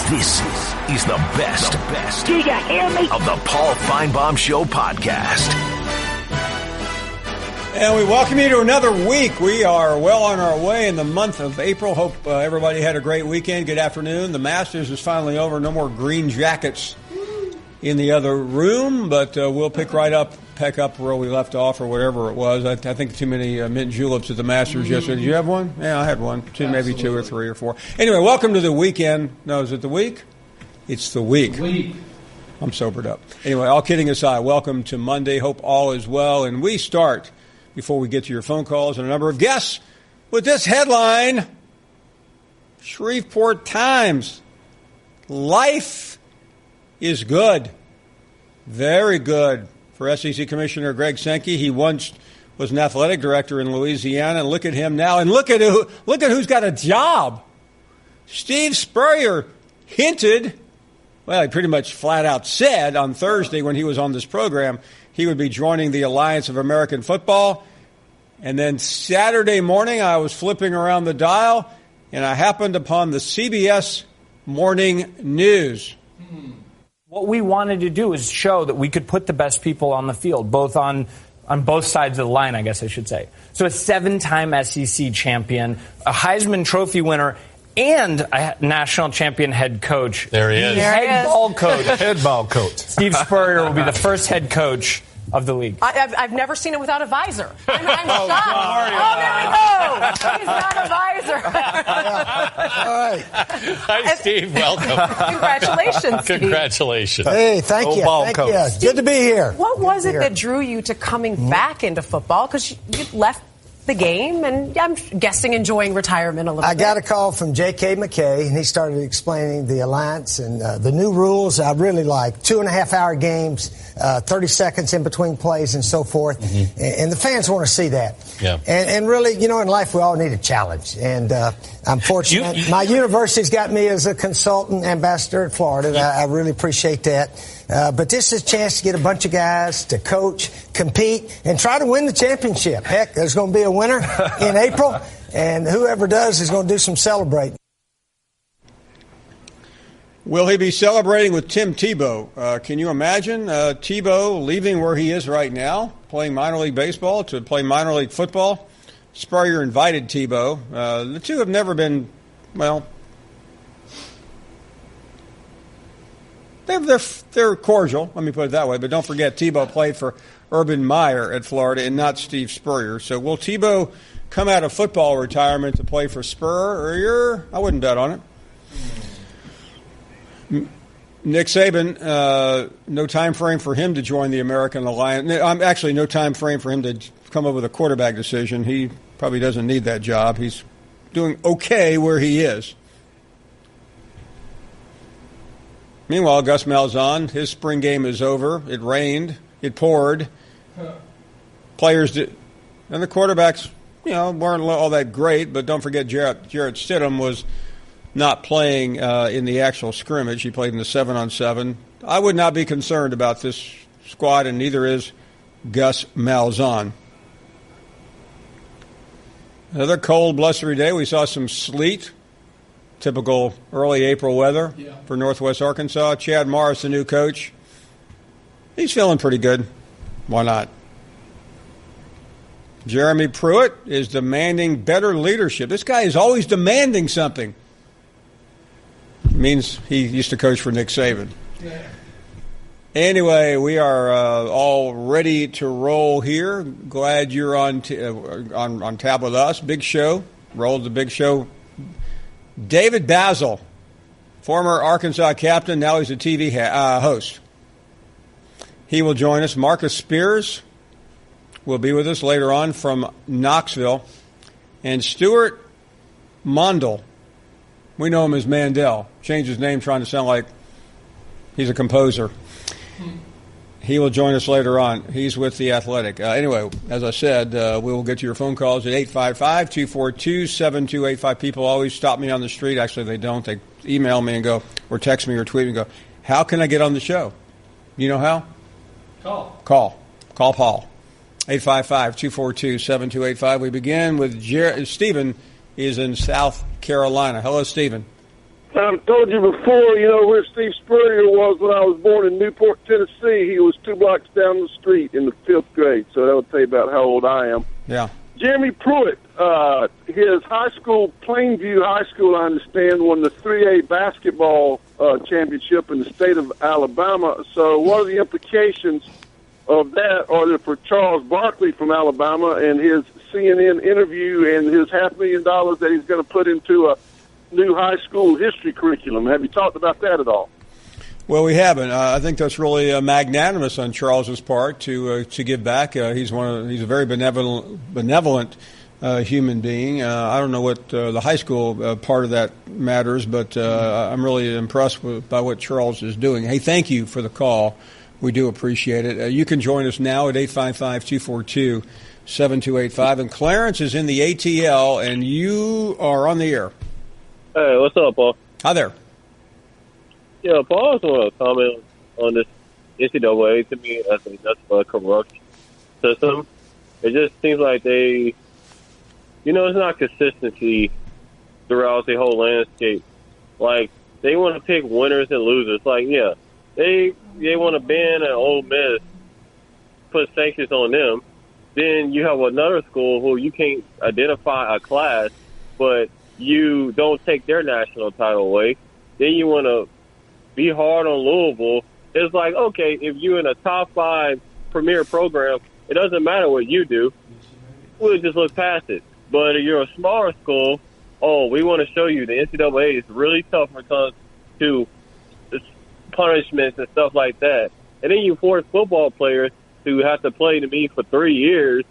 This is the best. Do you hear me? Of the Paul Finebaum Show podcast. And we welcome you to another week. We are well on our way in the month of April. Hope everybody had a great weekend. Good afternoon. The Masters is finally over. No more green jackets in the other room, but we'll pick up where we left off or whatever it was. I think too many mint juleps at the Masters yesterday. Did you have one? Yeah, I had one. Maybe two or three or four. Anyway, welcome to the weekend. No, is it the week? It's the week. I'm sobered up. Anyway, all kidding aside, welcome to Monday. Hope all is well. And we start, before we get to your phone calls and a number of guests, with this headline: Shreveport Times. Life is good. Very good for SEC Commissioner Greg Sankey. He once was an athletic director in Louisiana, and look at him now. And look at who's got a job. Steve Spurrier hinted, well, he pretty much flat out said on Thursday when he was on this program, he would be joining the Alliance of American Football. And then Saturday morning, I was flipping around the dial, and I happened upon the CBS Morning News. What we wanted to do is show that we could put the best people on the field, both on both sides of the line, I guess I should say. So a 7-time SEC champion, a Heisman Trophy winner, and a national champion head coach. There he is. Head ball coach. Head ball coach. Steve Spurrier will be the first head coach of the league. I've never seen it without a visor. I'm shocked. There we go. He's not a visor. All right. Hi, Steve. Welcome. Congratulations, Steve. Congratulations. Hey, thank you. Thank you. Good to be here. What was it that drew you to coming back into football? Because you left the game, and I'm guessing enjoying retirement a little bit. I got a call from J.K. McKay, and he started explaining the Alliance and the new rules. I really like 2.5-hour games, 30 seconds in between plays and so forth. Mm-hmm. And the fans want to see that. Yeah. And really, in life we all need a challenge. And I'm fortunate. My university's got me as a consultant ambassador at Florida. And I really appreciate that. But this is a chance to get a bunch of guys to coach, compete, and try to win the championship. Heck, there's going to be a winner in April, and whoever does is going to do some celebrating. Will he be celebrating with Tim Tebow? Can you imagine Tebow leaving where he is right now, playing minor league baseball, to play minor league football? Spurrier invited Tebow. The two have never been, well, they're cordial, let me put it that way. But don't forget, Tebow played for Urban Meyer at Florida and not Steve Spurrier. So will Tebow come out of football retirement to play for Spurrier? I wouldn't bet on it. Nick Saban, no time frame for him to join the American Alliance. Actually, no time frame for him to come up with a quarterback decision. He probably doesn't need that job. He's doing okay where he is. Meanwhile, Gus Malzahn, his spring game is over. It rained. It poured. Players did, and the quarterbacks, weren't all that great. But don't forget, Jarrett Stidham was not playing in the actual scrimmage. He played in the 7-on-7. I would not be concerned about this squad, and neither is Gus Malzahn. Another cold, blustery day. We saw some sleet. Typical early April weather for Northwest Arkansas. Chad Morris, the new coach, he's feeling pretty good. Why not? Jeremy Pruitt is demanding better leadership. This guy is always demanding something. It means he used to coach for Nick Saban. Yeah. Anyway, we are all ready to roll here. Glad you're on tap with us. Big show. Rolled the big show. David Bazzel, former Arkansas captain, now he's a TV host. He will join us. Marcus Spears will be with us later on from Knoxville. And Stewart Mandel, we know him as Mandel. Changed his name trying to sound like he's a composer. He will join us later on. He's with The Athletic. Anyway, as I said, we will get to your phone calls at 855-242-7285. People always stop me on the street. Actually, they don't. They email me and go, or text me or tweet me and go, how can I get on the show? You know how? Call Paul. 855-242-7285. We begin with Stephen is in South Carolina. Hello, Stephen. I've told you before, where Steve Spurrier was when I was born in Newport, Tennessee. He was 2 blocks down the street in the 5th grade, so that would tell you about how old I am. Yeah. Jeremy Pruitt, his high school, Plainview High School, I understand, won the 3A basketball championship in the state of Alabama. So what are the implications of that? Are there for Charles Barkley from Alabama and his CNN interview and his $500,000 that he's going to put into a new high school history curriculum? Have you talked about that at all? Well, we haven't. I think that's really magnanimous on Charles's part to give back. He's a very benevolent human being. I don't know what the high school part of that matters, but I'm really impressed by what Charles is doing. Hey, thank you for the call. We do appreciate it. You can join us now at 855-242-7285. And Clarence is in the ATL, and you are on the air. Hey, what's up, Paul? Hi there. Yeah, Paul, I also want to comment on this NCAA. To me, I think that's a corrupt system. It just seems like it's not consistency throughout the whole landscape. Like, they want to pick winners and losers. Like, yeah, they want to ban an Ole Miss, put sanctions on them. Then you have another school who you can't identify a class, but you don't take their national title away. Then you want to be hard on Louisville. It's like, okay, if you're in a top 5 premier program, it doesn't matter what you do. We'll just look past it. But if you're a smaller school, we want to show you the NCAA is really tough when it comes to punishments and stuff like that. And then you force football players to have to play to me for 3 years,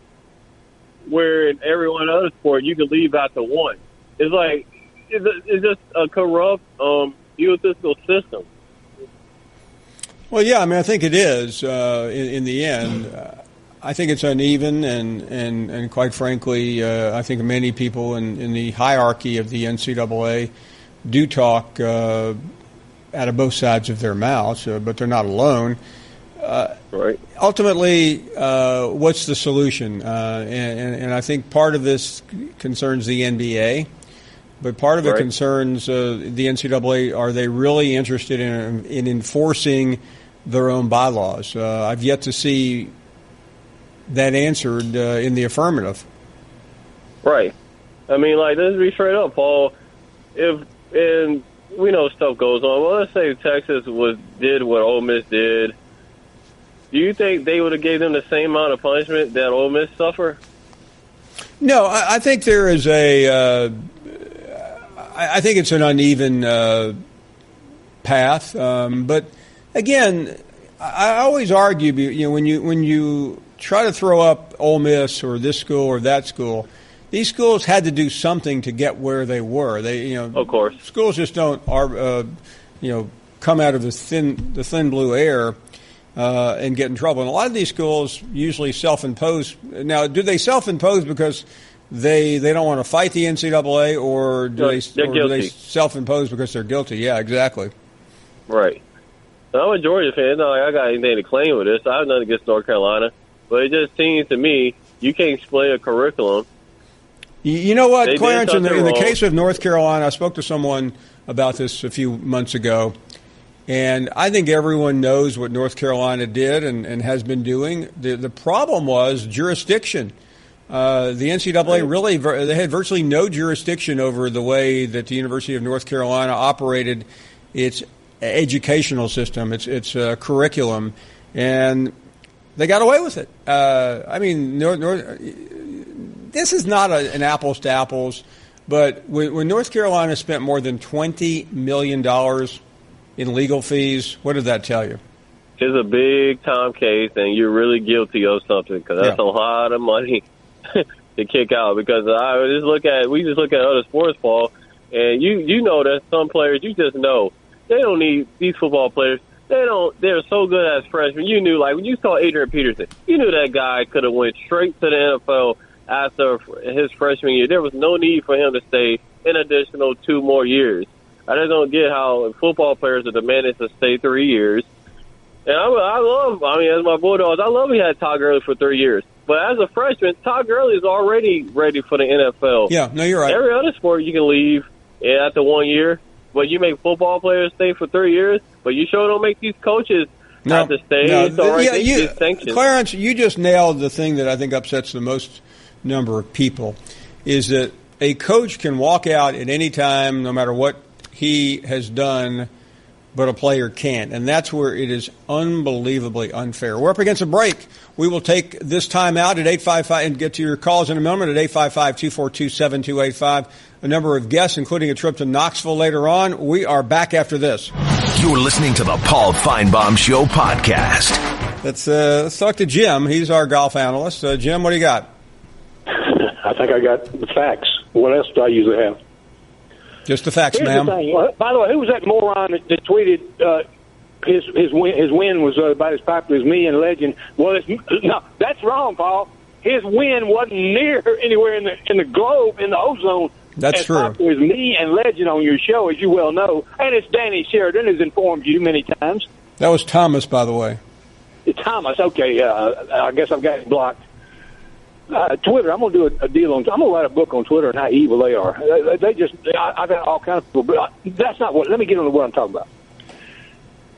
where in every one other sport you can leave after 1. It's like, it's just a corrupt egotistical system. Well, yeah, I mean, I think it is in the end. I think it's uneven, and quite frankly, I think many people in the hierarchy of the NCAA do talk out of both sides of their mouths, but they're not alone. Right. Ultimately, what's the solution? And I think part of this concerns the NBA. But part of it concerns the NCAA. Are they really interested in enforcing their own bylaws? I've yet to see that answered in the affirmative. Right. I mean, like, let's be straight up, Paul. And we know stuff goes on. Well, let's say Texas did what Ole Miss did. Do you think they would have gave them the same amount of punishment that Ole Miss suffered? No, I think there is I think it's an uneven path, but again, I always argue. When you try to throw up Ole Miss or this school or that school, these schools had to do something to get where they were. Of course, schools just don't come out of the thin blue air and get in trouble. And a lot of these schools usually self-impose. Now, do they self-impose because they don't want to fight the NCAA, or do they self-impose because they're guilty? Yeah, exactly. Right. I'm a Georgia fan. It's not like I got anything to claim with this. I have nothing against North Carolina. But it just seems to me you can't explain a curriculum. You know what, Clarence, in the case of North Carolina, I spoke to someone about this a few months ago, and I think everyone knows what North Carolina did and has been doing. The problem was jurisdiction. The NCAA they had virtually no jurisdiction over the way that the University of North Carolina operated its educational system, its curriculum, and they got away with it. I mean, this is not an apples to apples, but when North Carolina spent more than $20 million in legal fees, what did that tell you? It's a big time case, and you're really guilty of something, because that's a lot of money to kick out. Because we just look at other sports, Paul, and you know that some players, you just know they don't need these football players. They're so good as freshmen. You knew, like when you saw Adrian Peterson, you knew that guy could have went straight to the NFL after his freshman year. There was no need for him to stay an additional 2 more years. I just don't get how football players are demanded to stay 3 years. And as my Bulldogs, I love he had Todd Gurley for 3 years. But as a freshman, Todd Gurley is already ready for the NFL. Yeah, no, you're right. Every other sport you can leave after 1 year. but you make football players stay for 3 years, but you sure don't make these coaches have to stay. No, It's all right, they get sanctioned. Clarence, you just nailed the thing that I think upsets the most number of people, is that a coach can walk out at any time, no matter what he has done, but a player can't. And that's where it is unbelievably unfair. We're up against a break. We will take this time out at 855 and get to your calls in a moment at 855-242-7285. A number of guests, including a trip to Knoxville later on. We are back after this. You're listening to the Paul Finebaum Show podcast. Let's talk to Jim. He's our golf analyst. Jim, what do you got? I think I got the facts. What else do I usually have? Just the facts, Here's ma'am. The thing. By the way, who was that moron that tweeted his win was about as popular as me and Legend? Well, no, that's wrong, Paul. His win wasn't near anywhere in the globe, in the ozone. That's as true. popular as me and Legend on your show, as you well know. And it's Danny Sheridan who's informed you many times. That was Thomas, by the way. Thomas, okay. I guess I've got it blocked. Twitter, I'm going to do a deal on. I'm going to write a book on Twitter and how evil they are. I've got all kinds of people, but that's not what. Let me get on to what I'm talking about.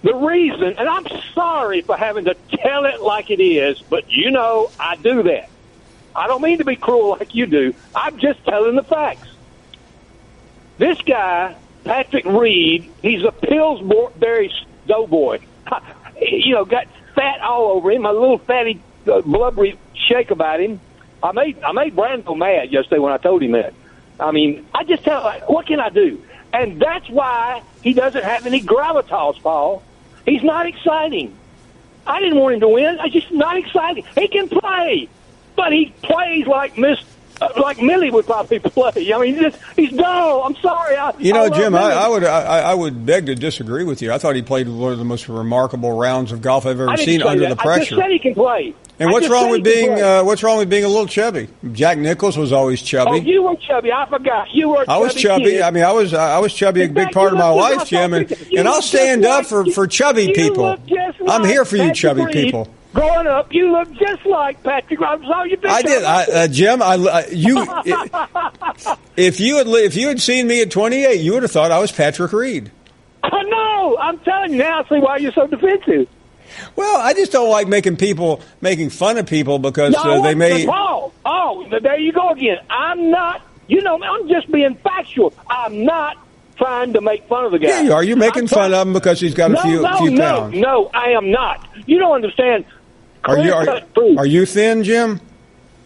The reason, and I'm sorry for having to tell it like it is, but I do that. I don't mean to be cruel like you do. I'm just telling the facts. This guy, Patrick Reed, he's a Pillsbury doughboy. Got fat all over him, a little fatty, blubbery shake about him. I made Brando mad yesterday when I told him that. I mean, I just what can I do? And that's why he doesn't have any gravitas, Paul. He's not exciting. I didn't want him to win. I just not exciting. He can play, but he plays like Millie would probably play. I mean, he's dull. I'm sorry. Jim, I would beg to disagree with you. I thought he played one of the most remarkable rounds of golf I've ever seen under the pressure. I just said he can play. And what's wrong with being a little chubby? Jack Nicklaus was always chubby. Oh, you were chubby. I forgot. You were. I was chubby. Kid. I mean, I was chubby a big part of my life, Jim, and I'll stand up for chubby people. I'm here for you, chubby people. Growing up, you look just like Patrick. I saw you. I did, Jim. If you had seen me at 28, you would have thought I was Patrick Reed. No, I'm telling you now. See why you're so defensive. Well, I just don't like making fun of people because they may. Paul, there you go again. I'm not. I'm just being factual. I'm not trying to make fun of the guy. Yeah, you are. You're making fun of him because he's got a few pounds. No, I am not. You don't understand. Are you thin, Jim?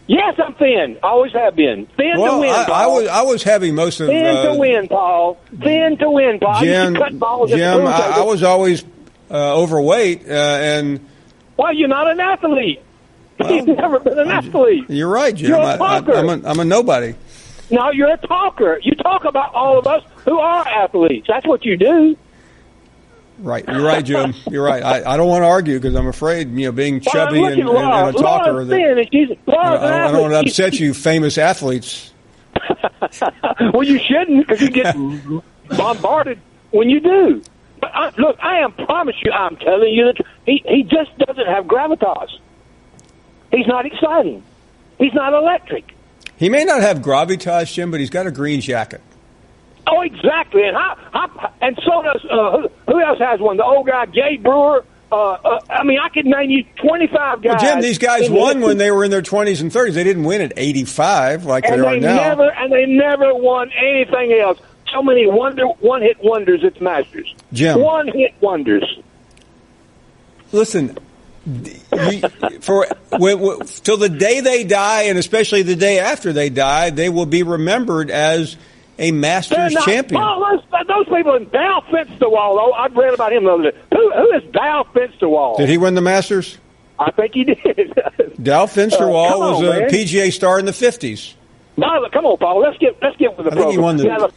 Yes, I'm thin. Always have been. Thin to win, Paul. I was heavy most of. Thin to win, Paul. Thin to win, Paul. Jim, I was always overweight, and. Well, you're not an athlete. Well, You've never been an athlete. You're right, Jim. You're a talker. I'm a nobody. No, you're a talker. You talk about all of us who are athletes. That's what you do. Right. You're right, Jim. You're right. I don't want to argue because I'm afraid, being chubby and a talker. I don't want to upset you, famous athletes. Well, you shouldn't because you get bombarded when you do. But I promise you, I'm telling you that he just doesn't have gravitas. He's not exciting. He's not electric. He may not have gravitas, Jim, but he's got a green jacket. Oh, exactly. And so does who else has one? The old guy, Gabe Brewer. I could name you 25 guys. Well, Jim, these guys won when they were in their 20s and 30s. They didn't win at 85 like they are now. They never won anything else. So many one-hit wonders at the Masters. Jim. One-hit wonders. Listen, till the day they die, and especially the day after they die, they will be remembered as a Masters champion. Those people, Dal Finsterwall, though, I've read about him the other day. Who is Dal Finsterwall? Did he win the Masters? I think he did. Dal Finsterwall was a PGA star in the 50s. No, come on, Paul. Let's get with the program. I think he won the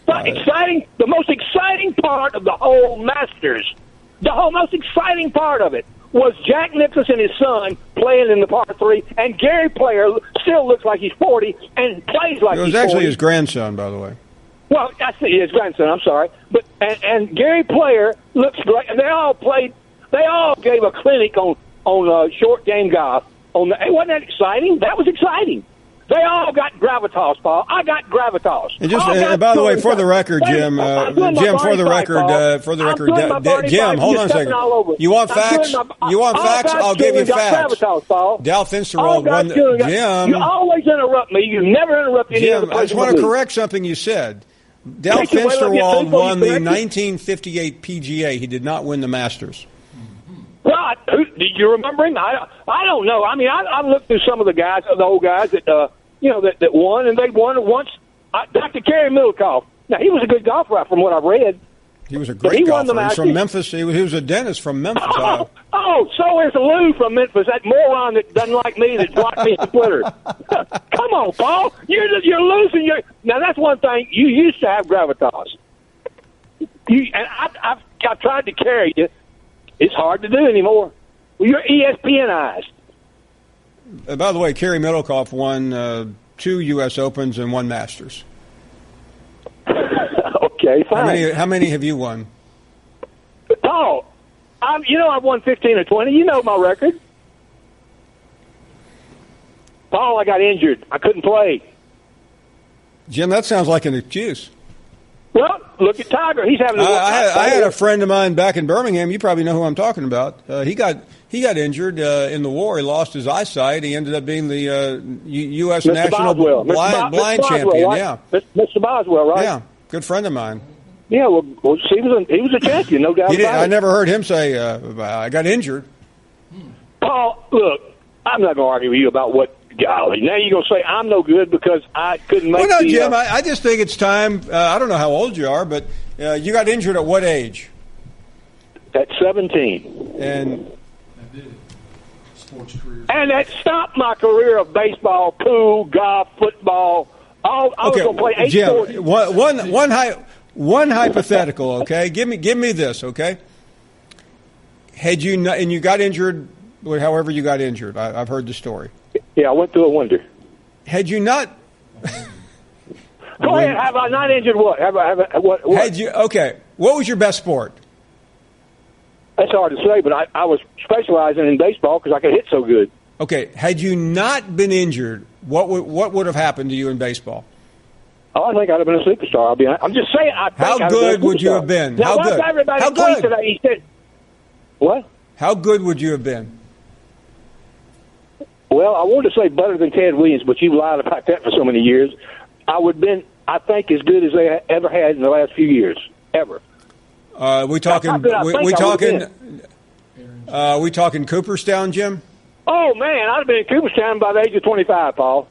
most exciting part of the whole Masters. The most exciting part of it was Jack Nicklaus and his son playing in the par 3, and Gary Player still looks like he's 40 and plays like he's 40. It was actually his grandson, by the way. Well, I see his grandson. I'm sorry, but and Gary Player looks great. And they all gave a clinic on short game golf. Wasn't that exciting? That was exciting. They all got gravitas, Paul. I got gravitas. And just by the way, for the record, Jim, Jim, hold on a second. You want facts? I'll give you facts. Dal Finsterwald won. Jim, you always interrupt me. You never interrupt any Jim, other person. I just want to correct something you said. Dal Finsterwald won the 1958 PGA. He did not win the Masters. Right? Do you remember him? I don't know. I mean, I looked through some of the guys, the old guys that that won, and they won once. Dr. Kerry Middlecoff. Now he was a good golfer from what I've read. He was a great golfer. He's from Memphis. He was a dentist from Memphis. So is Lou from Memphis. That moron that doesn't like me that blocked me on Twitter. Come on, Paul. You're losing your. Now that's one thing. You used to have gravitas. I've tried to carry you. It's hard to do anymore. Well, you're ESPNized. By the way, Kerry Middlecoff won 2 U.S. Opens and 1 Masters. Okay, fine. How many have you won? Paul, I've won 15 or 20. You know my record. Paul, I got injured. I couldn't play. Jim, that sounds like an excuse. Well, look at Tiger. He's having. I had a friend of mine back in Birmingham. You probably know who I'm talking about. He got injured in the war. He lost his eyesight. He ended up being the U.S. Mr. national blind champion. Right? Yeah, Mr. Boswell, right? Yeah, good friend of mine. Yeah, well, he was a champion, no doubt about it. I never heard him say I got injured. Paul, look, I'm not going to argue with you about what. Golly, now you're going to say I'm no good because I couldn't make Well, no, Jim, I just think it's time. I don't know how old you are, but you got injured at what age? At 17. And that stopped my career of baseball, pool, golf, football. I was going to play 8 Jim, sports. One hypothetical, okay? Give me this, okay? Had you not, and you got injured, however you got injured. I've heard the story. Yeah, I went through a winter. Had you not? Go ahead. Have I not injured what? What? Had you? Okay. What was your best sport? That's hard to say, but I was specializing in baseball because I could hit so good. Okay. Had you not been injured, what would have happened to you in baseball? Oh, I think I'd have been a superstar. I'm just saying. How good would you have been? Now, How good? How good? Today, he said, what? How good would you have been? Well, I wanted to say better than Ted Williams, but you lied about that for so many years. I would have been, I think, as good as they ever had in the last few years, ever. We talking Cooperstown, Jim? Oh man, I'd have been in Cooperstown by the age of 25, Paul.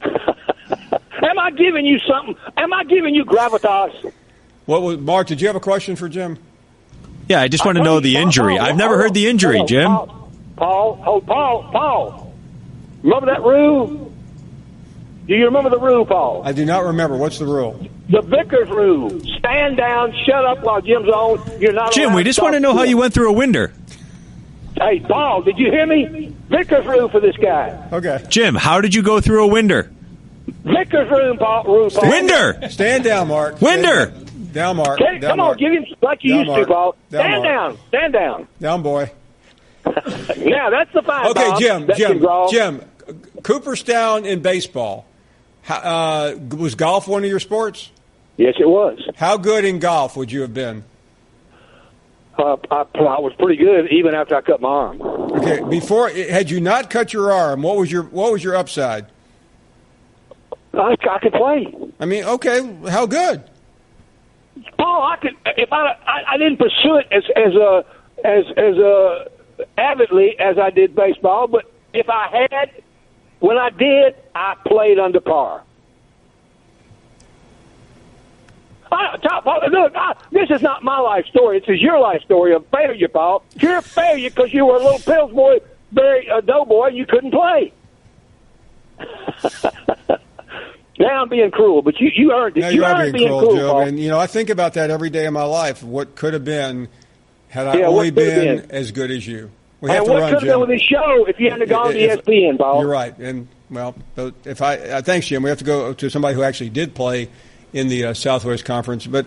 Am I giving you something? Am I giving you gravitas? Mark? Did you have a question for Jim? Yeah, I just want to know the injury. I've never heard the injury, Jim. Paul. Remember that rule? Do you remember the rule, Paul? I do not remember. What's the rule? The Vickers rule. Stand down, shut up while Jim's on. You're not Jim, we just want to know how you went through a winter. Hey, Paul, did you hear me? Vickers rule for this guy. Okay. Jim, how did you go through a winter? Vickers rule, Paul. Winder! Stand down, Mark. Winder! Down, Mark. Come on, give him like you used to, Paul. Stand down. Down, boy. Yeah, that's the fine. Okay, Bob. Jim. Cooperstown in baseball. Was golf one of your sports? Yes, it was. How good in golf would you have been? I was pretty good even after I cut my arm. Okay, had you not cut your arm, what was your upside? I could play. I mean, okay, how good? Paul, I could if I didn't pursue it as avidly as I did baseball, but if I had, when I did, I played under par. Look, this is not my life story. This is your life story of failure, Paul. You're a failure because you were a little Pillsbury doughboy and you couldn't play. Now I'm being cruel, but you earned it. No, you are earned being cruel, Joe. Paul. And I think about that every day of my life. What could have been had I only been as good as you? We have to run, Jim. What could have been with this show if you hadn't gone to ESPN, Paul? You're right. And thanks, Jim. We have to go to somebody who actually did play in the Southwest Conference. But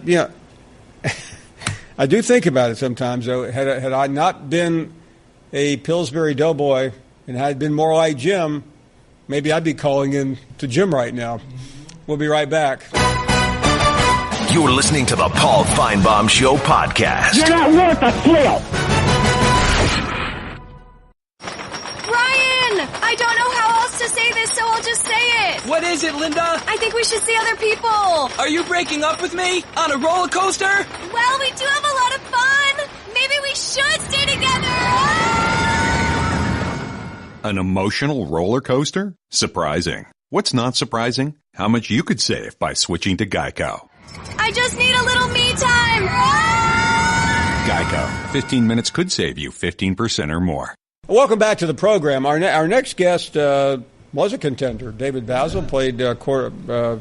I do think about it sometimes. Though, had I not been a Pillsbury doughboy and had been more like Jim, maybe I'd be calling in to Jim right now. We'll be right back. You're listening to the Paul Finebaum Show podcast. You're not worth a flip. Ryan, I don't know how else to say this, so I'll just say it. What is it, Linda? I think we should see other people. Are you breaking up with me? On a roller coaster? Well, we do have a lot of fun. Maybe we should stay together. An emotional roller coaster? Surprising. What's not surprising? How much you could save by switching to Geico. I just need a little me time. Geico. 15 minutes could save you 15% or more. Welcome back to the program. Our next guest was a contender. David Bazzel played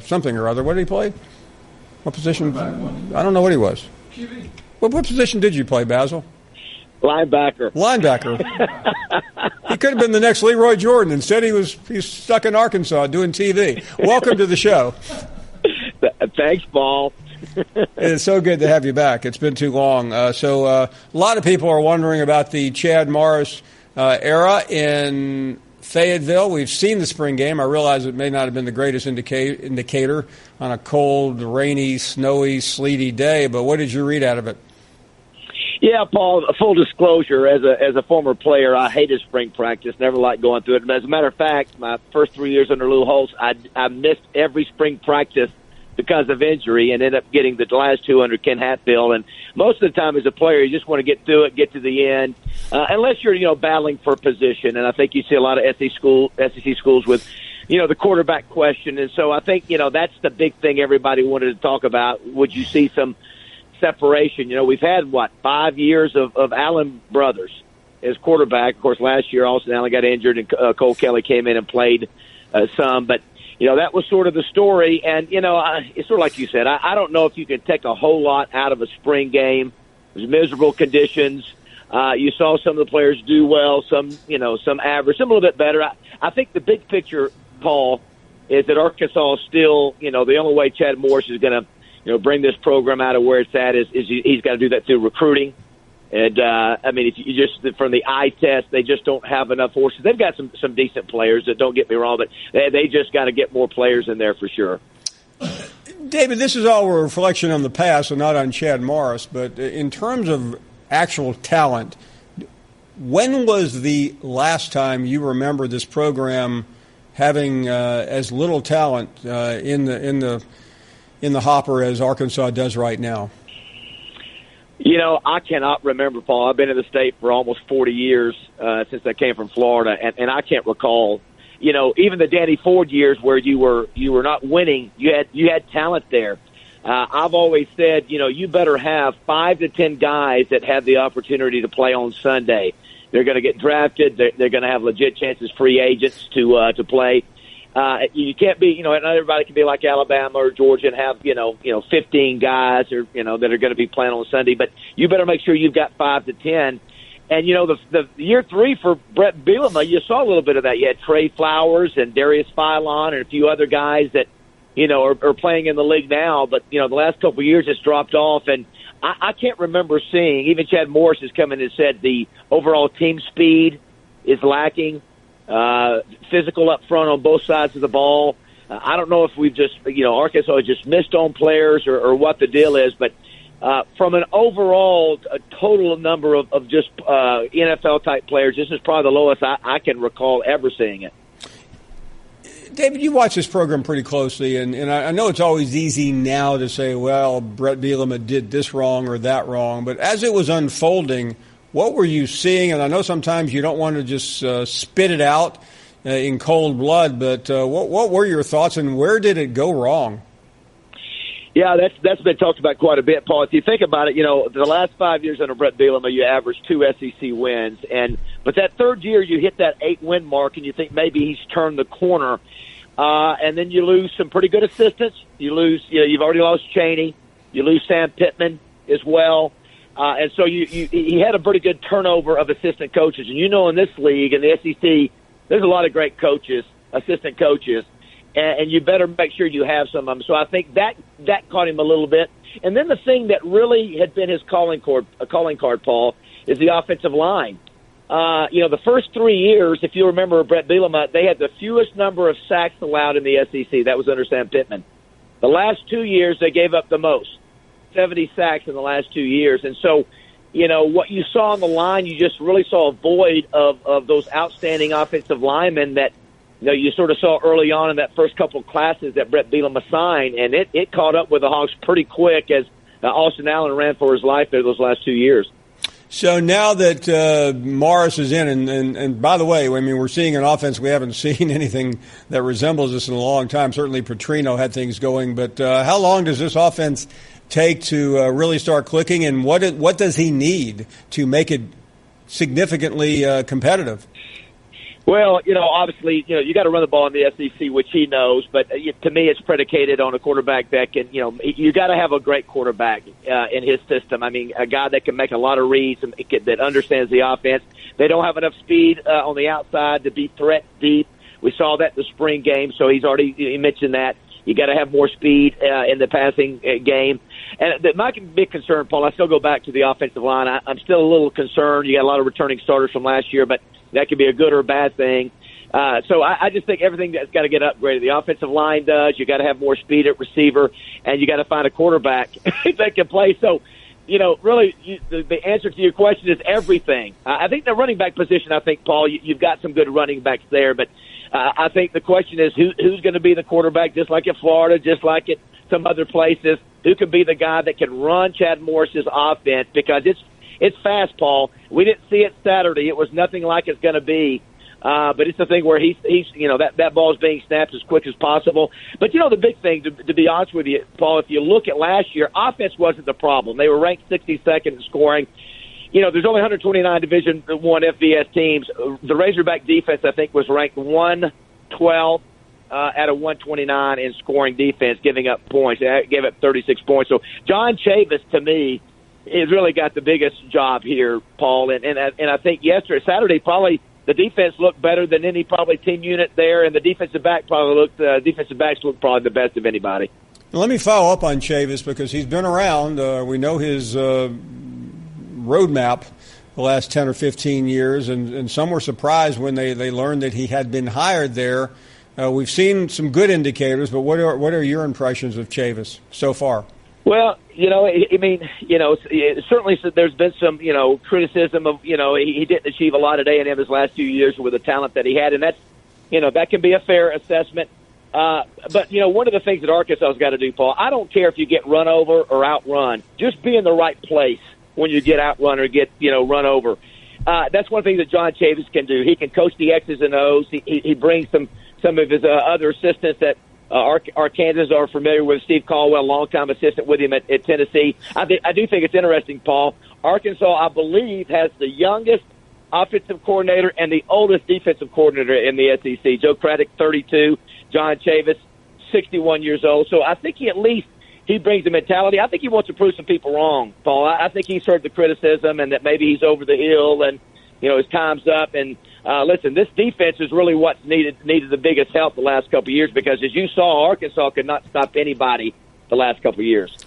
something or other. What did he play? What position? I don't know what he was. QB. What position did you play, Bazzel? Linebacker. He could have been the next Leroy Jordan. Instead, he's stuck in Arkansas doing TV. Welcome to the show. Thanks, Paul. It's so good to have you back. It's been too long. So a lot of people are wondering about the Chad Morris era in Fayetteville. We've seen the spring game. I realize it may not have been the greatest indicator on a cold, rainy, snowy, sleety day, but what did you read out of it? Yeah, Paul, full disclosure, as a former player, I hated spring practice, never liked going through it. But as a matter of fact, my first 3 years under Lou Holtz, I missed every spring practice because of injury and ended up getting the last two under Ken Hatfield. And most of the time as a player, you just want to get through it, get to the end, unless you're, battling for position. And I think you see a lot of SEC schools with, the quarterback question. And so I think, that's the big thing everybody wanted to talk about. Would you see some separation? We've had, 5 years of Allen brothers as quarterback. Of course, last year, Austin Allen got injured and Cole Kelly came in and played some. But, that was sort of the story. And, it's sort of like you said, I don't know if you can take a whole lot out of a spring game. It was miserable conditions. You saw some of the players do well, some average, some a little bit better. I think the big picture, Paul, is that Arkansas is still, the only way Chad Morris is going to, bring this program out of where it's at is he's got to do that through recruiting. And, if you just, from the eye test, they just don't have enough horses. They've got some decent players, that don't get me wrong, but they just got to get more players in there for sure. David, this is all a reflection on the past and not on Chad Morris, but in terms of actual talent, when was the last time you remember this program having as little talent in the hopper as Arkansas does right now? I cannot remember, Paul. I've been in the state for almost 40 years since I came from Florida, and I can't recall. Even the Danny Ford years where you were not winning, you had talent there. I've always said, you better have 5 to 10 guys that have the opportunity to play on Sunday. They're going to get drafted. They're going to have legit chances, free agents to play. You can't be, not everybody can be like Alabama or Georgia and have, 15 guys or, that are going to be playing on Sunday. But you better make sure you've got 5 to 10. And, the year 3 for Brett Bielema, you saw a little bit of that. You had Trey Flowers and Darius Philon and a few other guys that, are playing in the league now. But, the last couple of years it's dropped off. And I can't remember seeing, even Chad Morris has come in and said the overall team speed is lacking. Physical up front on both sides of the ball. I don't know if we've just, Arkansas has just missed on players or what the deal is, but from an overall total number of just NFL-type players, this is probably the lowest I can recall ever seeing it. David, you watch this program pretty closely, and I know it's always easy now to say, well, Brett Bielema did this wrong or that wrong, but as it was unfolding, what were you seeing? And I know sometimes you don't want to just spit it out in cold blood, but what were your thoughts, and where did it go wrong? Yeah, that's been talked about quite a bit, Paul. If you think about it, the last 5 years under Brett Bielema, you averaged 2 SEC wins, but that third year you hit that 8-win mark, and you think maybe he's turned the corner, and then you lose some pretty good assistants. You lose, you've already lost Chaney. You lose Sam Pittman as well. And so he had a pretty good turnover of assistant coaches. And in this league, in the SEC, there's a lot of great coaches, assistant coaches, and you better make sure you have some of them. So I think that caught him a little bit. And then the thing that really had been his calling card, Paul, is the offensive line. the first 3 years, if you remember Brett Bielema, they had the fewest number of sacks allowed in the SEC. That was under Sam Pittman. The last 2 years, they gave up the most, 70 sacks in the last 2 years. And so, what you saw on the line, you just really saw a void of those outstanding offensive linemen that, you sort of saw early on in that first couple of classes that Brett Bielema signed, and it caught up with the Hawks pretty quick as Austin Allen ran for his life there those last 2 years. So now that Morris is in, and by the way, we're seeing an offense we haven't seen anything that resembles this in a long time. Certainly Petrino had things going, but how long does this offense take to really start clicking, and what does he need to make it significantly competitive? Well, obviously, you got to run the ball in the SEC, which he knows. But to me, it's predicated on a quarterback that can, you got to have a great quarterback in his system. A guy that can make a lot of reads and that understands the offense. They don't have enough speed on the outside to be threat deep. We saw that in the spring game, so he mentioned that. You got to have more speed in the passing game. And my big concern, Paul, I still go back to the offensive line. I'm still a little concerned. You got a lot of returning starters from last year, but that could be a good or a bad thing. So I just think everything that's got to get upgraded. The offensive line does. You got to have more speed at receiver, and you got to find a quarterback that can play. So, really, the answer to your question is everything. I think the running back position, Paul, you've got some good running backs there, but I think the question is who's going to be the quarterback, just like at Florida, just like at some other places. Who can be the guy that can run Chad Morris's offense? Because it's fast, Paul. We didn't see it Saturday. It was nothing like it's going to be. But it's the thing where he's that ball is being snapped as quick as possible. But, the big thing, to be honest with you, Paul, if you look at last year, offense wasn't the problem. They were ranked 62nd in scoring. There's only 129 Division I FBS teams. The Razorback defense, I think, was ranked 112 out of 129 in scoring defense, giving up points. They gave up 36 points. So John Chavis, to me, has really got the biggest job here, Paul. And I think Saturday, probably the defense looked better than any probably team unit there, and the defensive backs looked probably the best of anybody. Let me follow up on Chavis because he's been around. We know his roadmap the last 10 or 15 years, and some were surprised when they learned that he had been hired there. We've seen some good indicators, but what are your impressions of Chavis so far? Well, certainly there's been some, criticism of, he didn't achieve a lot at A&M his last few years with the talent that he had, and that's, that can be a fair assessment. But, one of the things that Arkansas has got to do, Paul, I don't care if you get run over or outrun. Just be in the right place when you get outrun or get, run over. That's one thing that John Chavis can do. He can coach the X's and O's. He brings some of his other assistants that Arkansas are familiar with. Steve Caldwell, longtime assistant with him at Tennessee. I do think it's interesting, Paul. Arkansas, I believe, has the youngest offensive coordinator and the oldest defensive coordinator in the SEC. Joe Craddock, 32. John Chavis, 61 years old. So I think he brings the mentality. I think he wants to prove some people wrong, Paul. I think he's heard the criticism and that maybe he's over the hill and, his time's up. And listen, this defense is really what's needed the biggest help the last couple of years because, as you saw, Arkansas could not stop anybody the last couple of years.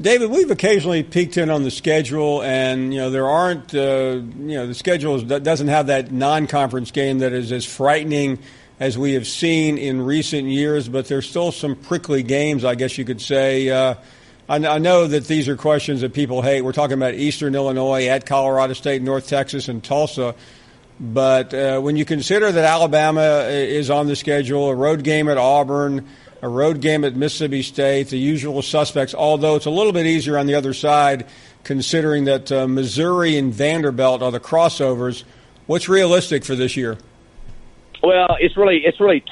David, we've occasionally peeked in on the schedule, and there aren't the schedule doesn't have that non-conference game that is as frightening as we have seen in recent years, but there's still some prickly games, I guess you could say. I know that these are questions that people hate. We're talking about Eastern Illinois at Colorado State, North Texas, and Tulsa. But when you consider that Alabama is on the schedule, a road game at Auburn, a road game at Mississippi State, the usual suspects, although it's a little bit easier on the other side considering that Missouri and Vanderbilt are the crossovers, what's realistic for this year? Well, it's really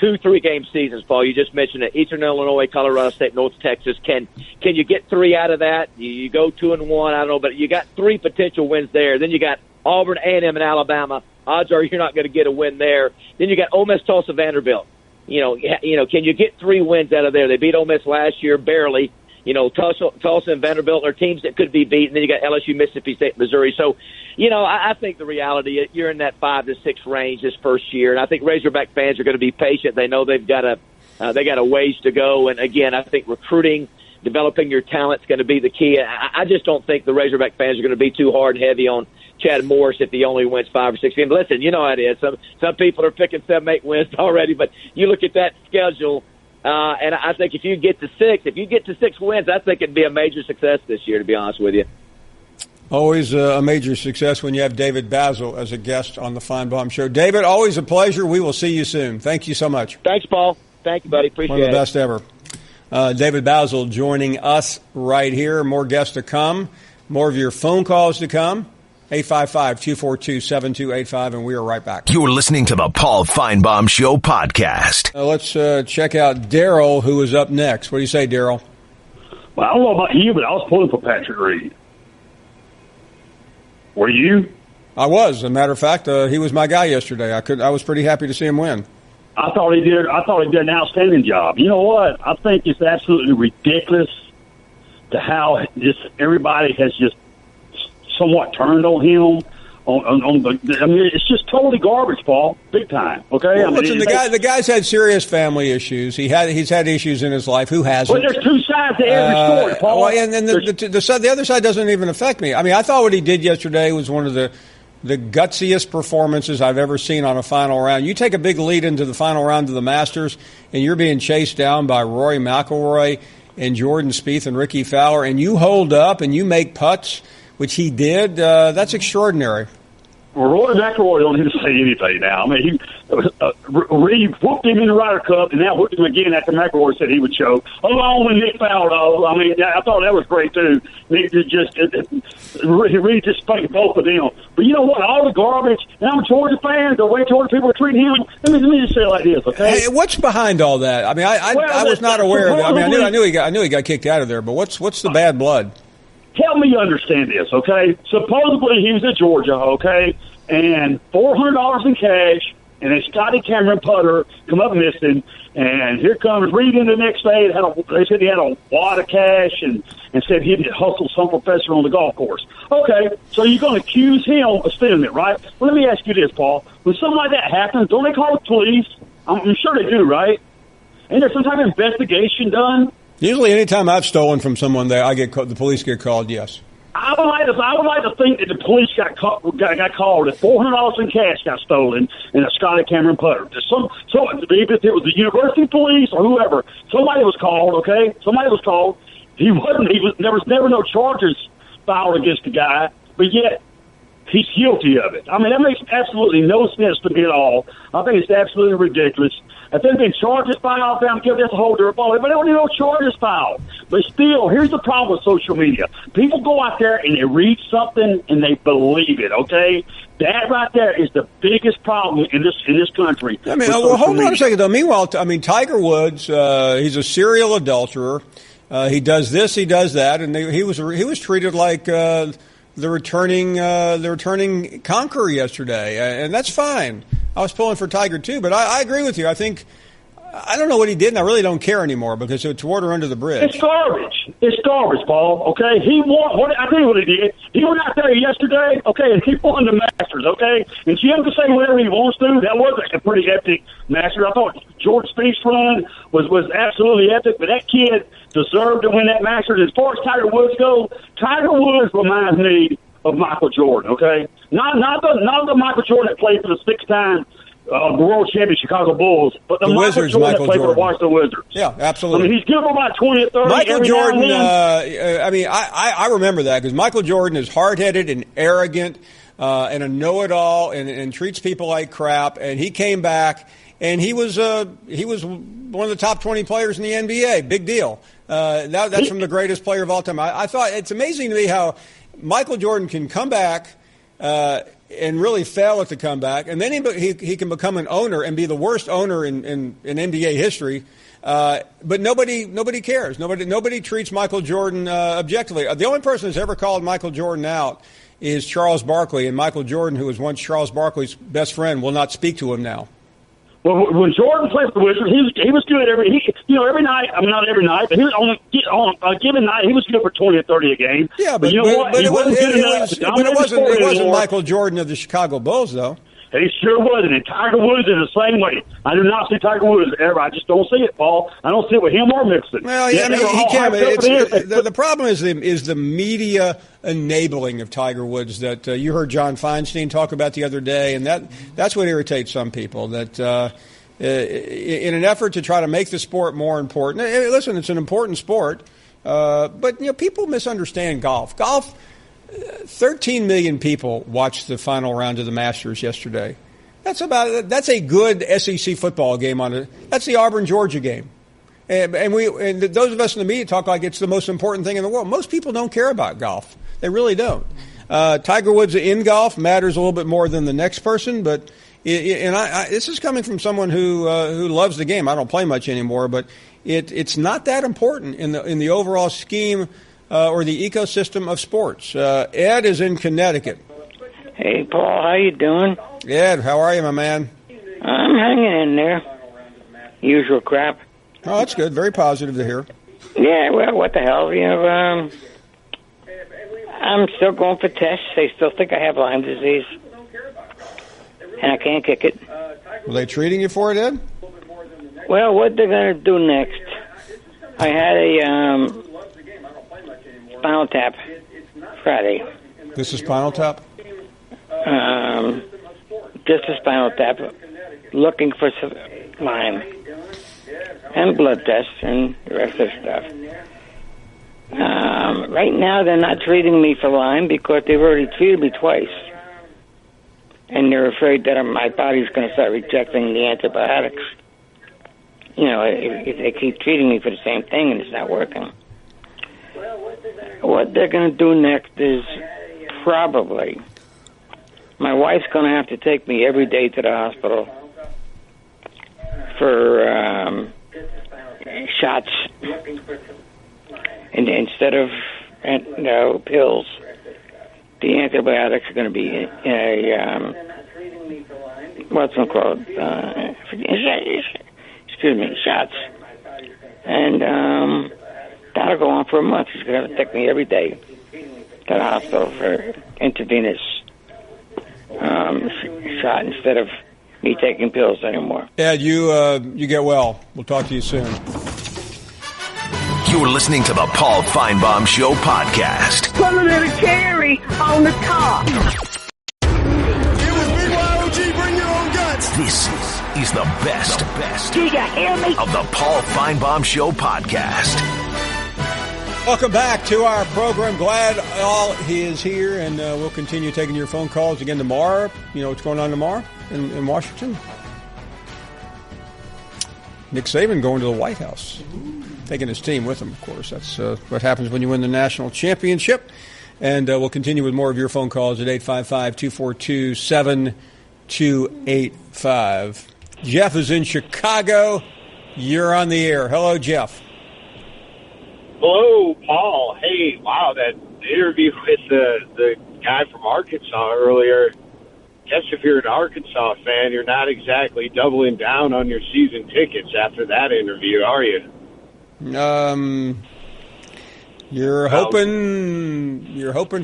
2-3 game seasons, Paul. You just mentioned it. Eastern Illinois, Colorado State, North Texas. Can you get 3 out of that? You go 2-1, I don't know, but you got 3 potential wins there. Then you got Auburn, A&M, and Alabama. Odds are you're not going to get a win there. Then you got Ole Miss, Tulsa, Vanderbilt. Can you get 3 wins out of there? They beat Ole Miss last year barely. Tulsa and Vanderbilt are teams that could be beaten. Then you got LSU, Mississippi State, Missouri. So, I think the reality, you're in that 5 to 6 range this first year, and I think Razorback fans are going to be patient. They know they got a ways to go, and again, I think recruiting developing your talent's going to be the key. I just don't think the Razorback fans are going to be too hard and heavy on Chad Morris if he only wins 5 or 6 games. Listen, you know how it is. Some people are picking 7, 8 wins already, but you look at that schedule, and I think if you get to 6 wins, I think it'd be a major success this year, to be honest with you. Always a major success when you have David Bazzel as a guest on the Finebaum Show. David, always a pleasure. We will see you soon. Thank you so much. Thanks, Paul. Thank you, buddy. Appreciate it. One of the best ever. David Bazzel joining us right here. More guests to come. More of your phone calls to come. 855-242-7285, and we are right back. You're listening to the Paul Finebaum Show podcast. Let's check out Daryl, who is up next. What do you say, Daryl? Well, I don't know about you, but I was pulling for Patrick Reed. Were you? I was. As a matter of fact, he was my guy yesterday. I was pretty happy to see him win. I thought he did an outstanding job. You know what? I think it's absolutely ridiculous to how everybody has just somewhat turned on him. It's just totally garbage, Paul. Big time. Okay. Well, listen, the guy's had serious family issues. He's had issues in his life. Who hasn't? Well, there's two sides to every story, Paul. Well, and then the other side doesn't even affect me. I mean, I thought what he did yesterday was one of the gutsiest performances I've ever seen on a final round. You take a big lead into the final round of the Masters, and you're being chased down by Rory McIlroy and Jordan Spieth and Ricky Fowler, and you hold up and you make putts, which he did. That's extraordinary. Well, Rory McIlroy don't need to say anything now. I mean, Reed whooped him in the Ryder Cup, and now whooped him again after McIlroy said he would choke. Along with Nick Faldo. I mean, I thought that was great, too. Reed just spanked both of them. But you know what? All the garbage, and I'm a Georgia fan, the way Georgia people are treating him, let me just say it like this, okay? Hey, what's behind all that? I mean, I was not aware of it. I mean, I knew he got kicked out of there, but what's the bad blood? Help me understand this, okay? Supposedly he was at Georgia, okay, and $400 in cash and a Scotty Cameron putter come up missing, and here comes Reed in the next day. They said he had a wad of cash and said he'd hustled some professor on the golf course. Okay, so you're going to accuse him of stealing it, right? Well, let me ask you this, Paul. When something like that happens, don't they call the police? I'm sure they do, right? Ain't there some type of investigation done? Usually, anytime I've stolen from someone, the police get called. Yes. I would like to think that the police got called. That $400 in cash got stolen in a Scotty Cameron putter. Even if it was the university police or whoever, somebody was called. Okay, somebody was called. There was never no charges filed against the guy, but yet he's guilty of it. I mean, that makes absolutely no sense to me at all. I think it's absolutely ridiculous. If there's been charges filed, that's a whole different ball. But there don't need no charges filed. But still, here's the problem with social media. People go out there and they read something and they believe it, okay? That right there is the biggest problem in this country. I mean, hold on a second, though. Meanwhile, Tiger Woods, he's a serial adulterer. He does this, he does that, and he was treated like the returning conqueror yesterday, and that's fine. I was pulling for Tiger too, but I agree with you. I don't know what he did, and I really don't care anymore because it's water under the bridge. It's garbage. It's garbage, Paul. Okay, I tell you what he did. He went out there yesterday, okay, and he won the Masters, okay. And Jim can say whatever he wants to. That was a pretty epic Masters. I thought George Spieth's run was absolutely epic, but that kid deserved to win that Masters. As far as Tiger Woods goes, Tiger Woods reminds me of Michael Jordan, okay? Not the Michael Jordan that played for the 6-time world champion Chicago Bulls, but the Michael Jordan that played for the Washington Wizards. Yeah, absolutely. I mean, he's good for about 20 or 30. Michael Jordan, I remember that because Michael Jordan is hard-headed and arrogant and a know-it-all and treats people like crap, and he came back and he was one of the top 20 players in the NBA. Big deal. That's from the greatest player of all time. I thought it's amazing to me how Michael Jordan can come back and really fail at the comeback, and then he can become an owner and be the worst owner in NBA history. But nobody cares. Nobody treats Michael Jordan objectively. The only person who's ever called Michael Jordan out is Charles Barkley, and Michael Jordan, who was once Charles Barkley's best friend, will not speak to him now. Well, when Jordan played for the Wizards, he was good every night. I mean, not every night, but he was on a given night, he was good for 20 or 30 a game. Yeah, but you know what? It wasn't Michael Jordan of the Chicago Bulls, though. He sure wasn't. And Tiger Woods is the same way. I do not see Tiger Woods ever. I just don't see it, Paul. I don't see it with him or Mixon. Well, yeah, I mean, he can't. The problem is the media enabling of Tiger Woods that you heard John Feinstein talk about the other day, and that's what irritates some people. That in an effort to try to make the sport more important. Listen, it's an important sport, but people misunderstand golf. Golf. 13 million people watched the final round of the Masters yesterday. That's a good SEC football game on it. That's the Auburn-Georgia game. And those of us in the media talk like it's the most important thing in the world. Most people don't care about golf. They really don't. Tiger Woods in golf matters a little bit more than the next person, but this is coming from someone who loves the game. I don't play much anymore, but it's not that important in the overall scheme or the ecosystem of sports. Ed is in Connecticut. Hey, Paul, how you doing? Ed, how are you, my man? I'm hanging in there. Usual crap. Oh, that's good. Very positive to hear. Yeah, well, what the hell? I'm still going for tests. They still think I have Lyme disease. And I can't kick it. Were they treating you for it, Ed? Well, what they're going to do next? I had a Spinal Tap Friday. This is Spinal Tap? Just a Spinal Tap. Looking for some Lyme. And blood tests and the rest of the stuff. Right now they're not treating me for Lyme because they've already treated me twice. And they're afraid that my body's going to start rejecting the antibiotics. If they keep treating me for the same thing and it's not working. What they're going to do next is probably my wife's going to have to take me every day to the hospital for shots. And instead of pills, the antibiotics are going to be what's it called? Excuse me, shots. And that'll go on for a month. She's going to take me every day to the hospital for intravenous shot instead of me taking pills anymore. Ed, you get well. We'll talk to you soon. You're listening to the Paul Finebaum Show podcast. Put a little cherry on the top. It was BYOG, bring your own guts. This is the best. Do you hear me? Of the Paul Finebaum Show podcast. Welcome back to our program. Glad all is here, and we'll continue taking your phone calls again tomorrow. You know what's going on tomorrow in Washington? Nick Saban going to the White House. Taking his team with him, of course. That's what happens when you win the national championship. And we'll continue with more of your phone calls at 855-242-7285. Jeff is in Chicago. You're on the air. Hello, Jeff. Hello, Paul. Hey, wow, that interview with the guy from Arkansas earlier. Guess if you're an Arkansas fan, you're not exactly doubling down on your season tickets after that interview, are you? You're hoping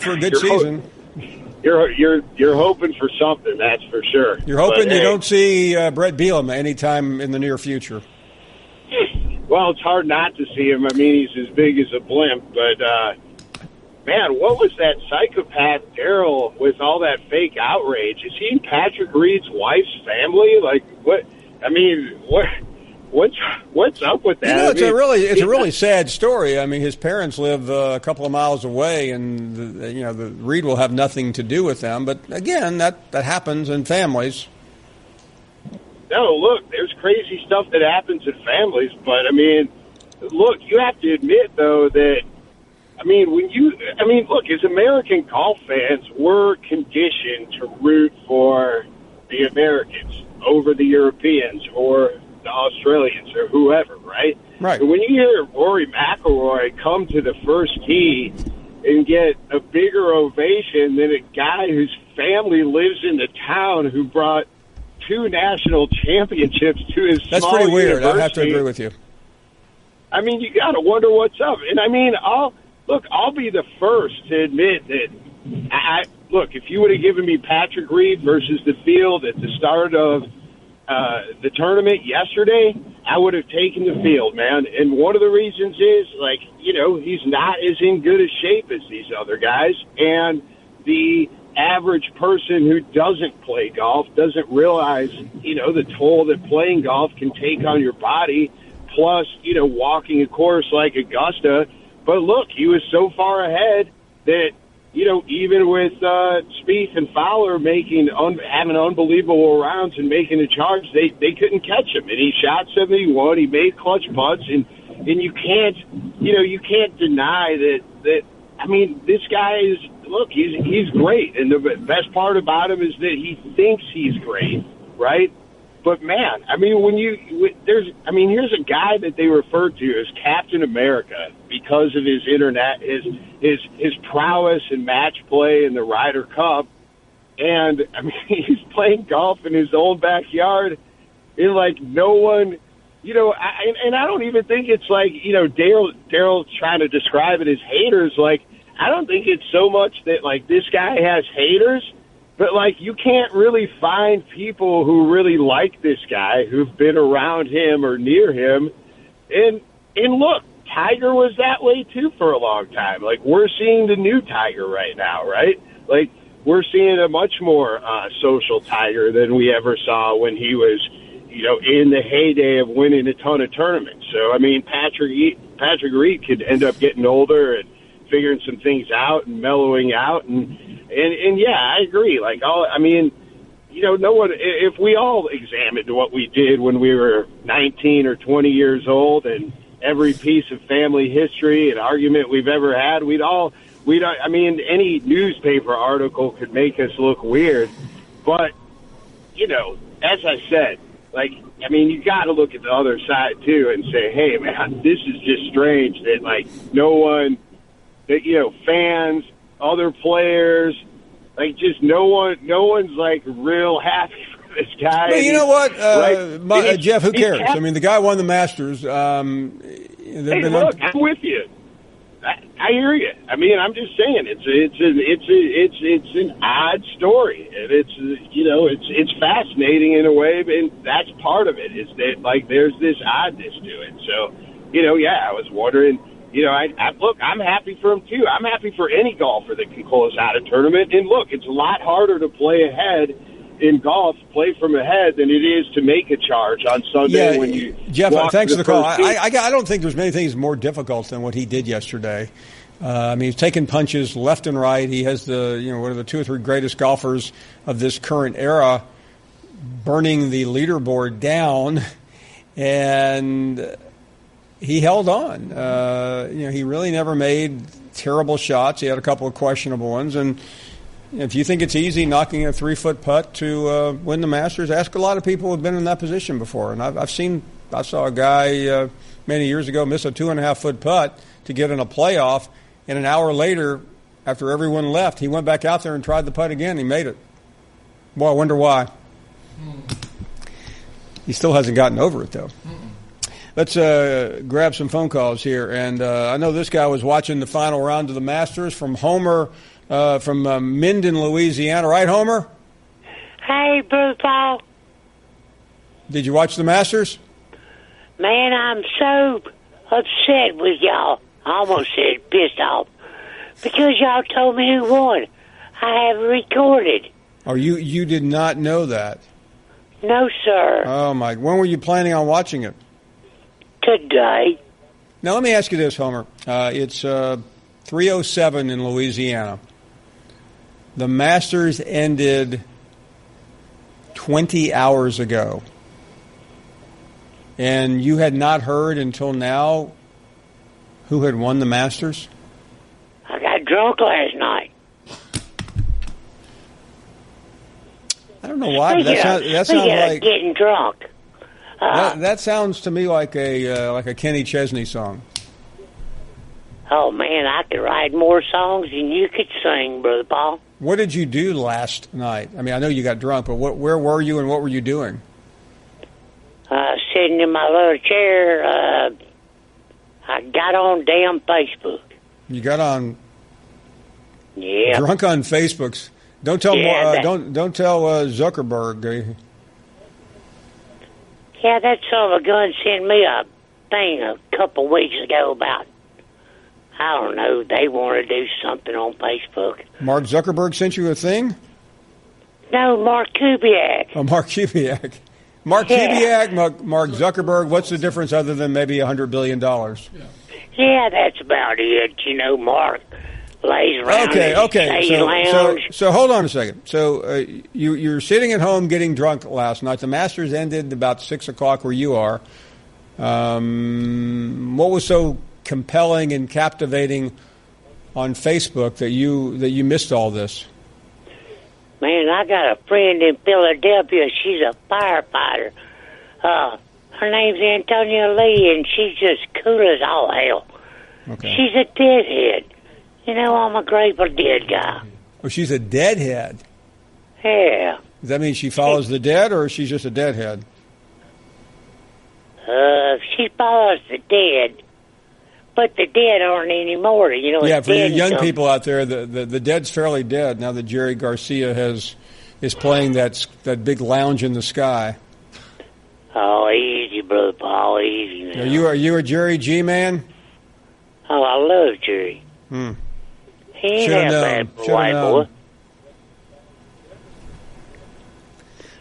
for a good season. You're hoping for something, that's for sure. You're hoping you don't see Brett Bielema anytime in the near future. Well, it's hard not to see him. I mean, he's as big as a blimp. But, man, what was that psychopath Darryl with all that fake outrage? Is he Patrick Reed's wife's family? Like, what? I mean, what's up with that? You know, it's a really sad story. I mean, his parents live a couple of miles away, and the Reed will have nothing to do with them. But again, that happens in families. No, look, there's crazy stuff that happens in families, but I mean, look, you have to admit though that look, as American golf fans, we're conditioned to root for the Americans over the Europeans or the Australians or whoever, right? Right. And when you hear Rory McIlroy come to the first tee and get a bigger ovation than a guy whose family lives in the town who brought 2 national championships to his That's small pretty weird. university. I have to agree with you. I mean, you got to wonder what's up. And I mean, I'll be the first to admit that look, if you would have given me Patrick Reed versus the field at the start of the tournament yesterday, I would have taken the field, man. And one of the reasons is, like, you know, he's not as in good a shape as these other guys. And the average person who doesn't play golf doesn't realize, you know, the toll that playing golf can take on your body, plus, you know, walking a course like Augusta. But look, he was so far ahead that, you know, even with Spieth and Fowler having unbelievable rounds and making a charge, they couldn't catch him. And he shot 71. He made clutch putts, and you can't deny that. I mean, this guy is, look, he's great, and the best part about him is that he thinks he's great, right? But man, I mean, here's a guy that they refer to as Captain America because of his his prowess in match play in the Ryder Cup, and I mean, he's playing golf in his own backyard, and like no one, you know, and I don't even think it's like, you know, Daryl trying to describe it as haters. Like, I don't think it's so much that like this guy has haters. But, like, you can't really find people who really like this guy who've been around him or near him. And look, Tiger was that way, too, for a long time. Like, we're seeing the new Tiger right now, right? Like, we're seeing a much more social Tiger than we ever saw when he was, you know, in the heyday of winning a ton of tournaments. So, I mean, Patrick Reed could end up getting older and figuring some things out and mellowing out. And yeah, I agree. Like, I mean, you know, no one, if we all examined what we did when we were 19 or 20 years old and every piece of family history and argument we've ever had, I mean, any newspaper article could make us look weird. But, you know, as I said, like, I mean, you got to look at the other side, too, and say, hey, man, this is just strange that, like, no one, that, you know, fans, other players, like, just no one's like real happy for this guy. But you know what, right? Jeff? Who cares? I mean, the guy won the Masters. Hey, look, I'm with you. I hear you. I mean, I'm just saying it's an odd story, and it's fascinating in a way, and that's part of it. Is that like there's this oddness to it? So, you know, yeah, I was wondering. You know, look, I'm happy for him, too. I'm happy for any golfer that can close out a tournament. And, look, it's a lot harder to play ahead in golf, play from ahead, than it is to make a charge on Sunday when you Jeff, walk thanks for the call. I don't think there's many things more difficult than what he did yesterday. I mean, he's taking punches left and right. He has one of the two or three greatest golfers of this current era burning the leaderboard down, and he held on. He really never made terrible shots. He had a couple of questionable ones. And if you think it's easy knocking a 3-foot putt to win the Masters, ask a lot of people who have been in that position before. And I saw a guy many years ago miss a 2.5-foot putt to get in a playoff. And an hour later, after everyone left, he went back out there and tried the putt again. He made it. Boy, I wonder why. He still hasn't gotten over it, though. Let's grab some phone calls here. And I know this guy was watching the final round of the Masters from Homer from Minden, Louisiana. Right, Homer? Hey, Brother Paul. Did you watch the Masters? Man, I'm so upset with y'all. I almost said pissed off. Because y'all told me who won. I have recorded. Oh, you did not know that? No, sir. Oh, my. When were you planning on watching it? Today. Now, let me ask you this, Homer. It's 3:07 in Louisiana. The Masters ended 20 hours ago. And you had not heard until now who had won the Masters? I got drunk last night. I don't know why, but that sounds like getting drunk. That sounds to me like a Kenny Chesney song. Oh man, I could write more songs than you could sing, Brother Paul. What did you do last night? I mean, I know you got drunk, but where were you and what were you doing? Sitting in my little chair. I got on damn Facebook. You got on? Yeah. Drunk on Facebook's Don't tell don't tell Zuckerberg. Yeah, that son of a gun sent me a thing a couple weeks ago about, I don't know, they want to do something on Facebook. Mark Zuckerberg sent you a thing? No, Mark Kubiak. Oh, Mark Kubiak. Mark Kubiak, Mark Zuckerberg. What's the difference other than maybe $100 billion? Yeah, that's about it. You know, Mark lays around lounge. So hold on a second. So you're sitting at home getting drunk last night. The Masters ended about 6 o'clock where you are. What was so compelling and captivating on Facebook that you missed all this? Man, I got a friend in Philadelphia. She's a firefighter. Her name's Antonia Lee, and she's just cool as all hell. Okay. She's a deadhead. You know, I'm a Grateful Dead guy. Oh, she's a deadhead. Yeah. Does that mean she follows the dead, or she's just a deadhead? She follows the dead, but the dead aren't anymore. You know. Yeah, for you young people out there, the dead's fairly dead now that Jerry Garcia is playing that big lounge in the sky. Oh, easy, brother Paul, easy. Now. Are you a Jerry G man? Oh, I love Jerry. He ain't that bad for a white boy.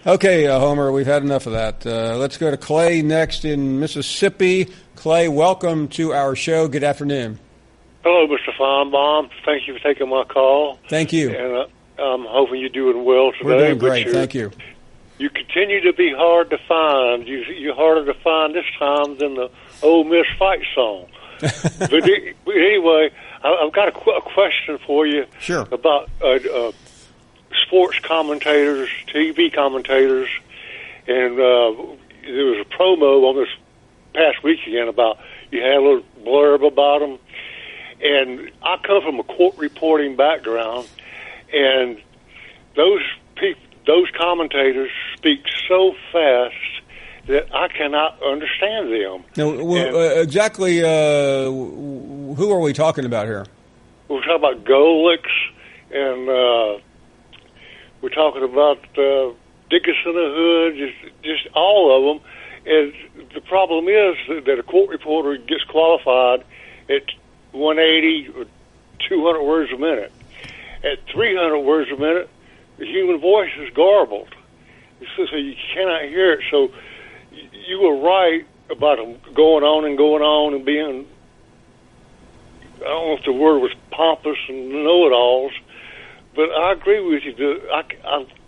Okay, Homer, we've had enough of that. Let's go to Clay next in Mississippi. Clay, welcome to our show. Good afternoon. Hello, Mr. Finebaum. Thank you for taking my call. Thank you. And I'm hoping you're doing well today. We're doing great. Thank you. You continue to be hard to find. You're harder to find this time than the Ole Miss fight song. But anyway, I've got a question for you. Sure. About sports commentators, TV commentators, and there was a promo on this past weekend about, you had a little blurb about them, and I come from a court reporting background, and those commentators speak so fast that I cannot understand them. Now, exactly who are we talking about here? We're talking about Golics, and we're talking about Dickinson the Hood, just all of them. And the problem is that a court reporter gets qualified at 180 or 200 words a minute. At 300 words a minute, the human voice is garbled, so you cannot hear it. So you were right about them going on and being, I don't know if the word was pompous and know-it-alls, but I agree with you.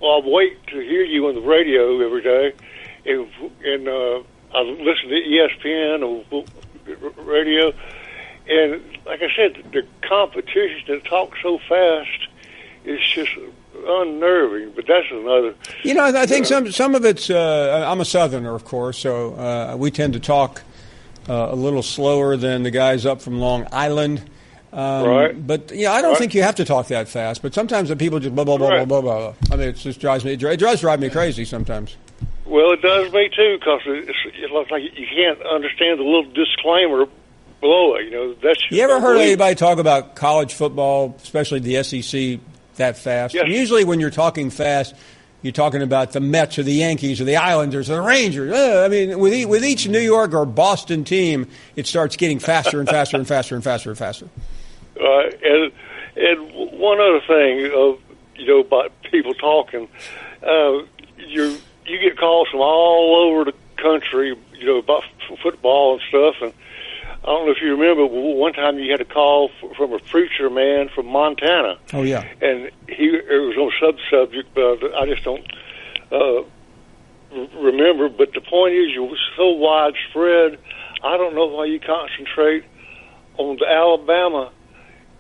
I'll wait to hear you on the radio every day, and I listen to ESPN or radio, and like I said, the competition that talks so fast is just unnerving. But that's another. You know, I think some of it's. I'm a Southerner, of course, so we tend to talk a little slower than the guys up from Long Island. Right. But I don't think you have to talk that fast. But sometimes the people just blah blah blah blah blah. I mean, it just drives me. It does drive me crazy sometimes. Well, it does me too, because it looks like you can't understand the little disclaimer below it. You know, that's. You ever heard anybody talk about college football, especially the SEC, that fast? Yes. And usually, when you're talking fast, you're talking about the Mets or the Yankees or the Islanders or the Rangers. I mean, with each New York or Boston team, it starts getting faster and faster and faster and faster and faster. And one other thing, about people talking, you get calls from all over the country, about football and stuff. And I don't know if you remember, one time you had a call from a preacher man from Montana. Oh, yeah. And it was on subject, but I just don't remember. But the point is, you're so widespread, I don't know why you concentrate on the Alabama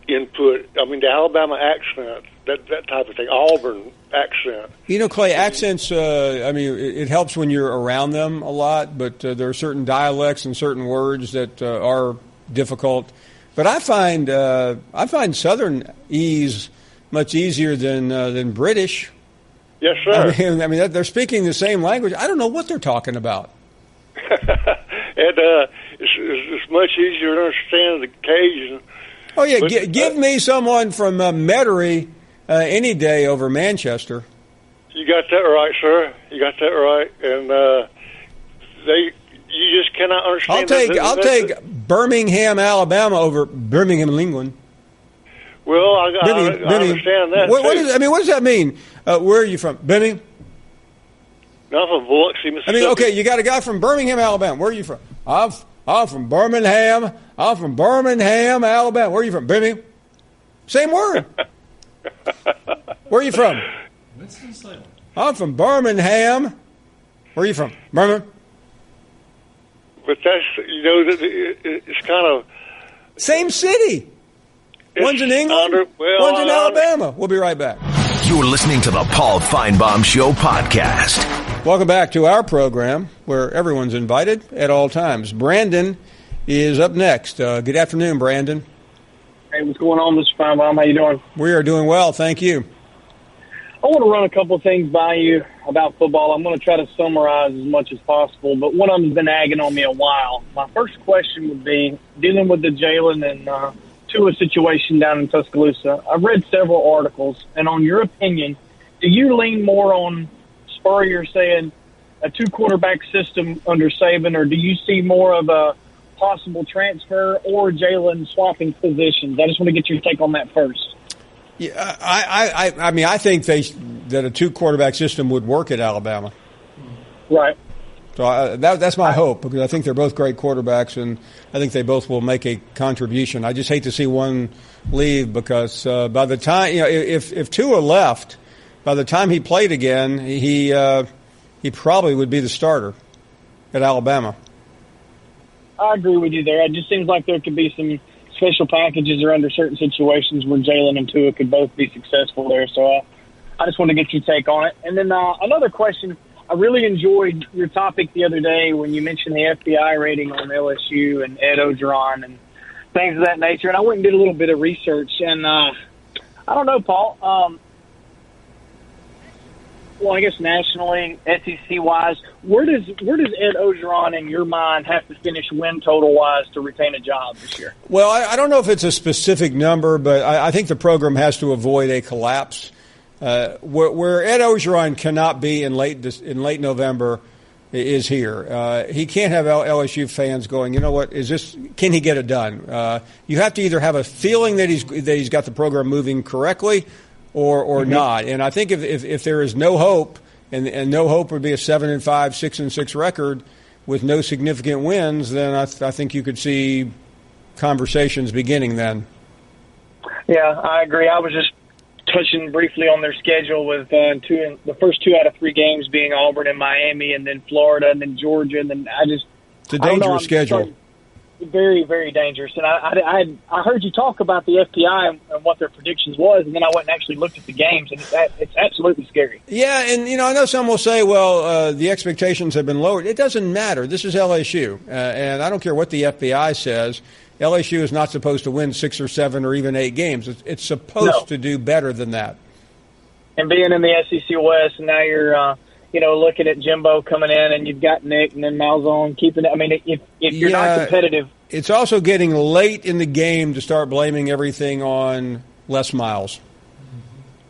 input. I mean, the Alabama accent, that type of thing, Auburn accent. Clay, accents, it helps when you're around them a lot, but there are certain dialects and certain words that are difficult. But I find Southern ease much easier than British. Yes, sir. I mean, they're speaking the same language. I don't know what they're talking about. And it's much easier to understand the occasion. Oh, yeah. Give me someone from Metairie any day over Manchester. You got that right, sir. You got that right. And you just cannot understand. I'll take Birmingham, Alabama over Birmingham, England. Well, I understand that. What does that mean? Where are you from? Birmingham? No, I'm from Biloxi, Mississippi. I mean, okay, you got a guy from Birmingham, Alabama. Where are you from? I'm from Birmingham. I'm from Birmingham, Alabama. Where are you from? Birmingham? Same word. Where are you from? I'm from Birmingham. Where are you from? Birmingham. But that's, it's kind of... Same city. One's in England, one's in Alabama. We'll be right back. You're listening to the Paul Finebaum Show podcast. Welcome back to our program where everyone's invited at all times. Brandon is up next. Good afternoon, Brandon. Hey, what's going on, Mr. Finebaum? How you doing? We are doing well, thank you. I want to run a couple of things by you about football. I'm going to try to summarize as much as possible, but one of them has been nagging on me a while. My first question would be dealing with the Jalen and Tua situation down in Tuscaloosa. I've read several articles, and on your opinion, do you lean more on Spurrier saying a two-quarterback system under Saban, or do you see more of a possible transfer or Jalen swapping positions? I just want to get your take on that first. Yeah, I mean, I think that a two-quarterback system would work at Alabama. Right. So that's my hope, because I think they're both great quarterbacks, and I think they both will make a contribution. I just hate to see one leave, because by the time, if Tua left, by the time he played again, he probably would be the starter at Alabama. I agree with you there. It just seems like there could be some special packages or under certain situations where Jalen and Tua could both be successful there. So I just want to get your take on it. And then another question. I really enjoyed your topic the other day when you mentioned the FBI rating on LSU and Ed Orgeron and things of that nature. And I went and did a little bit of research. And I don't know, Paul. Well, I guess nationally, SEC-wise, where does Ed Orgeron, in your mind, have to finish win total-wise to retain a job this year? Well, I don't know if it's a specific number, but I think the program has to avoid a collapse. Where Ed Orgeron cannot be in late November is here. He can't have LSU fans going, you know what, can he get it done? You have to either have a feeling that he's got the program moving correctly or not. And I think if there is no hope, and no hope would be a 7-5, 6-6 record with no significant wins, then I think you could see conversations beginning then. Yeah, I agree. I was just touching briefly on their schedule with the first 2 out of 3 games being Auburn and Miami, and then Florida, and then Georgia, and then it's a dangerous schedule. Very, very dangerous. And I heard you talk about the FPI and what their predictions was, and then I went and actually looked at the games, and it's absolutely scary. Yeah, and I know some will say, well, the expectations have been lowered. It doesn't matter. This is LSU, and I don't care what the FBI says. LSU is not supposed to win 6 or 7 or even 8 games. It's supposed to do better than that. And being in the SEC West, and now you're looking at Jimbo coming in, and you've got Nick, and then Malzahn keeping it. I mean, if you're not competitive. It's also getting late in the game to start blaming everything on Les Miles.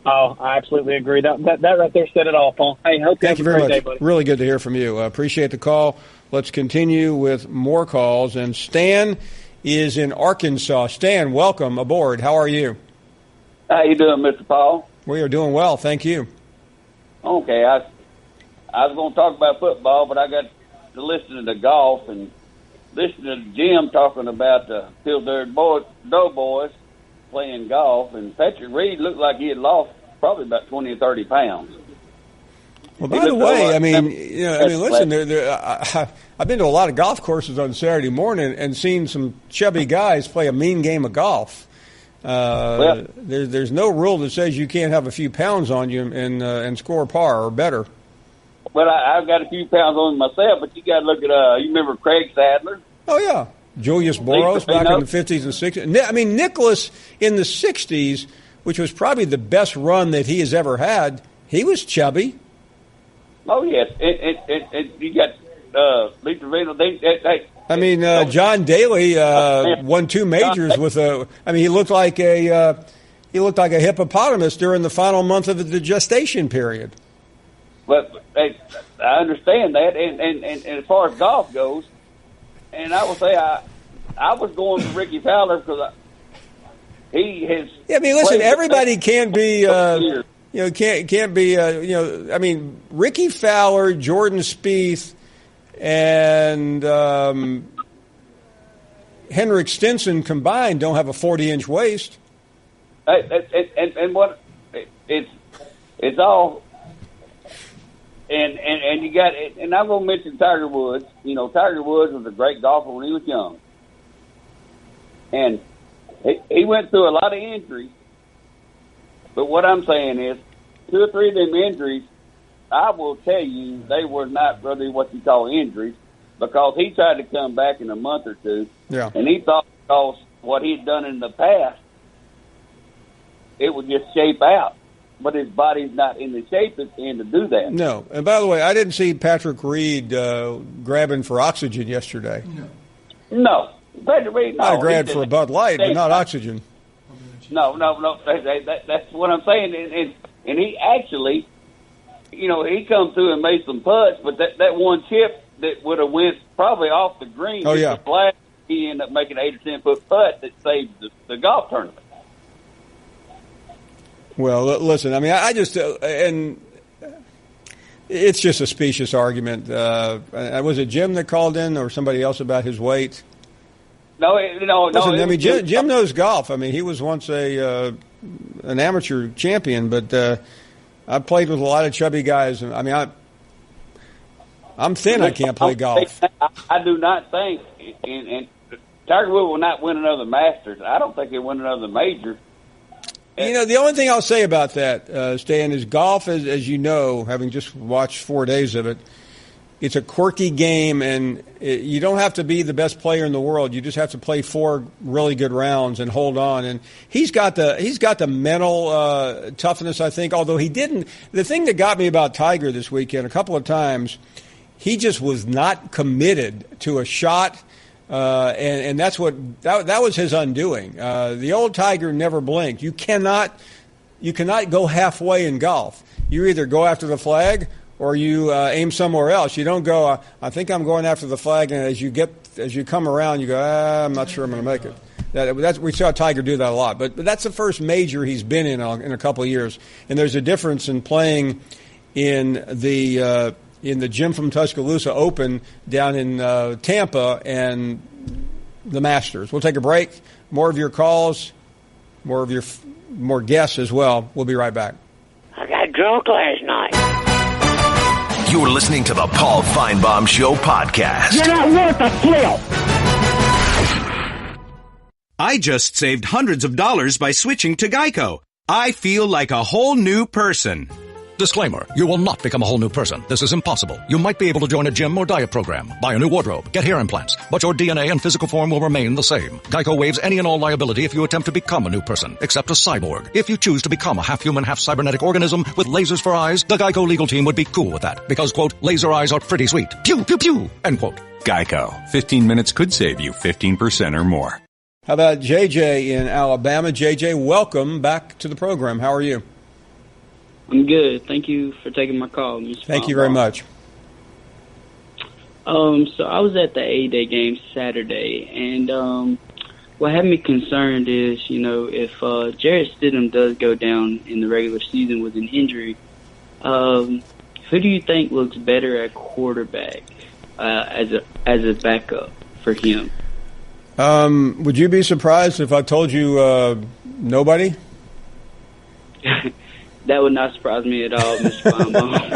Oh, I absolutely agree. That right there said it all, Paul. Hey, hope Thank you very much. Day, buddy. Really good to hear from you. Appreciate the call. Let's continue with more calls. And Stan is in Arkansas. Stan, welcome aboard. How are you? How you doing, Mr. Paul? We are doing well, thank you. Okay, I was going to talk about football, but I got to listen to golf and listen to Jim talking about the Pillsbury Doughboys playing golf, and Patrick Reed looked like he had lost probably about 20 or 30 pounds. Well, by the way, listen, I've been to a lot of golf courses on Saturday morning and seen some chubby guys play a mean game of golf. There's no rule that says you can't have a few pounds on you and score par or better. Well, I've got a few pounds on myself, but you got to look at, you remember Craig Sadler? Oh, yeah. Julius Boros back in the 50s and 60s. I mean, Nicholas in the 60s, which was probably the best run that he has ever had, he was chubby. Oh, yes. You got Lisa Reno. John Daly won 2 majors with he looked like a He looked like a hippopotamus during the final month of the gestation period. But I understand that, and as far as golf goes, and I will say I was going for Ricky Fowler because he has. Yeah, I mean, listen, everybody can't be. Can't be. I mean, Ricky Fowler, Jordan Spieth, and Henrik Stenson combined don't have a 40-inch waist. And what it's all. And you got, and I'm going to mention Tiger Woods. You know, Tiger Woods was a great golfer when he was young. And he went through a lot of injuries. But what I'm saying is, 2 or 3 of them injuries, I will tell you, they were not really what you call injuries, because he tried to come back in a month or two. Yeah. And he thought because what he'd done in the past, it would just shape out. But his body's not in the shape it's in to do that. No. And by the way, I didn't see Patrick Reed grabbing for oxygen yesterday. No. Patrick Reed, no. I grabbed for a Bud Light, but not oxygen. No. That's what I'm saying. And he actually, you know, he come through and made some putts, but that one chip that would have went probably off the green. Oh, yeah. Flat, he ended up making an 8 or 10 foot putt that saved the golf tournament. Well, listen, I mean, I just and it's just a specious argument. Was it Jim that called in or somebody else about his weight? No. Listen, I mean, Jim knows golf. I mean, he was once an amateur champion, but I've played with a lot of chubby guys. I mean, I'm thin. I can't play golf. I do not think, and Tiger Woods will not win another Masters. I don't think he'll win another major. You know, the only thing I'll say about that, Stan, is golf, as you know, having just watched 4 days of it, it's a quirky game, and you don't have to be the best player in the world. You just have to play 4 really good rounds and hold on. And he's got the mental toughness, I think. Although he didn't. The thing that got me about Tiger this weekend, a couple of times, he just was not committed to a shot. And that's that was his undoing. The old Tiger never blinked. You cannot go halfway in golf. You either go after the flag or you aim somewhere else. You don't go, I think I'm going after the flag, and as you come around, you go, I'm not sure I'm going to make it. We saw Tiger do that a lot, but that's the first major he's been in a couple of years. And there's a difference in playing in the Jim from Tuscaloosa Open down in Tampa and the Masters. We'll take a break. More of your calls, more guests as well. We'll be right back. I got drunk last night. You're listening to the Paul Finebaum Show podcast. You're not worth a flip. I just saved hundreds of dollars by switching to Geico. I feel like a whole new person. Disclaimer, you will not become a whole new person. This is impossible. You might be able to join a gym or diet program, buy a new wardrobe, get hair implants, but your DNA and physical form will remain the same. Geico waives any and all liability if you attempt to become a new person, except a cyborg. If you choose to become a half-human, half-cybernetic organism with lasers for eyes, the Geico legal team would be cool with that, because, quote, laser eyes are pretty sweet. Pew, pew, pew, end quote. Geico. 15 minutes could save you 15% or more. How about JJ in Alabama? JJ, welcome back to the program. How are you? I'm good. Thank you for taking my call, Mr. Thank you very much. So I was at the A-Day game Saturday, and what had me concerned is, if Jarrett Stidham does go down in the regular season with an injury, who do you think looks better at quarterback as a backup for him? Would you be surprised if I told you nobody? That would not surprise me at all, Mr. Finebaum.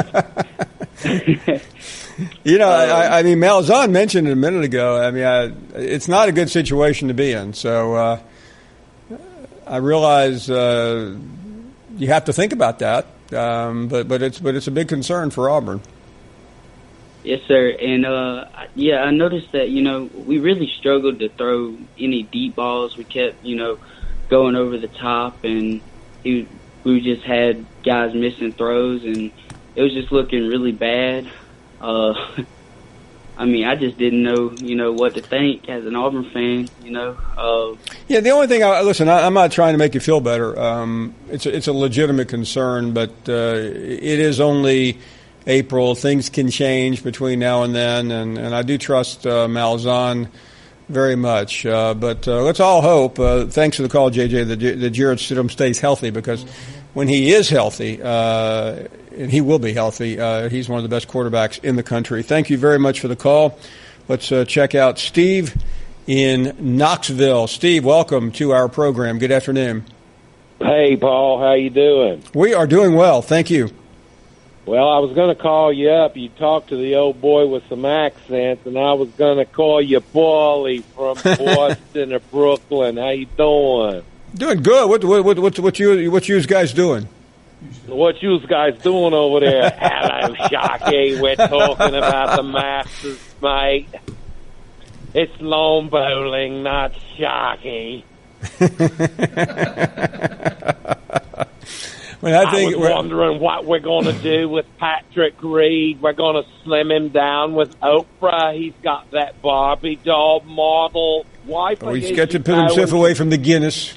I mean, Malzahn mentioned it a minute ago. I mean, it's not a good situation to be in. So I realize you have to think about that, but it's a big concern for Auburn. Yes, sir. And I noticed that we really struggled to throw any deep balls. We kept going over the top, and we just had guys missing throws, and it was just looking really bad. I mean, I just didn't know, what to think as an Auburn fan, Yeah, the only thing, I'm not trying to make you feel better. It's a legitimate concern, but it is only April. Things can change between now and then, and I do trust Malzahn very much. But let's all hope, thanks for the call, JJ, that Jarrett Stidham stays healthy, because when he is healthy, and he will be healthy, he's one of the best quarterbacks in the country. Thank you very much for the call. Let's check out Steve in Knoxville. Steve, welcome to our program. Good afternoon. Hey, Paul. How you doing? We are doing well. Thank you. Well, I was going to call you up. You talked to the old boy with some accents, and I was going to call you Paulie from Boston or Brooklyn. How you doing? Doing good. What you guys doing? What you guys doing over there? Hello, Shockey. We're talking about the Masters, mate. It's lawn bowling, not Shockey. I was wondering what we're going to do with Patrick Reed. We're going to slim him down with Oprah. He's got that Barbie doll model wife. He's got to put himself away from the Guinness.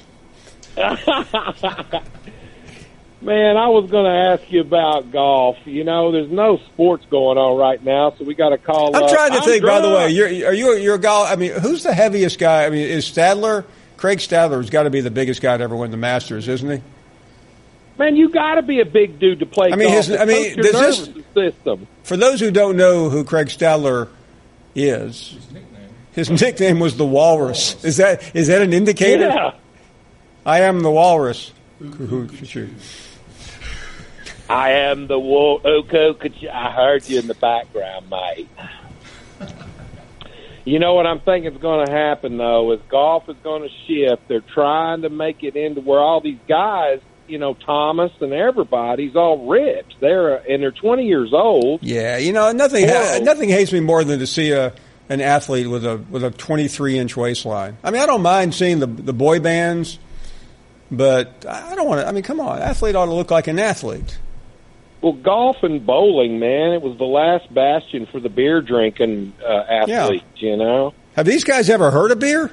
Man, I was going to ask you about golf. There's no sports going on right now, so we got to call. I'm trying to think. By the way, you're a golf? I mean, who's the heaviest guy? I mean, is Stadler? Craig Stadler has got to be the biggest guy to ever win the Masters, isn't he? Man, you got to be a big dude to play golf. System. For those who don't know who Craig Stadler is, his nickname was the Walrus. Is that an indicator? Yeah. I am the Walrus. I am the I heard you in the background, mate. You know what I'm thinking is going to happen, though, is golf is going to shift. They're trying to make it into where all these guys, Thomas and everybody's all rich. They're 20 years old. Yeah, nothing hates me more than to see an athlete with a 23-inch waistline. I mean, I don't mind seeing the boy bands, but I don't want to. I mean, come on, athlete ought to look like an athlete. Well, golf and bowling, man, it was the last bastion for the beer drinking athletes. Yeah. Have these guys ever heard of beer?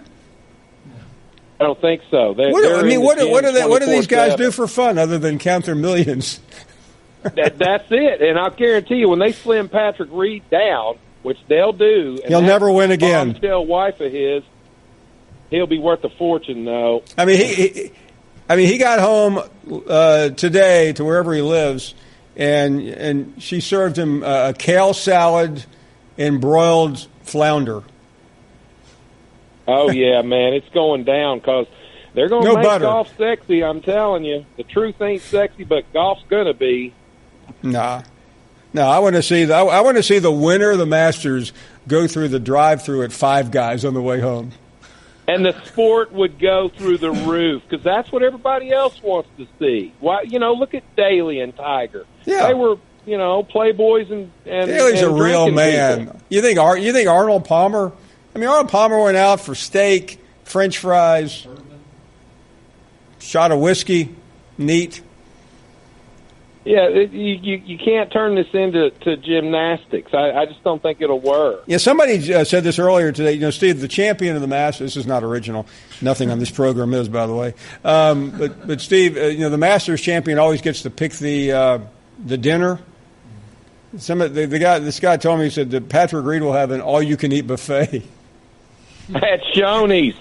I don't think so. What do these guys do for fun other than count their millions? That's it. And I'll guarantee you, when they slim Patrick Reed down, which they'll do, and he'll never win again. Bombshell wife of his, he'll be worth a fortune, though. I mean, he got home today to wherever he lives, and she served him a kale salad and broiled flounder. Oh, yeah, man, it's going down because they're going to make golf sexy, I'm telling you. The truth ain't sexy, but golf's going to be. No, I want to see the winner of the Masters go through the drive-through at Five Guys on the way home. And the sport would go through the roof because that's what everybody else wants to see. Why, look at Daly and Tiger. Yeah. They were, playboys and Daly's a real man. People. You think Arnold Palmer? I mean, Arnold Palmer went out for steak, French fries, shot of whiskey, neat. Yeah, you can't turn this into gymnastics. I just don't think it'll work. Yeah, somebody said this earlier today. Steve, the champion of the Masters. This is not original. Nothing on this program is, by the way. But Steve, the Masters champion always gets to pick the dinner. This guy told me, he said that Patrick Reed will have an all-you-can-eat buffet. At Shoney's.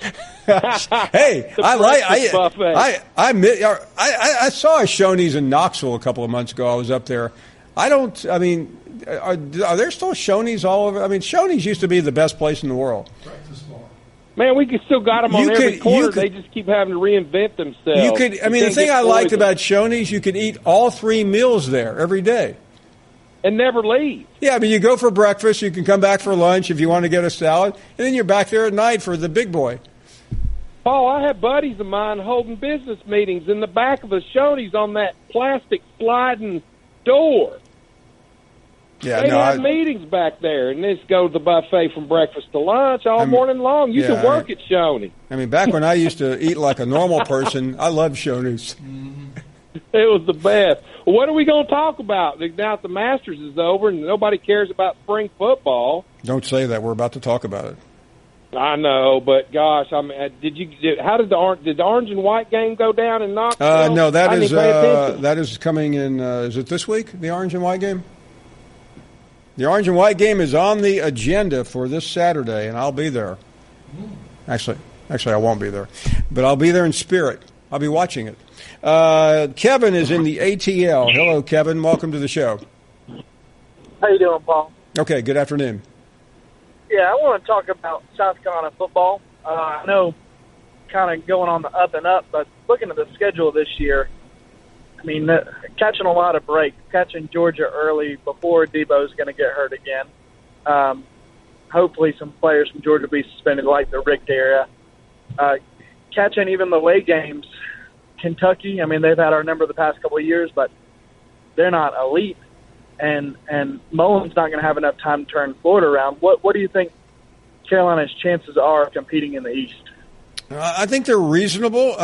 Hey, I saw a Shoney's in Knoxville a couple of months ago. I was up there. Are there still Shoney's all over? I mean, Shoney's used to be the best place in the world. Man, we still got them on every corner. They just keep having to reinvent themselves. The thing I liked about Shoney's, you could eat all 3 meals there every day. And never leave. Yeah, I mean, you go for breakfast, you can come back for lunch if you want to get a salad, and then you're back there at night for the big boy. Paul, I have buddies of mine holding business meetings in the back of a Shoney's on that plastic sliding door. Yeah, they have meetings back there, and just go to the buffet from breakfast to lunch all morning long. You can work at Shoney's. I mean, back when I used to eat like a normal person, I loved Shoney's. It was the best. Well, what are we going to talk about now that the Masters is over and nobody cares about spring football? Don't say that. We're about to talk about it. I know, but gosh, I mean, how did the orange and white game go down in Knoxville? No, that is coming in. Is it this week? The orange and white game. The orange and white game is on the agenda for this Saturday, and I'll be there. Actually, I won't be there, but I'll be there in spirit. I'll be watching it. Kevin is in the ATL. Hello, Kevin. Welcome to the show. How you doing, Paul? Okay. Good afternoon. Yeah, I want to talk about South Carolina football. I know kind of going on the up and up, but looking at the schedule this year, I mean, catching a lot of breaks, catching Georgia early before Debo's going to get hurt again. Hopefully some players from Georgia will be suspended like the Richt area. Catching even the late games, Kentucky, I mean, they've had our number the past couple of years, but they're not elite. And Mullen's not going to have enough time to turn Florida around. What do you think Carolina's chances are of competing in the East? I think they're reasonable.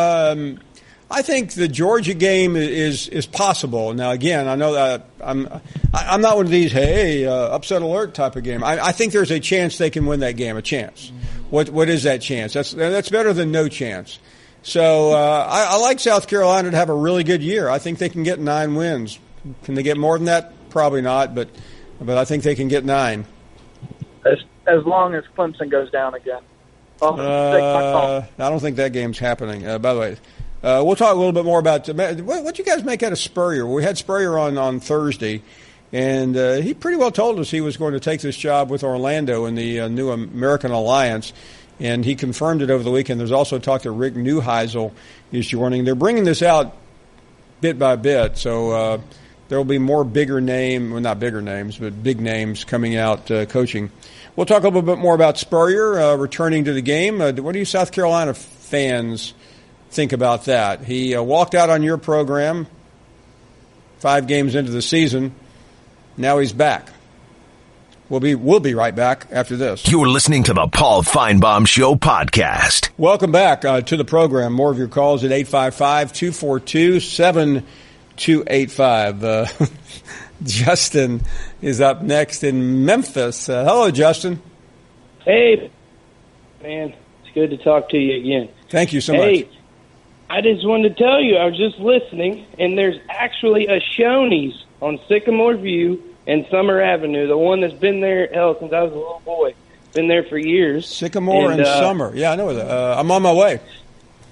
I think the Georgia game is possible. Now, again, I know that I'm not one of these upset alert type of game. I think there's a chance they can win that game. A chance. What is that chance? That's better than no chance. So I like South Carolina to have a really good year. I think they can get 9 wins. Can they get more than that? Probably not, but I think they can get 9. As long as Clemson goes down again. I don't think that game's happening. By the way, we'll talk a little bit more about what you guys make out of Spurrier. We had Spurrier on Thursday, and he pretty well told us he was going to take this job with Orlando in the new American Alliance, and he confirmed it over the weekend. There's also talk that Rick Neuheisel is joining. They're bringing this out bit by bit, so there will be more bigger name, well, not bigger names, but big names coming out coaching. We'll talk a little bit more about Spurrier returning to the game. What do you South Carolina fans think about that? He walked out on your program 5 games into the season. Now he's back. We'll be right back after this. You're listening to the Paul Finebaum Show podcast. Welcome back to the program. More of your calls at 855-242-7285. Justin is up next in Memphis. Hello, Justin. Hey, man. It's good to talk to you again. Thank you so much. I just wanted to tell you, I was just listening, and there's actually a Shoney's on Sycamore View and Summer Avenue, the one that's been there since I was a little boy. Been there for years. Sycamore and Summer. Yeah, I know that. I'm on my way.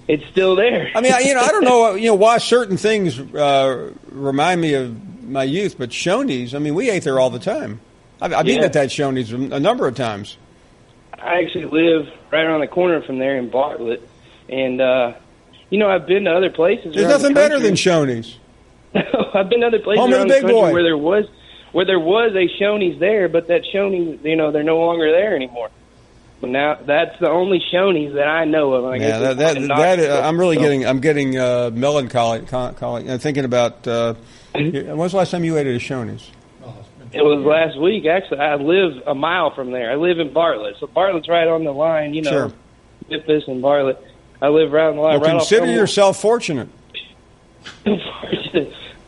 It's still there. I mean, I don't know, why certain things remind me of my youth, but Shoney's, I mean, we ate there all the time. I've eaten at that Shoney's a number of times. I actually live right around the corner from there in Bartlett, and I've been to other places. There's nothing better than Shoney's. I've been to other places around the country where there was a Shoney's there, but that Shoney's, they're no longer there anymore. But now that's the only Shoney's that I know of. I'm getting melancholy. I'm thinking about when was the last time you ate at a Shoney's? It was last week, actually. I live a mile from there. I live in Bartlett, so Bartlett's right on the line. Sure. Memphis and Bartlett. I live right on the line. Well, right consider yourself fortunate.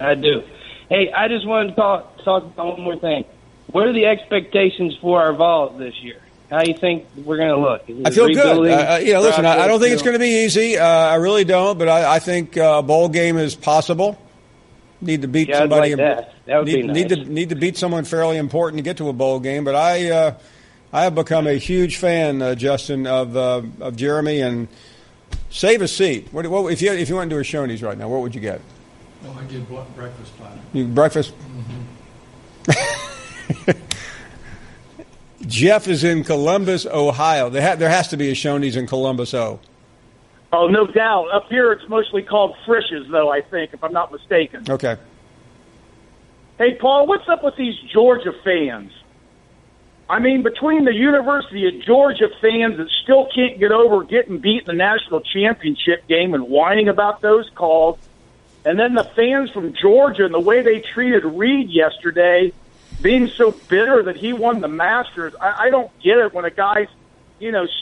I do. Hey, I just wanted to talk about one more thing. What are the expectations for our Vols this year? How do you think we're going to look? I feel good. Listen, I don't think it's going to be easy. I really don't, but I think a bowl game is possible. Need to beat somebody. Like that would be nice. Need to beat someone fairly important to get to a bowl game. But I have become a huge fan, Justin, of Jeremy, and save a seat. What if you went to a Shoney's right now? What would you get? Oh, I get breakfast platter. Breakfast. Mm-hmm. Jeff is in Columbus, Ohio. There has to be a Shoney's in Columbus, Oh, no doubt. Up here, it's mostly called Frisch's, though, I think, if I'm not mistaken. Okay. Hey, Paul, what's up with these Georgia fans? I mean, between the University of Georgia fans that still can't get over getting beat in the national championship game and whining about those calls, and then the fans from Georgia and the way they treated Reed yesterday, being so bitter that he won the Masters, I don't get it when a guy's,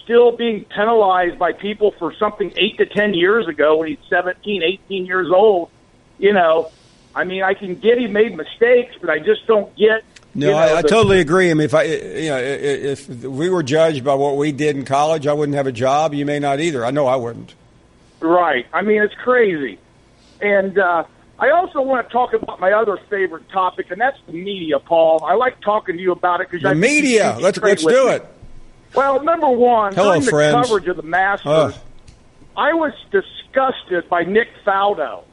still being penalized by people for something 8 to 10 years ago when he's 17, 18 years old. I mean, I can get he made mistakes, but I just don't get. No, I totally agree. I mean, if we were judged by what we did in college, I wouldn't have a job. You may not either. I know I wouldn't. Right. I mean, it's crazy. And I also want to talk about my other favorite topic, and that's the media, Paul. I like talking to you about it because the media. Let's do it. Well, number one, during the coverage of the Masters, I was disgusted by Nick Faldo.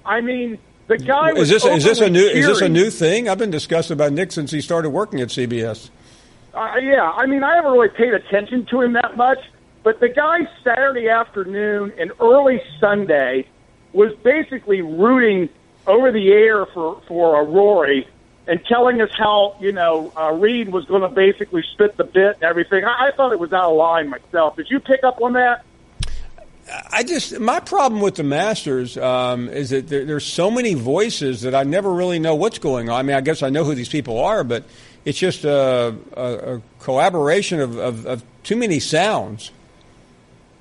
I mean, the guy was is this a new thing? I've been disgusted about Nick since he started working at CBS. Yeah, I mean, I haven't really paid attention to him that much, but the guy Saturday afternoon and early Sunday was basically rooting over the air for Rory and telling us how, Reed was going to basically spit the bit and everything. I thought it was out of line myself. Did you pick up on that? My problem with the Masters is that there's so many voices that I never really know what's going on. I mean, I guess I know who these people are, but it's just a collaboration of too many sounds.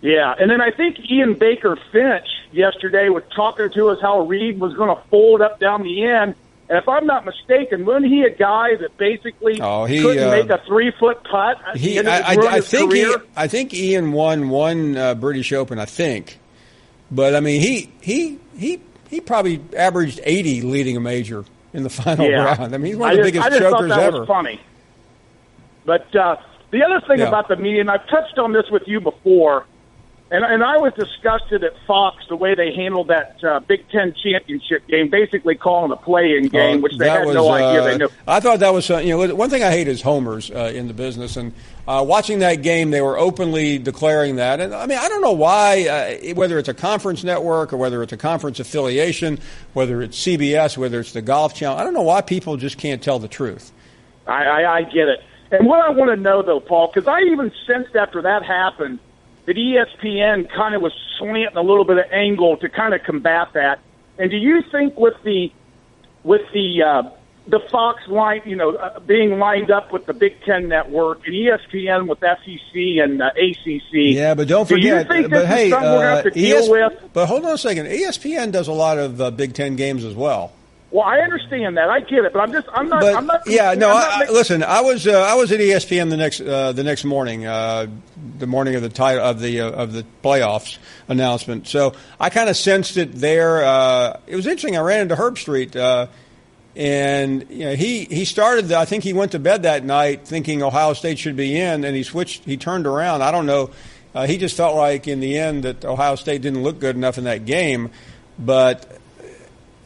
Yeah, and then I think Ian Baker Finch yesterday was talking to us how Reed was going to fold up down the end. And if I'm not mistaken, wasn't he a guy that basically couldn't make a 3-foot putt? I think Ian won one British Open, I think. But I mean, he probably averaged 80 leading a major in the final round. I mean, he's one of the biggest chokers thought that ever. Was funny. But the other thing about the media, and I've touched on this with you before. And I was disgusted at Fox the way they handled that Big Ten championship game, basically calling a play-in game, which they had no idea they knew. I thought that was one thing I hate is homers in the business, and watching that game, they were openly declaring that. And I mean, I don't know why, whether it's a conference network or whether it's a conference affiliation, whether it's CBS, whether it's the Golf Channel. I don't know why people just can't tell the truth. I get it. And what I want to know, though, Paul, because I even sensed after that happened that ESPN kind of was slanting a little bit of angle to kind of combat that. And do you think with the Fox line, being lined up with the Big Ten Network and ESPN with SEC and ACC? Yeah, but don't forget. Do you think this is something we're going to have to deal with? But hold on a second. ESPN does a lot of Big Ten games as well. Well, I understand that. I get it, but I'm not. Listen, I was at ESPN the next morning, the morning of the playoffs announcement. So I kind of sensed it there. It was interesting. I ran into Herb Street, and he started. I think he went to bed that night thinking Ohio State should be in, and he switched. He turned around. I don't know. He just felt like in the end that Ohio State didn't look good enough in that game, but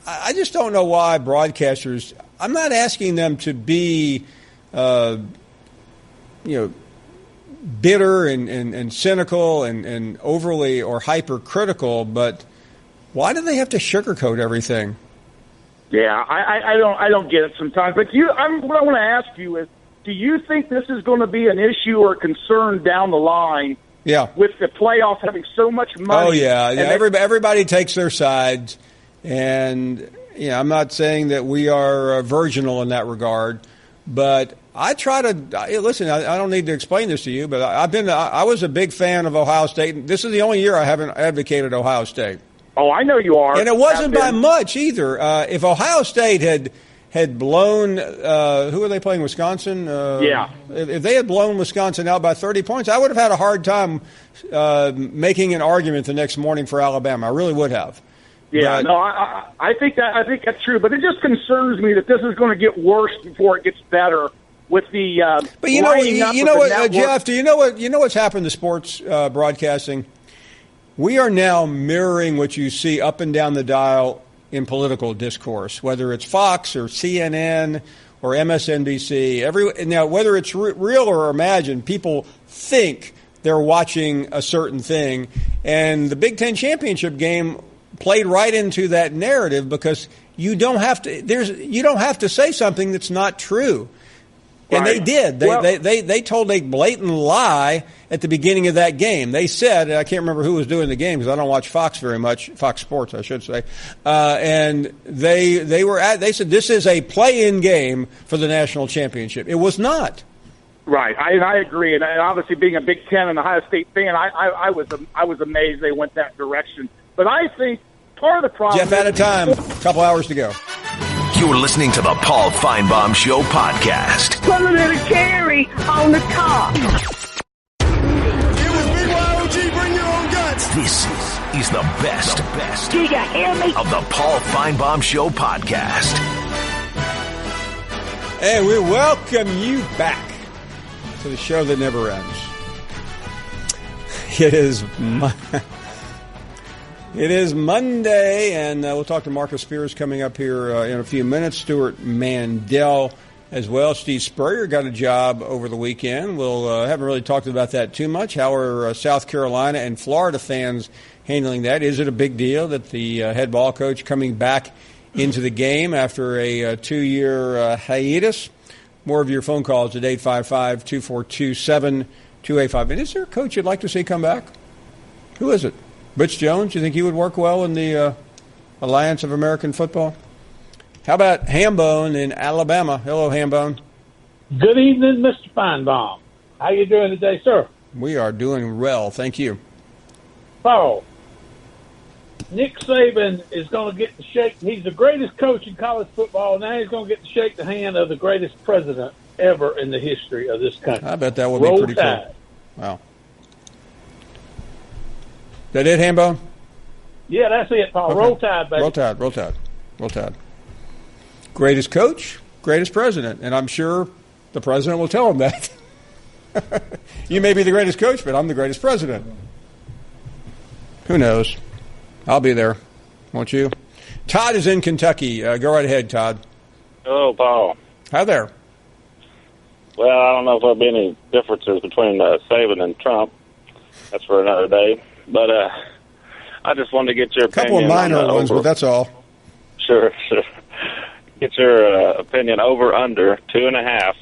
I just don't know why broadcasters. I'm not asking them to be, bitter and cynical and overly or hypercritical. But why do they have to sugarcoat everything? Yeah, I don't get it sometimes. But what I want to ask you is, do you think this is going to be an issue or a concern down the line? Yeah. With the playoffs having so much money. Oh yeah. Everybody takes their sides. And I'm not saying that we are virginal in that regard, but I try to listen. I don't need to explain this to you, but I was a big fan of Ohio State. This is the only year I haven't advocated Ohio State. Oh, I know you are, and it wasn't by much either. If Ohio State had blown, who are they playing? Wisconsin. If they had blown Wisconsin out by 30 points, I would have had a hard time making an argument the next morning for Alabama. I really would have. Yeah, I think that's true, but it just concerns me that this is going to get worse before it gets better with the. But you know what, Jeff? Do you know what's happened to sports broadcasting? We are now mirroring what you see up and down the dial in political discourse, whether it's Fox or CNN or MSNBC. Now, whether it's real or imagined, people think they're watching a certain thing, and the Big Ten championship game played right into that narrative because you don't have to say something that's not true. And they did. They told a blatant lie at the beginning of that game. They said, I can't remember who was doing the game because I don't watch Fox very much, Fox Sports, I should say. And they said this is a play-in game for the national championship. It was not. Right, I agree, and obviously being a Big Ten and Ohio State fan, I was amazed they went that direction. But I think part of the problem. Jeff, out of time. A couple hours to go. You're listening to the Paul Finebaum Show podcast. Put a little cherry on the top. It was Big YOG, bring your own guts. This is the best Do you hear me? of the Paul Finebaum Show podcast. And we welcome you back to the show that never ends. It is Monday, and we'll talk to Marcus Spears coming up here in a few minutes. Stewart Mandel as well. Steve Spurrier got a job over the weekend. We'll haven't really talked about that too much. How are South Carolina and Florida fans handling that? Is it a big deal that the head ball coach coming back into the game after a 2-year hiatus? More of your phone calls at 855-242-7285. And is there a coach you'd like to see come back? Who is it? Butch Jones? You think he would work well in the Alliance of American Football? How about Hambone in Alabama? Hello, Hambone. Good evening, Mr. Finebaum. How you doing today, sir? We are doing well, thank you. Paul, Nick Saban is going to get to shake. He's the greatest coach in college football. Now he's going to get to shake the hand of the greatest president ever in the history of this country. I bet that would be pretty cool. Wow. That it, Hambone? Yeah, that's it, Paul. Okay. Roll Tide, baby. Roll Tide, roll Tide, roll Tide. Greatest coach, greatest president. And I'm sure the president will tell him that. You may be the greatest coach, but I'm the greatest president. Who knows? I'll be there. Won't you? Todd is in Kentucky. Go right ahead, Todd. Hello, Paul. Hi there. Well, I don't know if there'll be any differences between Saban and Trump. That's for another day. But I just wanted to get your opinion. A couple of minor ones, but that's all. Sure. Get your opinion over, under, 2.5.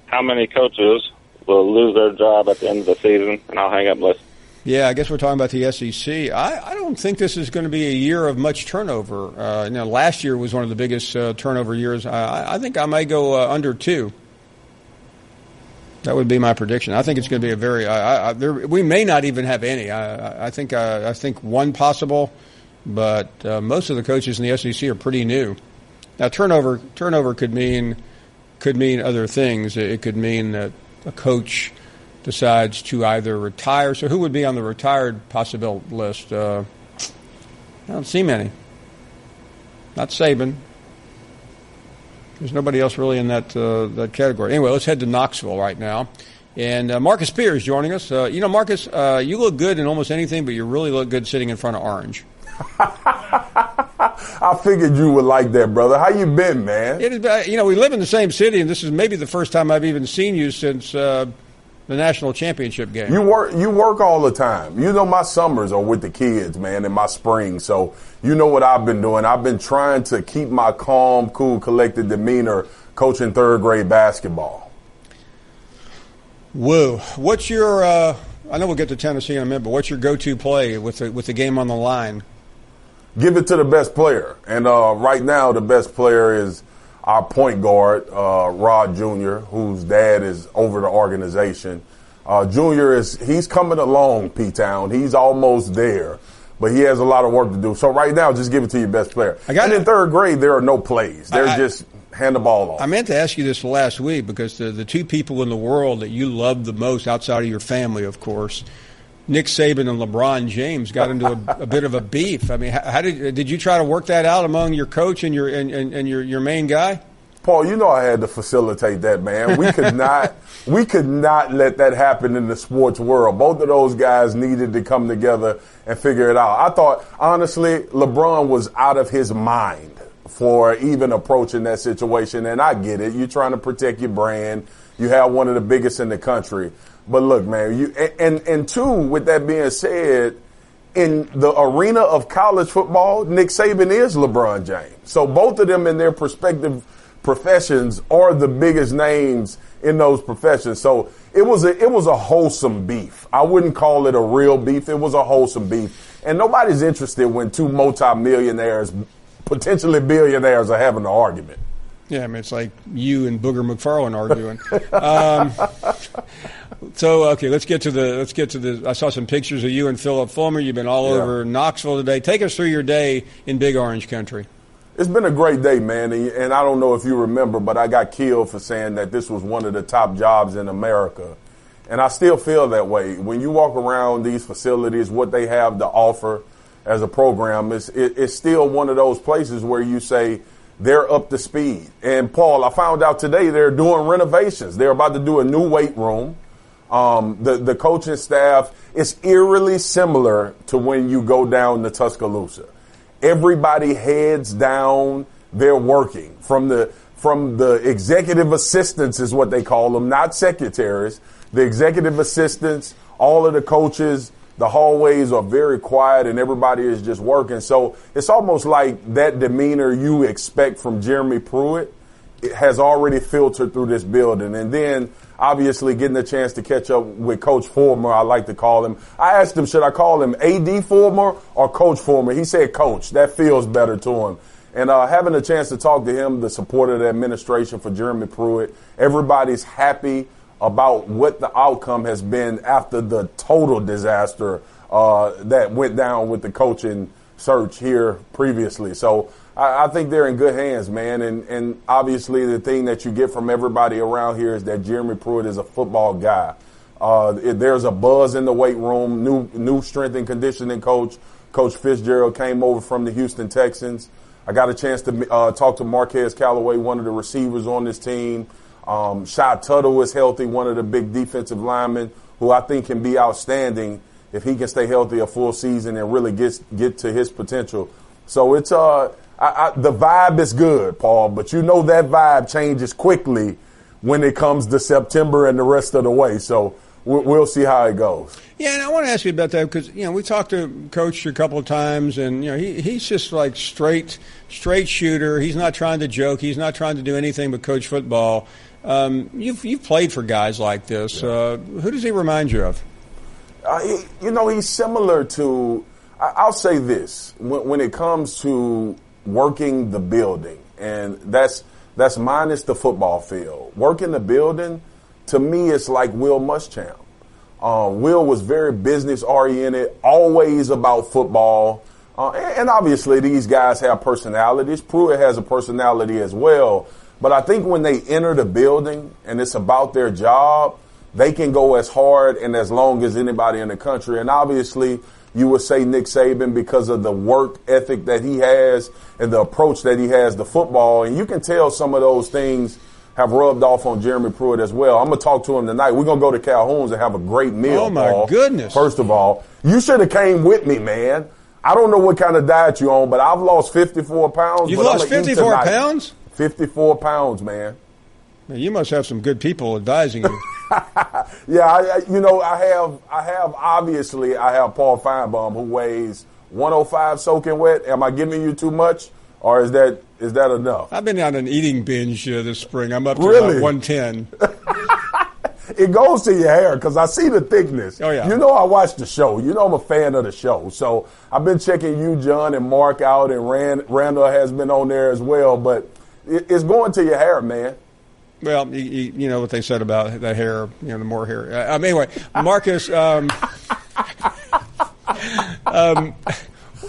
How many coaches will lose their job at the end of the season? And I'll hang up and listen. Yeah, I guess we're talking about the SEC. I don't think this is going to be a year of much turnover. Last year was one of the biggest turnover years. I think I might go under 2. That would be my prediction. I think it's going to be a very. We may not even have any. I think one possible, but most of the coaches in the SEC are pretty new. Now, turnover could mean other things. It could mean that a coach decides to either retire. So, who would be on the retired possible list? I don't see many. Not Saban. There's nobody else really in that category. Anyway, let's head to Knoxville right now. And Marcus Spears joining us. Marcus, you look good in almost anything, but you really look good sitting in front of Orange. I figured you would like that, brother. How you been, man? It is, we live in the same city, and this is maybe the first time I've even seen you since the national championship game. You work all the time. You know my summers are with the kids, man, and my springs. So you know what I've been doing. I've been trying to keep my calm, cool, collected demeanor coaching third grade basketball. Whoa. What's your I know we'll get to Tennessee in a minute, but what's your go-to play with the game on the line? Give it to the best player. And right now the best player is our point guard, Rod Jr., whose dad is over the organization. Junior he's coming along, P-Town. He's almost there, but he has a lot of work to do. So right now, just give it to your best player. And in third grade, there are no plays. They're just hand the ball off. I meant to ask you this last week because the two people in the world that you love the most outside of your family, of course, Nick Saban and LeBron James, got into a bit of a beef. I mean, how did you try to work that out among your coach and your main guy? Paul, you know I had to facilitate that, man. We could not let that happen in the sports world. Both of those guys needed to come together and figure it out. I thought, honestly, LeBron was out of his mind for even approaching that situation, and I get it. You're trying to protect your brand. You have one of the biggest in the country. But look, man, and two, with that being said, in the arena of college football, Nick Saban is LeBron James. So both of them in their respective professions are the biggest names in those professions. So it was a wholesome beef. I wouldn't call it a real beef. It was a wholesome beef. And nobody's interested when two multimillionaires, potentially billionaires, are having an argument. Yeah, I mean, it's like you and Booger McFarland arguing. So, okay, let's get to the. I saw some pictures of you and Philip Fulmer. You've been all over Knoxville today. Take us through your day in Big Orange Country. It's been a great day, man. And I don't know if you remember, but I got killed for saying that this was one of the top jobs in America. And I still feel that way. When you walk around these facilities, what they have to offer as a program, it's still one of those places where you say they're up to speed. And, Paul, I found out today they're doing renovations. They're about to do a new weight room. The coaching staff is eerily similar to when you go down to Tuscaloosa. Everybody heads down, they're working. From the executive assistants is what they call them, not secretaries. The executive assistants, all of the coaches, the hallways are very quiet and everybody is just working. So it's almost like that demeanor you expect from Jeremy Pruitt, it has already filtered through this building. And then obviously getting a chance to catch up with Coach Fulmer, I like to call him. I asked him, should I call him AD Fulmer or Coach Fulmer? He said Coach. That feels better to him. And having a chance to talk to him, the support of the administration for Jeremy Pruitt, everybody's happy about what the outcome has been after the total disaster that went down with the coaching search here previously. So I think they're in good hands, man. And obviously the thing that you get from everybody around here is that Jeremy Pruitt is a football guy. There's a buzz in the weight room. New strength and conditioning coach, Coach Fitzgerald, came over from the Houston Texans. I got a chance to talk to Marquez Callaway, one of the receivers on this team. Shy Tuttle is healthy, one of the big defensive linemen who I think can be outstanding if he can stay healthy a full season and really get to his potential. So it's the vibe is good, Paul, but you know that vibe changes quickly when it comes to September and the rest of the way. So we'll see how it goes. Yeah, and I want to ask you about that because, we talked to Coach a couple of times, and, he's just like straight shooter. He's not trying to joke. He's not trying to do anything but coach football. You've played for guys like this. Yeah. Who does he remind you of? He's similar to, I'll say this, when it comes to working the building, and that's minus the football field. Working the building, to me, it's like Will Muschamp. Will was very business-oriented, always about football. And obviously, these guys have personalities. Pruitt has a personality as well. But I think when they enter the building and it's about their job, they can go as hard and as long as anybody in the country. And obviously, you would say Nick Saban because of the work ethic that he has and the approach that he has to football. And you can tell some of those things have rubbed off on Jeremy Pruitt as well. I'm going to talk to him tonight. We're going to go to Calhoun's and have a great meal, Oh, my Paul. goodness. First of all, you should have came with me, man. I don't know what kind of diet you're on, but I've lost 54 pounds. You've lost 54 pounds? 54 pounds, man. Man, you must have some good people advising you. Yeah, I have Paul Finebaum who weighs 105 soaking wet. Am I giving you too much, or is that enough? I've been on an eating binge this spring. I'm up to Really? about 110. It goes to your hair because I see the thickness. Oh, yeah. I watch the show. I'm a fan of the show. So I've been checking you, John, and Mark out, and Randall has been on there as well. But it's going to your hair, man. Well, you know what they said about the hair, the more hair. Anyway, Marcus,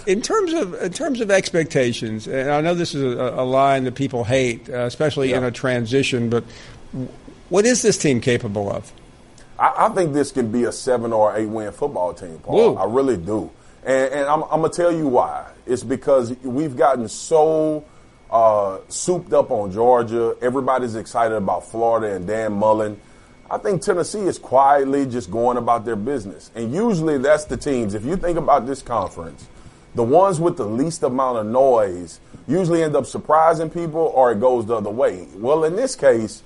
in terms of expectations, and I know this is a line that people hate, especially in a transition, but what is this team capable of? I think this can be a 7 or 8 win football team, Paul. Whoa. I really do. And I'm going to tell you why. It's because we've gotten so souped up on Georgia. Everybody's excited about Florida and Dan Mullen. I think Tennessee is quietly just going about their business. And usually that's the teams. If you think about this conference, the ones with the least amount of noise usually end up surprising people, or it goes the other way. Well, in this case,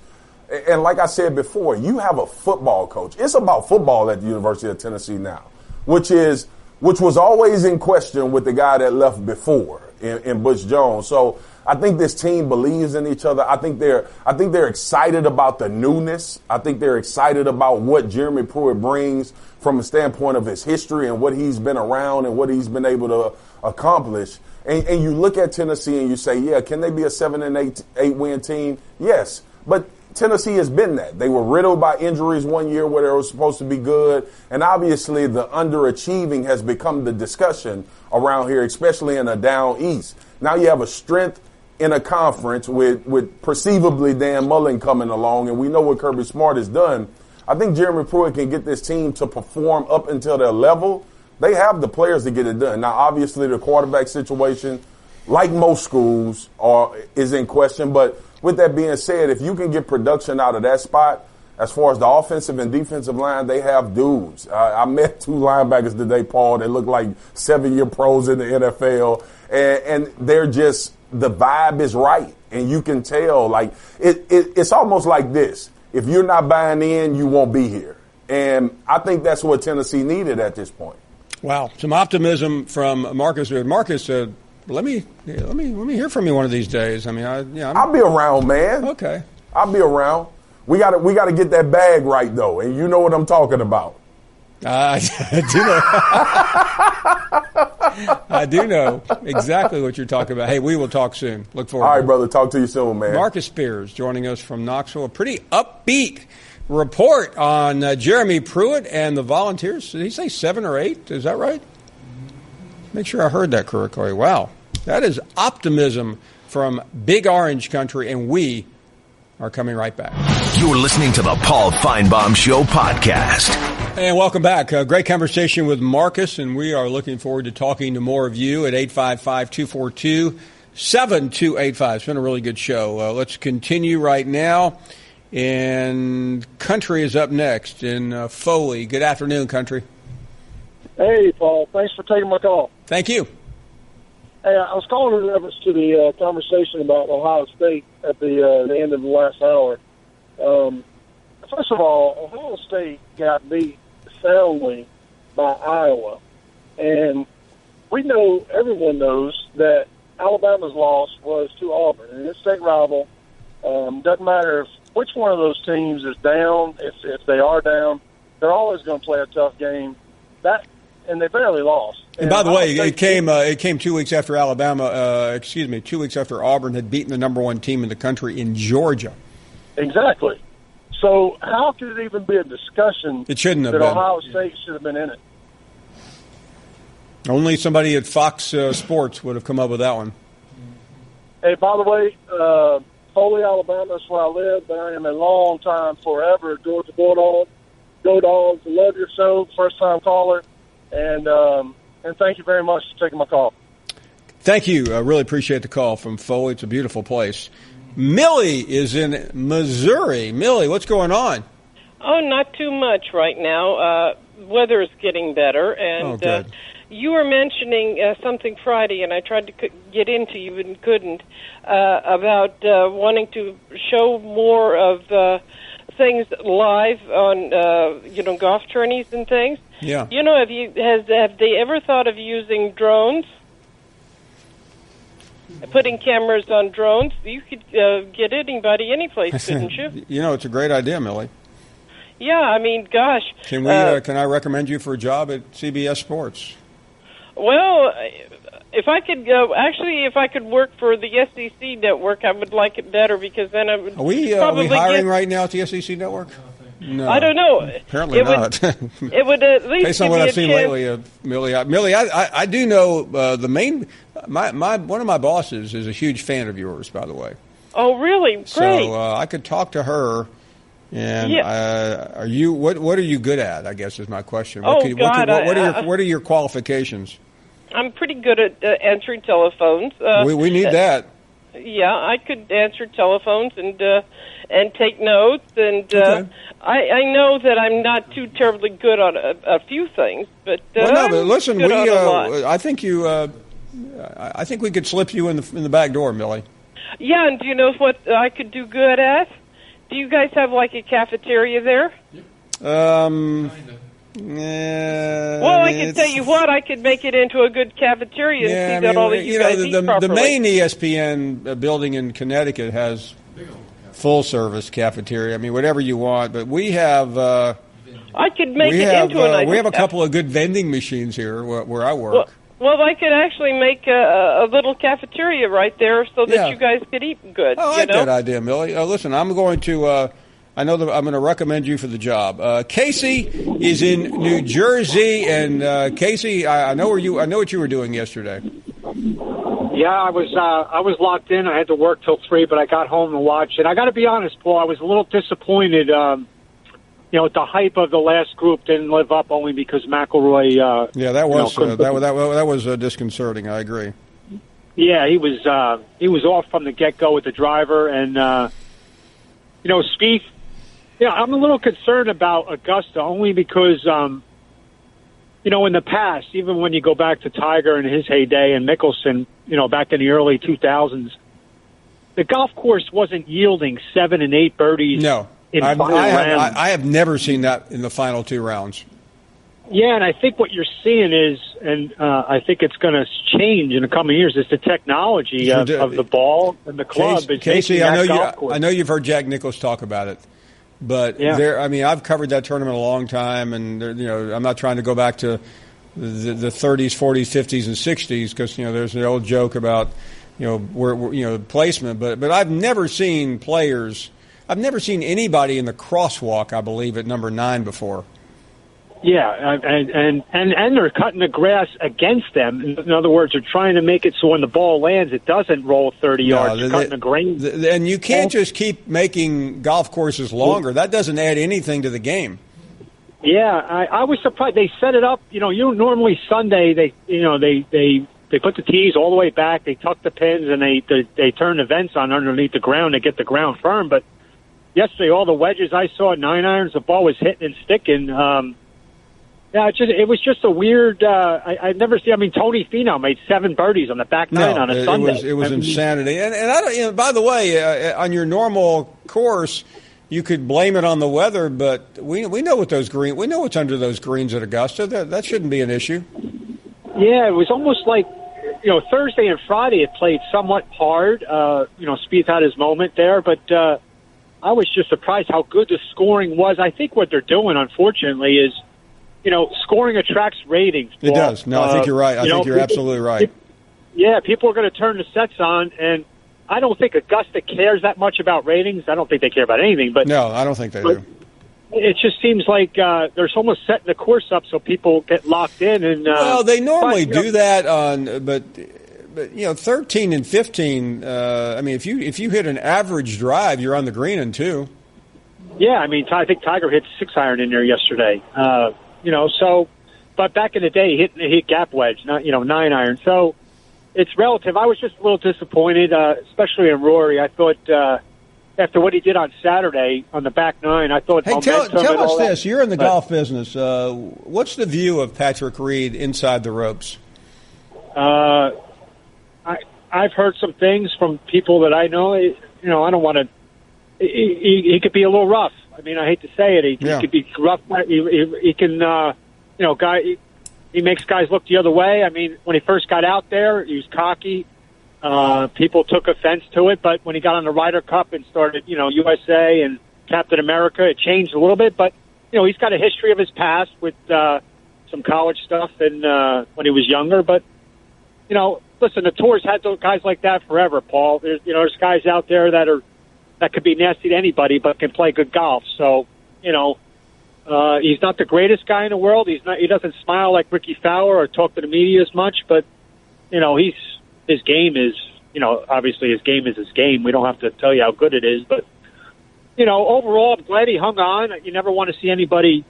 and like I said before, you have a football coach. It's about football at the University of Tennessee now, which was always in question with the guy that left before in Butch Jones. So I think this team believes in each other. I think they're excited about the newness. I think they're excited about what Jeremy Pruitt brings from a standpoint of his history and what he's been around and what he's been able to accomplish. And you look at Tennessee and you say, yeah, can they be a 7 and 8 win team? Yes. But Tennessee has been that. They were riddled by injuries one year where they were supposed to be good. And obviously the underachieving has become the discussion around here, especially in a down east. Now you have a strength in a conference with perceivably Dan Mullen coming along, and we know what Kirby Smart has done. I think Jeremy Pruitt can get this team to perform up until their level. They have the players to get it done. Now, obviously, the quarterback situation, like most schools, is in question. But with that being said, if you can get production out of that spot, as far as the offensive and defensive line, they have dudes. I met 2 linebackers today, Paul. They look like 7-year pros in the NFL. And they're just, the vibe is right. And you can tell, like, it's almost like this. If you're not buying in, you won't be here. And I think that's what Tennessee needed at this point. Wow. Some optimism from Marcus. Marcus said, let me hear from you one of these days. I mean, I'll be around, man. Okay. I'll be around. We got to get that bag right, though, and you know what I'm talking about. I do know exactly what you're talking about. Hey, we will talk soon. Look forward. All right, brother. Talk to you soon, man. Marcus Spears joining us from Knoxville. A pretty upbeat report on Jeremy Pruitt and the Volunteers. Did he say 7 or 8? Is that right? Make sure I heard that correctly. Wow. That is optimism from Big Orange Country, and we are coming right back. You're listening to the Paul Finebaum Show podcast. And welcome back. Great conversation with Marcus, and we are looking forward to talking to more of you at 855-242-7285. It's been a really good show. Let's continue right now. And Country is up next in Foley. Good afternoon, Country. Hey, Paul. Thanks for taking my call. Thank you. Hey, I was calling in reference to the conversation about Ohio State at the end of the last hour. First of all, Ohio State got beat soundly by Iowa. And we know, everyone knows, that Alabama's loss was to Auburn. And it's state rival. Doesn't matter which one of those teams is down. If they are down, they're always going to play a tough game. And they barely lost. And by the way, it came 2 weeks after 2 weeks after Auburn had beaten the number 1 team in the country in Georgia. Exactly. So how could it even be a discussion it shouldn't have that been. Ohio State should have been in it? Only somebody at Fox Sports would have come up with that one. Hey, by the way, Foley, Alabama is where I live, but I am a long time, forever Georgia Bulldog. Go Dogs. Love your show. First-time caller. And thank you very much for taking my call. Thank you. I really appreciate the call from Foley. It's a beautiful place. Millie is in Missouri. Millie, what's going on? Oh, not too much right now. Weather is getting better. And you were mentioning something Friday, and I tried to get into you and couldn't, about wanting to show more of things live on, golf tourneys and things. Yeah. You know, have they ever thought of using drones? Putting cameras on drones? You could get anybody any place, couldn't you? You know, it's a great idea, Millie. Yeah, I mean, gosh. Can I recommend you for a job at CBS Sports? Well, if I could work for the SEC network, I would like it better because then I would. Are we hiring right now at the SEC network? No, I don't know. Apparently not. It would at least based on what I've seen lately, Millie. I do know the Maine. One of my bosses is a huge fan of yours, by the way. Oh, really? Great. So I could talk to her. And are you? What are you good at? I guess is my question. What are your qualifications? I'm pretty good at answering telephones. We need that. Yeah, I could answer telephones and take notes, and I know that I'm not too terribly good on a few things, but listen, I think I think we could slip you in the back door, Millie. Yeah, and do you know what I could do good at? Do you guys have like a cafeteria there? Well, I can tell you what, I could make it into a good cafeteria and see that all of you guys eat properly. The Maine ESPN building in Connecticut has full-service cafeteria. I mean, whatever you want, but we have. I could make it into a nice. We have a couple of good vending machines here where I work. Well, I could actually make a little cafeteria right there so that you guys could eat good. I like that idea, Millie. Listen, I'm going to. I know that I'm going to recommend you for the job. Casey is in New Jersey, and Casey, I know what you were doing yesterday. Yeah, I was locked in. I had to work till 3, but I got home to watch it. I got to be honest, Paul. I was a little disappointed. The hype of the last group didn't live up only because McIlroy. That was disconcerting. I agree. Yeah, he was off from the get-go with the driver, and Spieth. Yeah, I'm a little concerned about Augusta only because in the past, even when you go back to Tiger in his heyday and Mickelson, back in the early 2000s, the golf course wasn't yielding 7 and 8 birdies. No. I have never seen that in the final 2 rounds. Yeah, and I think what you're seeing is, and I think it's going to change in the coming years, is the technology of the ball and the club. Casey, I know you've heard Jack Nicklaus talk about it, but I've covered that tournament a long time, and I'm not trying to go back to the 30s, 40s, 50s, and 60s because there's the old joke about placement, but I've never seen players. I've never seen anybody in the crosswalk, I believe, at number 9 before. Yeah, and they're cutting the grass against them. In other words, they're trying to make it so when the ball lands, it doesn't roll 30 yards. They're cutting the grain. And you can't just keep making golf courses longer. That doesn't add anything to the game. Yeah, I was surprised. They set it up. Normally Sunday they put the tees all the way back. They tuck the pins and they turn the vents on underneath the ground to get the ground firm. But yesterday, all the wedges I saw at 9 irons, the ball was hitting and sticking. It was just a weird. I've never seen. I mean, Tony Finau made 7 birdies on the back 9 on a Sunday. It was insanity. And I don't. By the way, on your normal course, you could blame it on the weather, but we know what those green. We know what's under those greens at Augusta. That shouldn't be an issue. Yeah, it was almost like Thursday and Friday it played somewhat hard. Spieth had his moment there, but I was just surprised how good the scoring was. I think what they're doing, unfortunately, is scoring attracts ratings. It does. No, I think you're right. I think you're absolutely right. People are going to turn the sets on, and I don't think Augusta cares that much about ratings. I don't think they care about anything. But no, I don't think they do. It just seems like they're almost setting the course up so people get locked in. And well, they normally do that but 13 and 15. If you hit an average drive, you're on the green in 2. Yeah, I think Tiger hit 6 iron in there yesterday. But back in the day, he hit gap wedge, not 9 iron. So it's relative. I was just a little disappointed, especially in Rory. I thought after what he did on Saturday on the back 9, I thought. Hey, tell us this: you're in the golf business. What's the view of Patrick Reed inside the ropes? I've heard some things from people that I know. I don't want to. He could be a little rough. I hate to say it. He could be rough. He can, he makes guys look the other way. When he first got out there, he was cocky. People took offense to it, but when he got on the Ryder Cup and started, USA and Captain America, it changed a little bit. But, he's got a history of his past with some college stuff and when he was younger. But, listen, the tour's had those guys like that forever, Paul. There's guys out there that could be nasty to anybody, but can play good golf. So, he's not the greatest guy in the world. He doesn't smile like Ricky Fowler or talk to the media as much, but, his game is, obviously his game is his game. We don't have to tell you how good it is, but, overall, I'm glad he hung on. You never want to see anybody,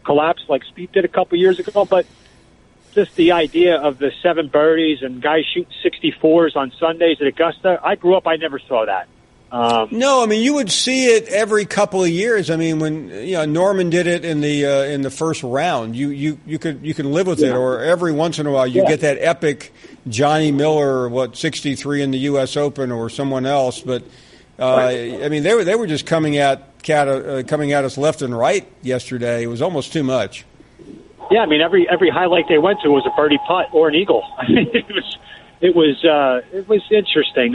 collapse like Spieth did a couple years ago, but just the idea of the 7 birdies and guys shooting 64s on Sundays at Augusta, I grew up, I never saw that. No, you would see it every couple of years. When Norman did it in the first round, you can live with it. Or every once in a while, you get that epic Johnny Miller, 63 in the U.S. Open, or someone else. But they were just coming at us left and right yesterday. It was almost too much. Yeah, every highlight they went to was a birdie putt or an eagle. It was interesting.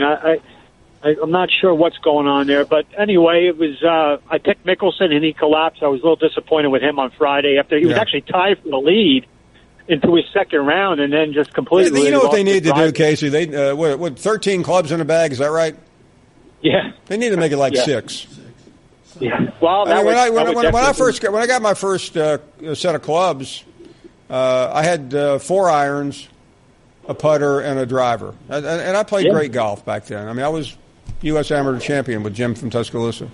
I'm not sure what's going on there, but anyway, it was. I picked Mickelson and he collapsed. I was a little disappointed with him on Friday after he was actually tied for the lead into his second round and then just completely. You know what they need to do, Casey? They what 13 clubs in a bag? Is that right? Yeah. They need to make it like 6. Yeah. Well, when I got my first set of clubs, I had 4 irons, a putter, and a driver, and I played great golf back then. I mean, I was U.S. amateur champion with Jim from Tuscaloosa.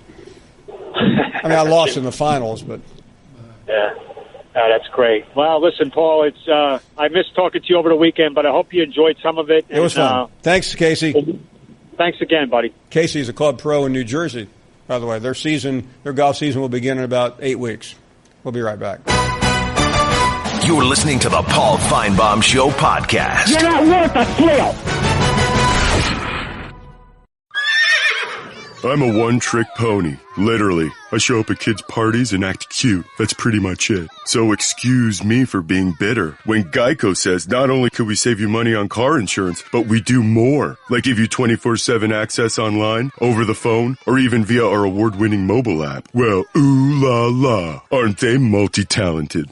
I mean, I lost in the finals, but yeah. That's great. Well, listen, Paul, it's I missed talking to you over the weekend, but I hope you enjoyed some of it. It was fun. Thanks, Casey. Thanks again, buddy. Casey's a club pro in New Jersey, by the way. Their golf season will begin in about 8 weeks. We'll be right back. You're listening to the Paul Finebaum Show podcast. You're not worth a flip. I'm a one-trick pony. Literally. I show up at kids' parties and act cute. That's pretty much it. So excuse me for being bitter. When Geico says not only could we save you money on car insurance, but we do more. Like give you 24/7 access online, over the phone, or even via our award-winning mobile app. Well, ooh la la. Aren't they multi-talented?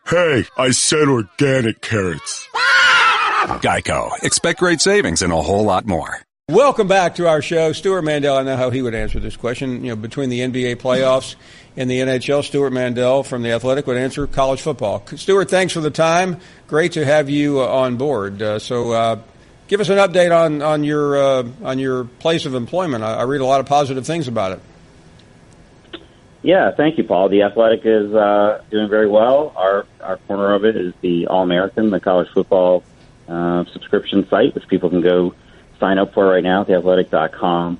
Hey, I said organic carrots. Geico. Expect great savings and a whole lot more. Welcome back to our show. Stewart Mandel, I know how he would answer this question. You know, between the NBA playoffs and the NHL, Stewart Mandel from The Athletic would answer college football. Stewart, thanks for the time. Great to have you on board. So give us an update on your place of employment. I read a lot of positive things about it. Yeah, thank you, Paul. The Athletic is doing very well. Our corner of it is the All-American, the college football subscription site, which people can go sign up for right now at theathletic.com.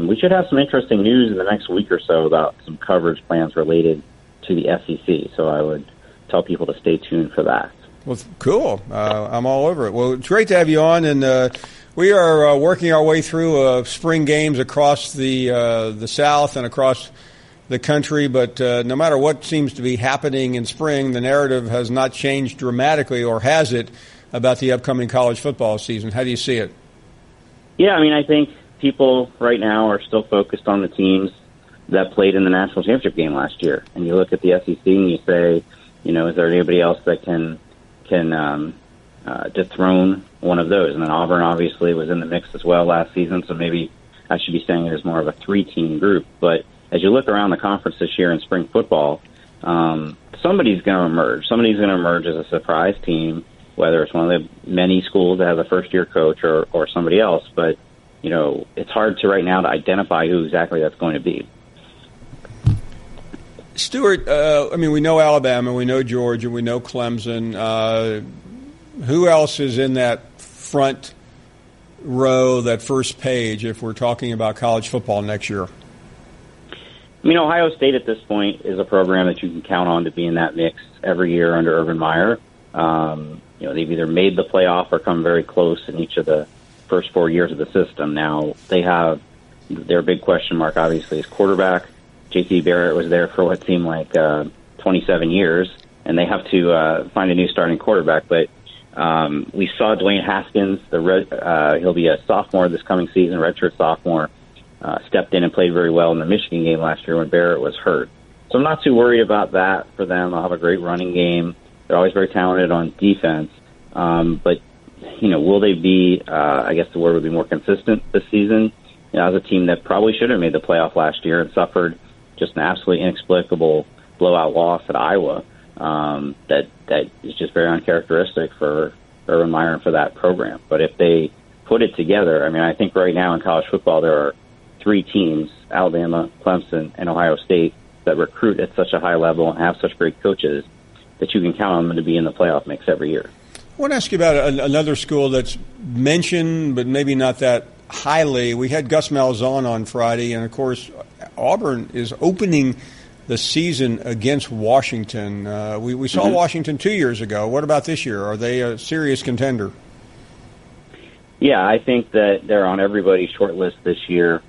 We should have some interesting news in the next week or so about some coverage plans related to the SEC. So I would tell people to stay tuned for that. Well, cool. I'm all over it. Well, it's great to have you on, and we are working our way through spring games across the South and across the country. But no matter what seems to be happening in spring, the narrative has not changed dramatically, or has it, about the upcoming college football season. How do you see it? Yeah, I mean, I think people right now are still focused on the teams that played in the national championship game last year. And you look at the SEC and you say, you know, is there anybody else that can dethrone one of those? And then Auburn obviously was in the mix as well last season, so maybe I should be saying there's more of a 3-team group. But as you look around the conference this year in spring football, somebody's going to emerge. Somebody's going to emerge as a surprise team, whether it's one of the many schools that has a first-year coach or somebody else. But, you know, it's hard to right now to identify who exactly that's going to be. Stewart, I mean, we know Alabama, we know Georgia, we know Clemson. Who else is in that front row, that first page, if we're talking about college football next year? I mean, Ohio State at this point is a program that you can count on to be in that mix every year under Urban Meyer. You know, they've either made the playoff or come very close in each of the first 4 years of the system. Now, they have their big question mark, obviously, is quarterback. J.C. Barrett was there for what seemed like 27 years, and they have to find a new starting quarterback. But we saw Dwayne Haskins, he'll be a sophomore this coming season, redshirt sophomore, stepped in and played very well in the Michigan game last year when Barrett was hurt. So I'm not too worried about that for them. They'll have a great running game. They're always very talented on defense. But, you know, will they be, I guess the word would be more consistent this season? You know, as a team that probably should have made the playoff last year and suffered just an absolutely inexplicable blowout loss at Iowa, that is just very uncharacteristic for Urban Meyer and for that program. But if they put it together, I mean, I think right now in college football there are 3 teams, Alabama, Clemson, and Ohio State, that recruit at such a high level and have such great coaches that you can count on them to be in the playoff mix every year. I want to ask you about another school that's mentioned, but maybe not that highly. We had Gus Malzahn on Friday, and, of course, Auburn is opening the season against Washington. We saw Washington 2 years ago. What about this year? Are they a serious contender? Yeah, I think that they're on everybody's short list this year.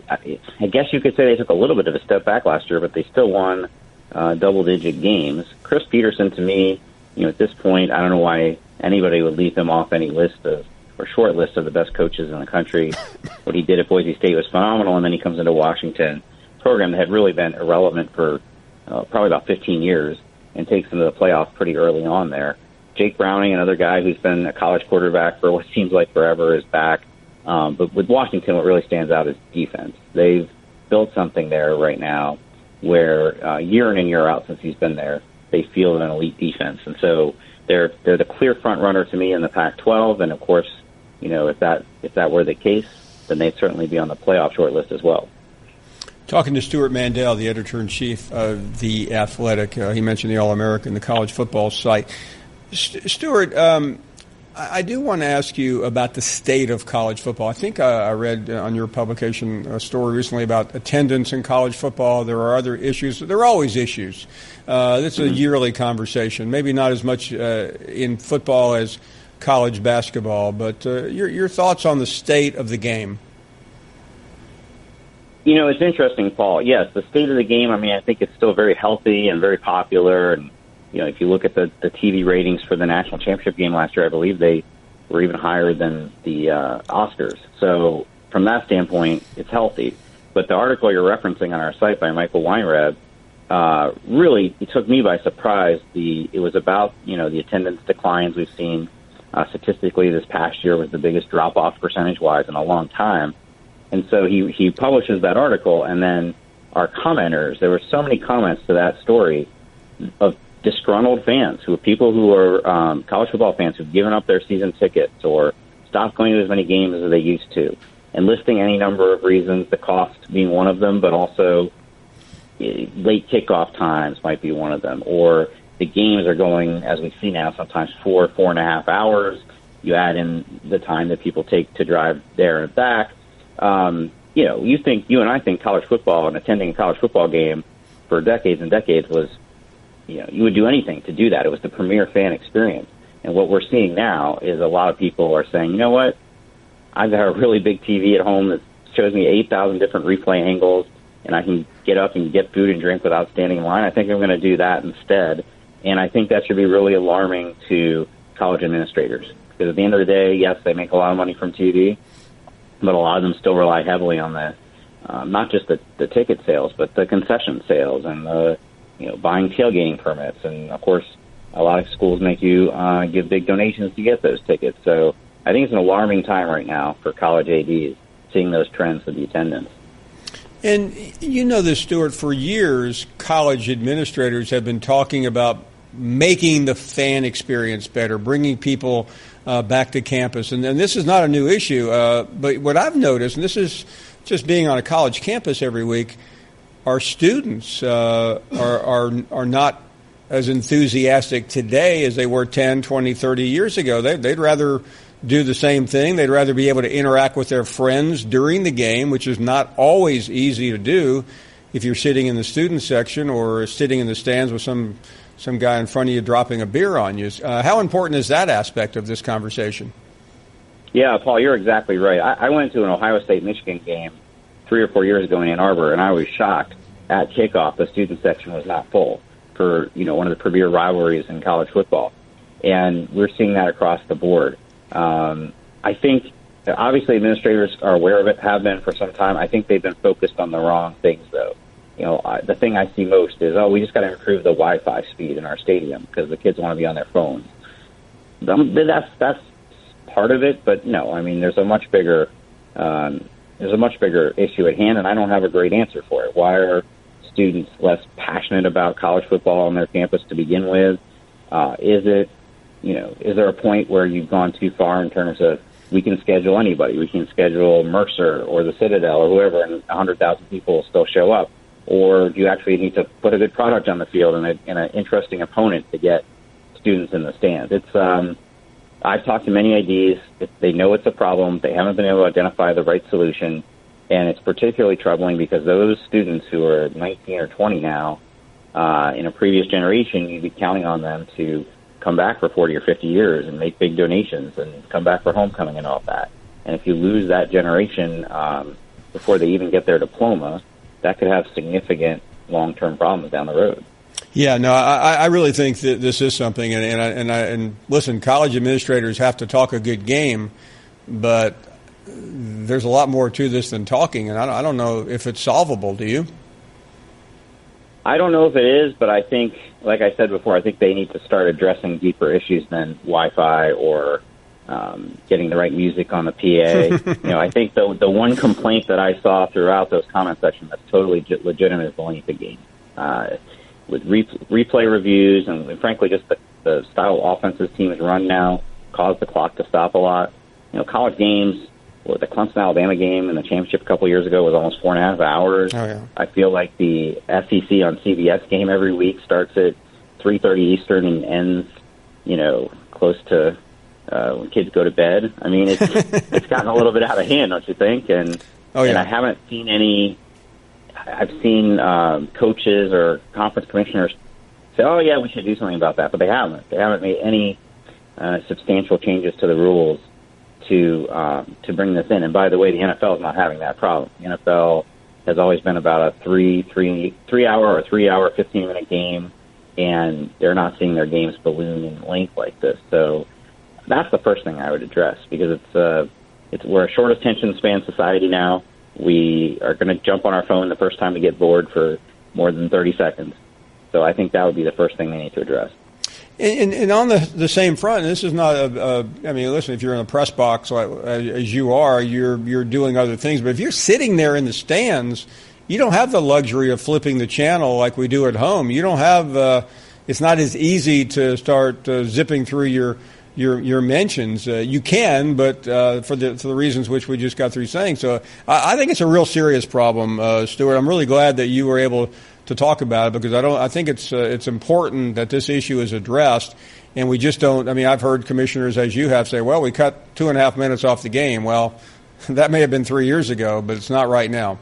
I guess you could say they took a little bit of a step back last year, but they still won double-digit games. Chris Peterson, to me, you know, at this point, I don't know why anybody would leave him off any list of or short list of the best coaches in the country. What he did at Boise State was phenomenal, and then he comes into Washington, program that had really been irrelevant for probably about 15 years, and takes them to the playoffs pretty early on there. Jake Browning, another guy who's been a college quarterback for what seems like forever, is back. But with Washington, what really stands out is defense. They've built something there right now where year in and year out since he's been there, they field an elite defense. And so they're the clear front runner to me in the Pac-12. And, of course, if that were the case, then they'd certainly be on the playoff shortlist as well. Talking to Stewart Mandel, the editor-in-chief of The Athletic, he mentioned the All-American, the college football site. Stewart, I do want to ask you about the state of college football. I think I read on your publication a story recently about attendance in college football. There are other issues. There are always issues. This is a yearly conversation, maybe not as much in football as college basketball, but your thoughts on the state of the game. It's interesting, Paul. Yes, the state of the game, I think it's still very healthy and very popular. And, if you look at the TV ratings for the national championship game last year, I believe they were even higher than the Oscars. So from that standpoint, it's healthy. But the article you're referencing on our site by Michael Weinreb, really, it took me by surprise. It was about, the attendance declines we've seen statistically this past year was the biggest drop-off percentage-wise in a long time. And so he publishes that article, and then our commenters, there were so many comments to that story of disgruntled fans, people who are college football fans who've given up their season tickets or stopped going to as many games as they used to, and listing any number of reasons, the cost being one of them, but also late kickoff times might be one of them, or the games are going, as we see now, sometimes 4.5 hours. You add in the time that people take to drive there and back. You and I think college football and attending a college football game for decades and decades was, you would do anything to do that. It was the premier fan experience. And what we're seeing now is a lot of people are saying, you know what, I've got a really big TV at home that shows me 8,000 different replay angles, and I can get up and get food and drink without standing in line. I think I'm going to do that instead. And I think that should be really alarming to college administrators. Because at the end of the day, yes, they make a lot of money from TV, but a lot of them still rely heavily on the not just the ticket sales, but the concession sales and the buying tailgating permits. And, of course, a lot of schools make you give big donations to get those tickets. So I think it's an alarming time right now for college ADs, seeing those trends with the attendance. And you know this, Stewart, for years, college administrators have been talking about making the fan experience better, bringing people back to campus. And this is not a new issue, but what I've noticed, and this is just being on a college campus every week, our students are not as enthusiastic today as they were 10, 20, 30 years ago. They'd rather do the same thing. They'd rather be able to interact with their friends during the game, which is not always easy to do if you're sitting in the student section or sitting in the stands with some guy in front of you dropping a beer on you. How important is that aspect of this conversation? Yeah, Paul, you're exactly right. I went to an Ohio State-Michigan game 3 or 4 years ago in Ann Arbor, and I was shocked at kickoff. The student section was not full for one of the premier rivalries in college football, and we're seeing that across the board. I think obviously administrators are aware of it, have been for some time. I think they've been focused on the wrong things, though. The thing I see most is, we just got to improve the Wi-Fi speed in our stadium because the kids want to be on their phones. That's part of it, but no, there's a much bigger issue at hand, and I don't have a great answer for it. Why are students less passionate about college football on their campus to begin with? Is there a point where you've gone too far in terms of we can schedule anybody? We can schedule Mercer or the Citadel or whoever, and 100,000 people will still show up. Or do you actually need to put a good product on the field and an interesting opponent to get students in the stands? I've talked to many IDs. They know it's a problem. They haven't been able to identify the right solution. And it's particularly troubling because those students who are 19 or 20 now, in a previous generation, you'd be counting on them to come back for 40 or 50 years and make big donations and come back for homecoming and all that. And if you lose that generation before they even get their diploma, that could have significant long-term problems down the road. Yeah, no, I really think that this is something, and listen, college administrators have to talk a good game, but there's a lot more to this than talking, and I don't know if it's solvable. Do you? I don't know if it is, but I think, like I said before, I think they need to start addressing deeper issues than Wi-Fi or getting the right music on the PA. I think the one complaint that I saw throughout those comment sections that's totally legitimate is the length of game. With replay reviews and frankly just the style of offenses teams run now cause the clock to stop a lot. College games, the Clemson-Alabama game in the championship a couple years ago was almost 4.5 hours. Oh, yeah. I feel like the SEC on CBS game every week starts at 3:30 Eastern and ends, close to when kids go to bed. I mean, it's gotten a little bit out of hand, don't you think? And I haven't seen any. I've seen coaches or conference commissioners say, "Oh yeah, we should do something about that," but they haven't. They haven't made any substantial changes to the rules to bring this in. And by the way, the NFL is not having that problem. The NFL has always been about a 3 hour or 3 hour 15-minute game, and they're not seeing their games balloon in length like this. So that's the first thing I would address, because we're a short attention span society now. We are going to jump on our phone the first time we get bored for more than 30 seconds. So I think that would be the first thing they need to address. And on the same front, this is not listen, if you're in a press box as you are, you're doing other things. But if you're sitting there in the stands, you don't have the luxury of flipping the channel like we do at home. You don't have it's not as easy to start zipping through your mentions. You can, but for the reasons which we just got through saying. So I think it's a real serious problem, Stewart. I'm really glad that you were able to talk about it, because I think it's important that this issue is addressed, and we just don't. I mean, I've heard commissioners, as you have, say, "Well, we cut 2.5 minutes off the game." Well, that may have been 3 years ago, but it's not right now.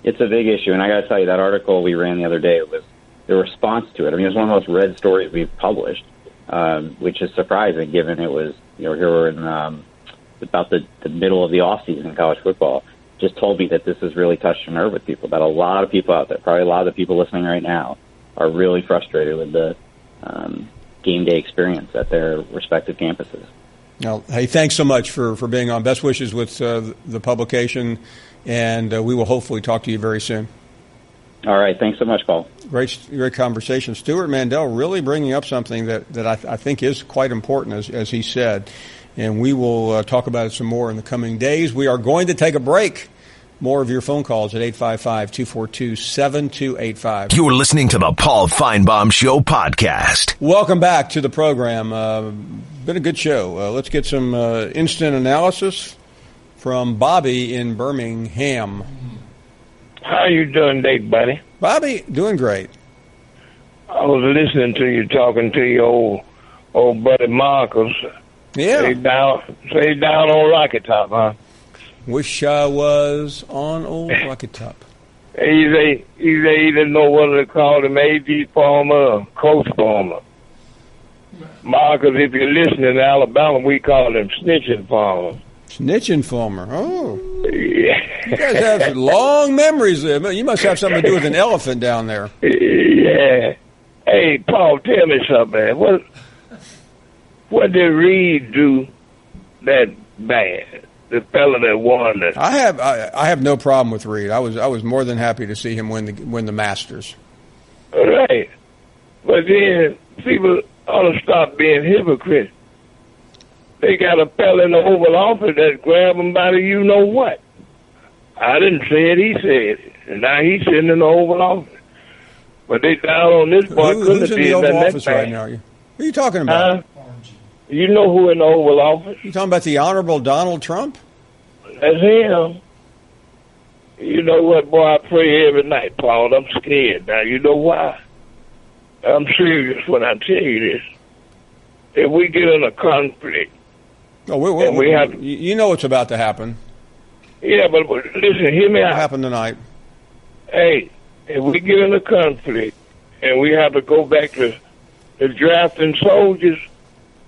It's a big issue, and I got to tell you, that article we ran the other day, was the response to it. I mean, it was one of the most read stories we've published, which is surprising given it was, here we're in about the middle of the off season in college football. Just told me that this has really touched a nerve with people, that a lot of people out there, probably a lot of the people listening right now, are really frustrated with the game day experience at their respective campuses. Well, hey, thanks so much for being on. Best wishes with the publication, and we will hopefully talk to you very soon. All right. Thanks so much, Paul. Great conversation. Stewart Mandel really bringing up something that I think is quite important, as he said. And we will talk about it some more in the coming days. We are going to take a break. More of your phone calls at 855-242-7285. You're listening to the Paul Finebaum Show podcast. Welcome back to the program. Been a good show. Let's get some instant analysis from Bobby in Birmingham. How you doing today, buddy? Bobby, doing great. I was listening to you talking to your old buddy Marcus. Yeah. Say down on Rocket Top, huh? Wish I was on old Rocket Top. He didn't know whether to call him A.D. Palmer or Coach Palmer. Marcus, if you're listening in Alabama, we call him Snitching Palmer. Snitching Palmer. Oh. Yeah. You guys have long memories there. You must have something to do with an elephant down there. Yeah. Hey, Paul, tell me something, man. What did Reed do that bad? The fella that won it. I have no problem with Reed. I was more than happy to see him win the Masters. Right. But then people ought to stop being hypocrites. They got a fella in the Oval Office that grab him by the you-know-what. I didn't say it, he said it. And now he's sitting in the Oval Office. But they down on this boy. Who's in the Oval Office right now? Who are you talking about? You know who in the Oval Office? You talking about the Honorable Donald Trump? That's him. You know what, boy, I pray every night, Paul. I'm scared now. You know why? I'm serious when I tell you this. If we get in a conflict, we have you know what's about to happen. Yeah, but listen, hear me out. What happened tonight? Hey, if we get in a conflict and we have to go back to drafting soldiers,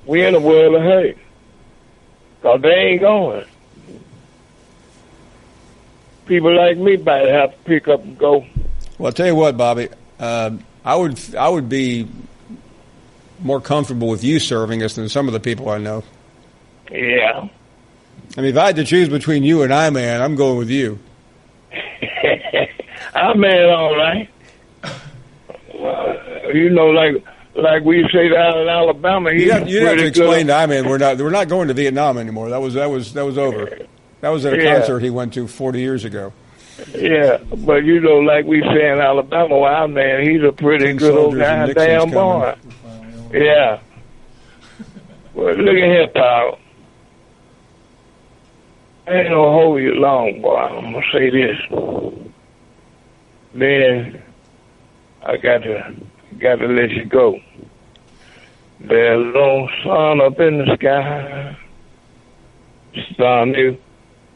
we in a world of hurt. Because they ain't going. People like me might have to pick up and go. Well, I'll tell you what, Bobby. I would be more comfortable with you serving us than some of the people I know. Yeah. I mean, if I had to choose between you and I-Man, I'm going with you. I-Man, all right. You know, like we say down in Alabama, you'd have to explain to Iman we're not going to Vietnam anymore. That was over. That was at a concert he went to 40 years ago. Yeah, but you know, like we say in Alabama, well, man, he's a pretty good old goddamn boy. Yeah. Well, look at here, pal. I ain't gonna hold you long, boy. I'm gonna say this. Then I got to let you go. There's no sun up in the sky. Stormy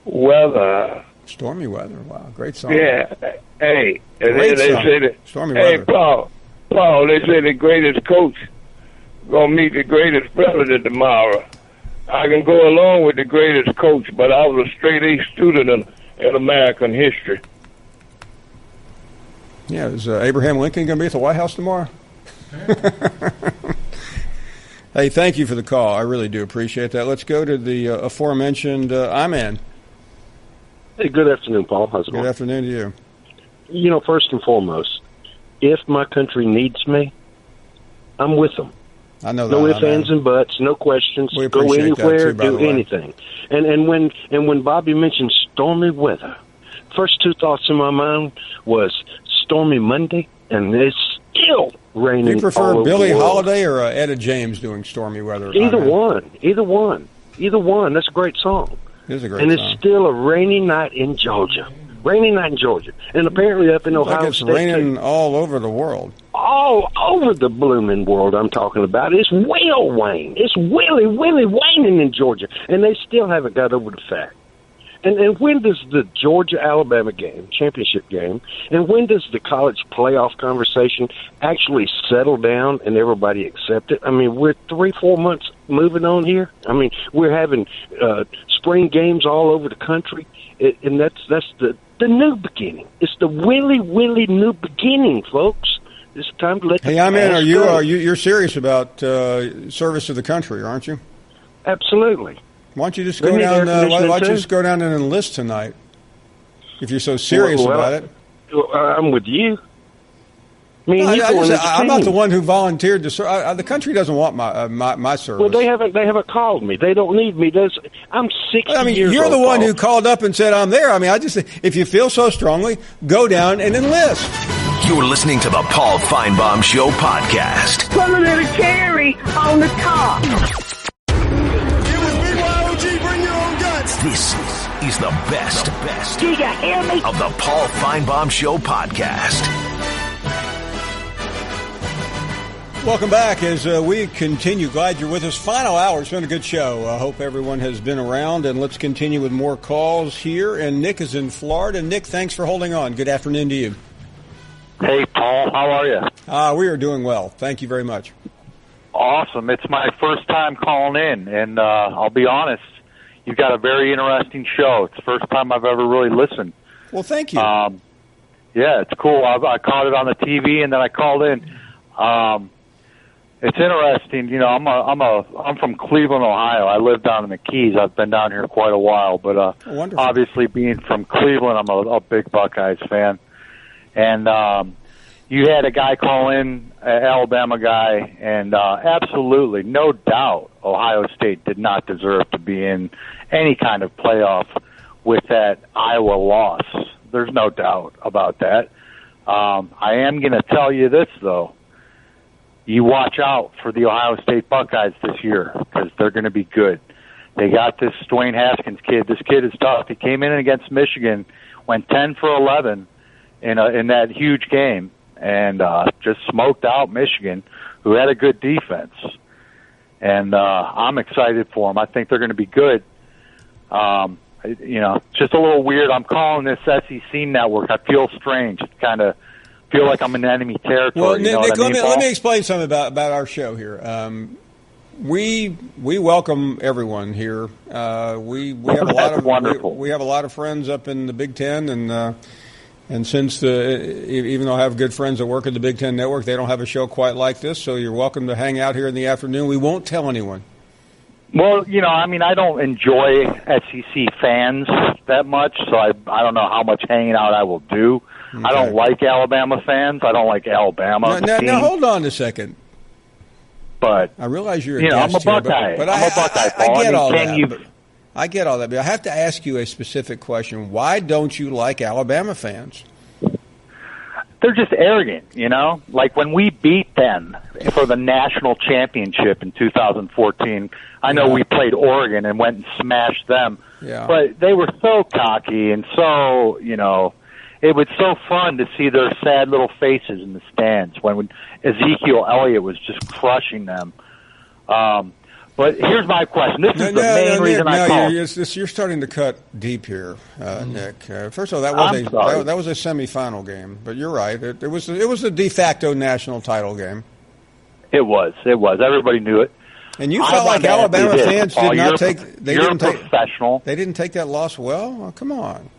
weather. Stormy weather. Wow, great song. Yeah. Hey, great they song. say that. Stormy Hey, weather. Paul. They say the greatest coach gonna meet the greatest president tomorrow. I can go along with the greatest coach, but I was a straight A student in American history. Yeah, is Abraham Lincoln going to be at the White House tomorrow? Hey, thank you for the call. I really do appreciate that. Let's go to the aforementioned Iman. Hey, good afternoon, Paul. How's it going? Good afternoon to you. You know, first and foremost, if my country needs me, I'm with them. I know that. No ifs, ands, and buts, no questions. We go appreciate anywhere, that too, do anything. And when Bobby mentioned stormy weather, first two thoughts in my mind was stormy Monday, and it's still raining. Do you prefer all over Billie the world. Holiday or Etta James doing stormy weather? Either one. That's a great song. It is a great and song. it's still a rainy night in Georgia. And apparently up in Ohio it's State. raining all over the world. All over the blooming world I'm talking about. It's Will Wayne. It's Willie Wayning in Georgia. And they still haven't got over the fact. And when does the Georgia-Alabama game, championship game, and when does the college playoff conversation actually settle down and everybody accept it? I mean, we're 3-4 months moving on here. I mean, we're having spring games all over the country, and that's the new beginning. It's the Willie new beginning, folks. It's time to let the Hey, Iman, past go. you're serious about service to the country, aren't you? Absolutely. Why don't you just go down? Why don't you just go down and enlist tonight? If you're so serious about it. I'm with you. I'm not the one who volunteered to serve. The country doesn't want my service. Well, they haven't called me. They don't need me. I'm 60 years old. You're the one Paul. who called up and said I'm there. I mean, if you feel so strongly, go down and enlist. You're listening to the Paul Finebaum Show podcast. Put a little cherry on the top. This is the best Do you hear me? of the Paul Finebaum Show podcast. Welcome back as we continue. Glad you're with us. Final hour. It's been a good show. I hope everyone has been around, and let's continue with more calls here. And Nick is in Florida. Nick, thanks for holding on. Good afternoon to you. Hey, Paul. How are you? We are doing well. Thank you very much. Awesome. It's my first time calling in, and I'll be honest, you've got a very interesting show. It's the first time I've ever really listened. Well, thank you. Yeah, it's cool. I caught it on the TV, and then I called in. It's interesting. You know, I'm from Cleveland, Ohio. I live down in the Keys. I've been down here quite a while, but obviously being from Cleveland, I'm a big Buckeyes fan. And you had a guy call in, an Alabama guy, and absolutely, no doubt, Ohio State did not deserve to be in any kind of playoff with that Iowa loss. There's no doubt about that. I am going to tell you this, though. You watch out for the Ohio State Buckeyes this year because they're going to be good. They got this Dwayne Haskins kid. This kid is tough. He came in against Michigan, went 10 for 11 in that huge game, and just smoked out Michigan, who had a good defense. And I'm excited for them. I think they're going to be good. It's just a little weird. I'm calling this SEC network. I feel strange. It's kind of feel like I'm in enemy territory. Well, you know Nick, what I mean, let me explain something about our show here. We welcome everyone here. We have a lot of wonderful. We have a lot of friends up in the Big Ten, and since even though I have good friends that work at the Big Ten Network, they don't have a show quite like this. So you're welcome to hang out here in the afternoon. We won't tell anyone. Well, I don't enjoy SEC fans that much, so I don't know how much hanging out I will do. Okay. I don't like Alabama fans. I don't like Alabama. Now, hold on a second. But I realize you're a guest I'm a Buckeye. Here, but I'm a Buckeye. I get all that. I get all that. But I have to ask you a specific question. Why don't you like Alabama fans? They're just arrogant, Like when we beat them for the national championship in 2014, I know we played Oregon and went and smashed them. Yeah. But they were so cocky and so, it was so fun to see their sad little faces in the stands when Ezekiel Elliott was just crushing them. But here's my question. This is the main reason I called. You're starting to cut deep here, Nick. First of all, that was a semifinal game. But you're right. It was a de facto national title game. It was. Everybody knew it. And you felt like Alabama fans did not take. You're professional. They didn't take that loss well. Oh, come on.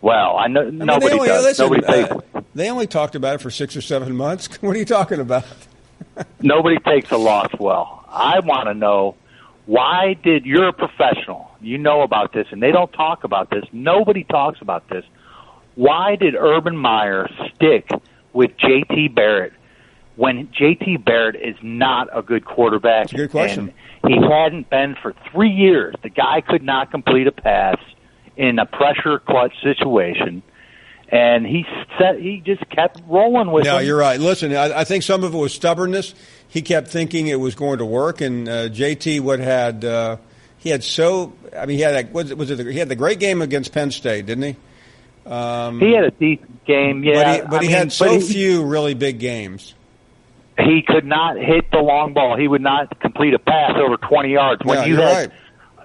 Well, I know nobody does. Listen, nobody takes. They only talked about it for 6 or 7 months. What are you talking about? Nobody takes a loss well. I want to know, why did you're a professional? You know about this, and they don't talk about this. Nobody talks about this. Why did Urban Meyer stick with J.T. Barrett when J.T. Barrett is not a good quarterback? That's a good question. And he hadn't been for 3 years. The guy could not complete a pass in a pressure clutch situation. And he just kept rolling with him. No, you're right. Listen, I think some of it was stubbornness. He kept thinking it was going to work, and JT he had the great game against Penn State, didn't he? He had a decent game, yeah. But he had few really big games. He could not hit the long ball. He would not complete a pass over 20 yards. Right.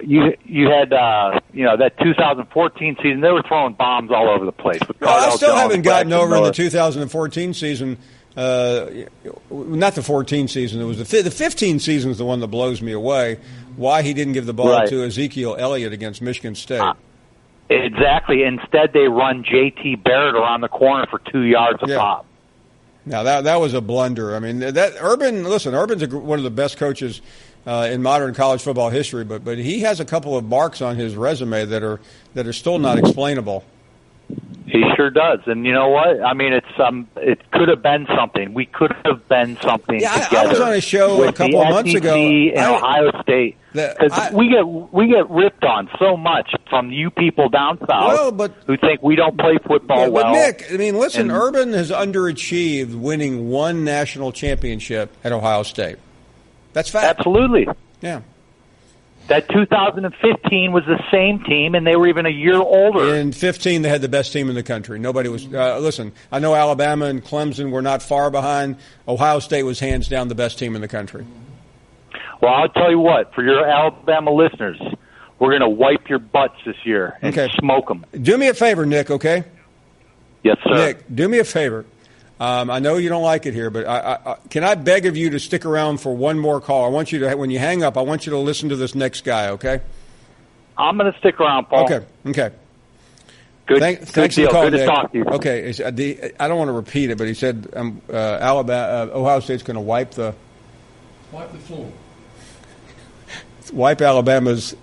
You had that 2014 season, they were throwing bombs all over the place. I still haven't gotten over in the 2014 season. Not the 14 season. It was the 15 season is the one that blows me away. Why he didn't give the ball to Ezekiel Elliott against Michigan State? Exactly. Instead, they run J.T. Barrett around the corner for 2 yards a pop. Now that was a blunder. I mean, Urban's one of the best coaches in modern college football history, but he has a couple of marks on his resume that are still not explainable. He sure does, and you know what? I mean, it could have been something. We could have been something together. I was on a show a couple of months ago in Ohio State because we get ripped on so much from you people down south who think we don't play football well. But Nick, I mean, listen, Urban has underachieved, winning one national championship at Ohio State. That's fact. Absolutely. Yeah. That 2015 was the same team, and they were even a year older. In 15, they had the best team in the country. Nobody was listen, I know Alabama and Clemson were not far behind. Ohio State was hands down the best team in the country. Well, I'll tell you what, for your Alabama listeners, we're going to wipe your butts this year and smoke them. Do me a favor, Nick, okay? Yes, sir. Nick, do me a favor. I know you don't like it here, but can I beg of you to stick around for one more call? I want you to, when you hang up, I want you to listen to this next guy, okay? I'm going to stick around, Paul. Okay. Good. Thanks good for the call, Good Nick. to talk to you. Okay, I don't want to repeat it, but he said Ohio State's going to wipe the floor. wipe Alabama's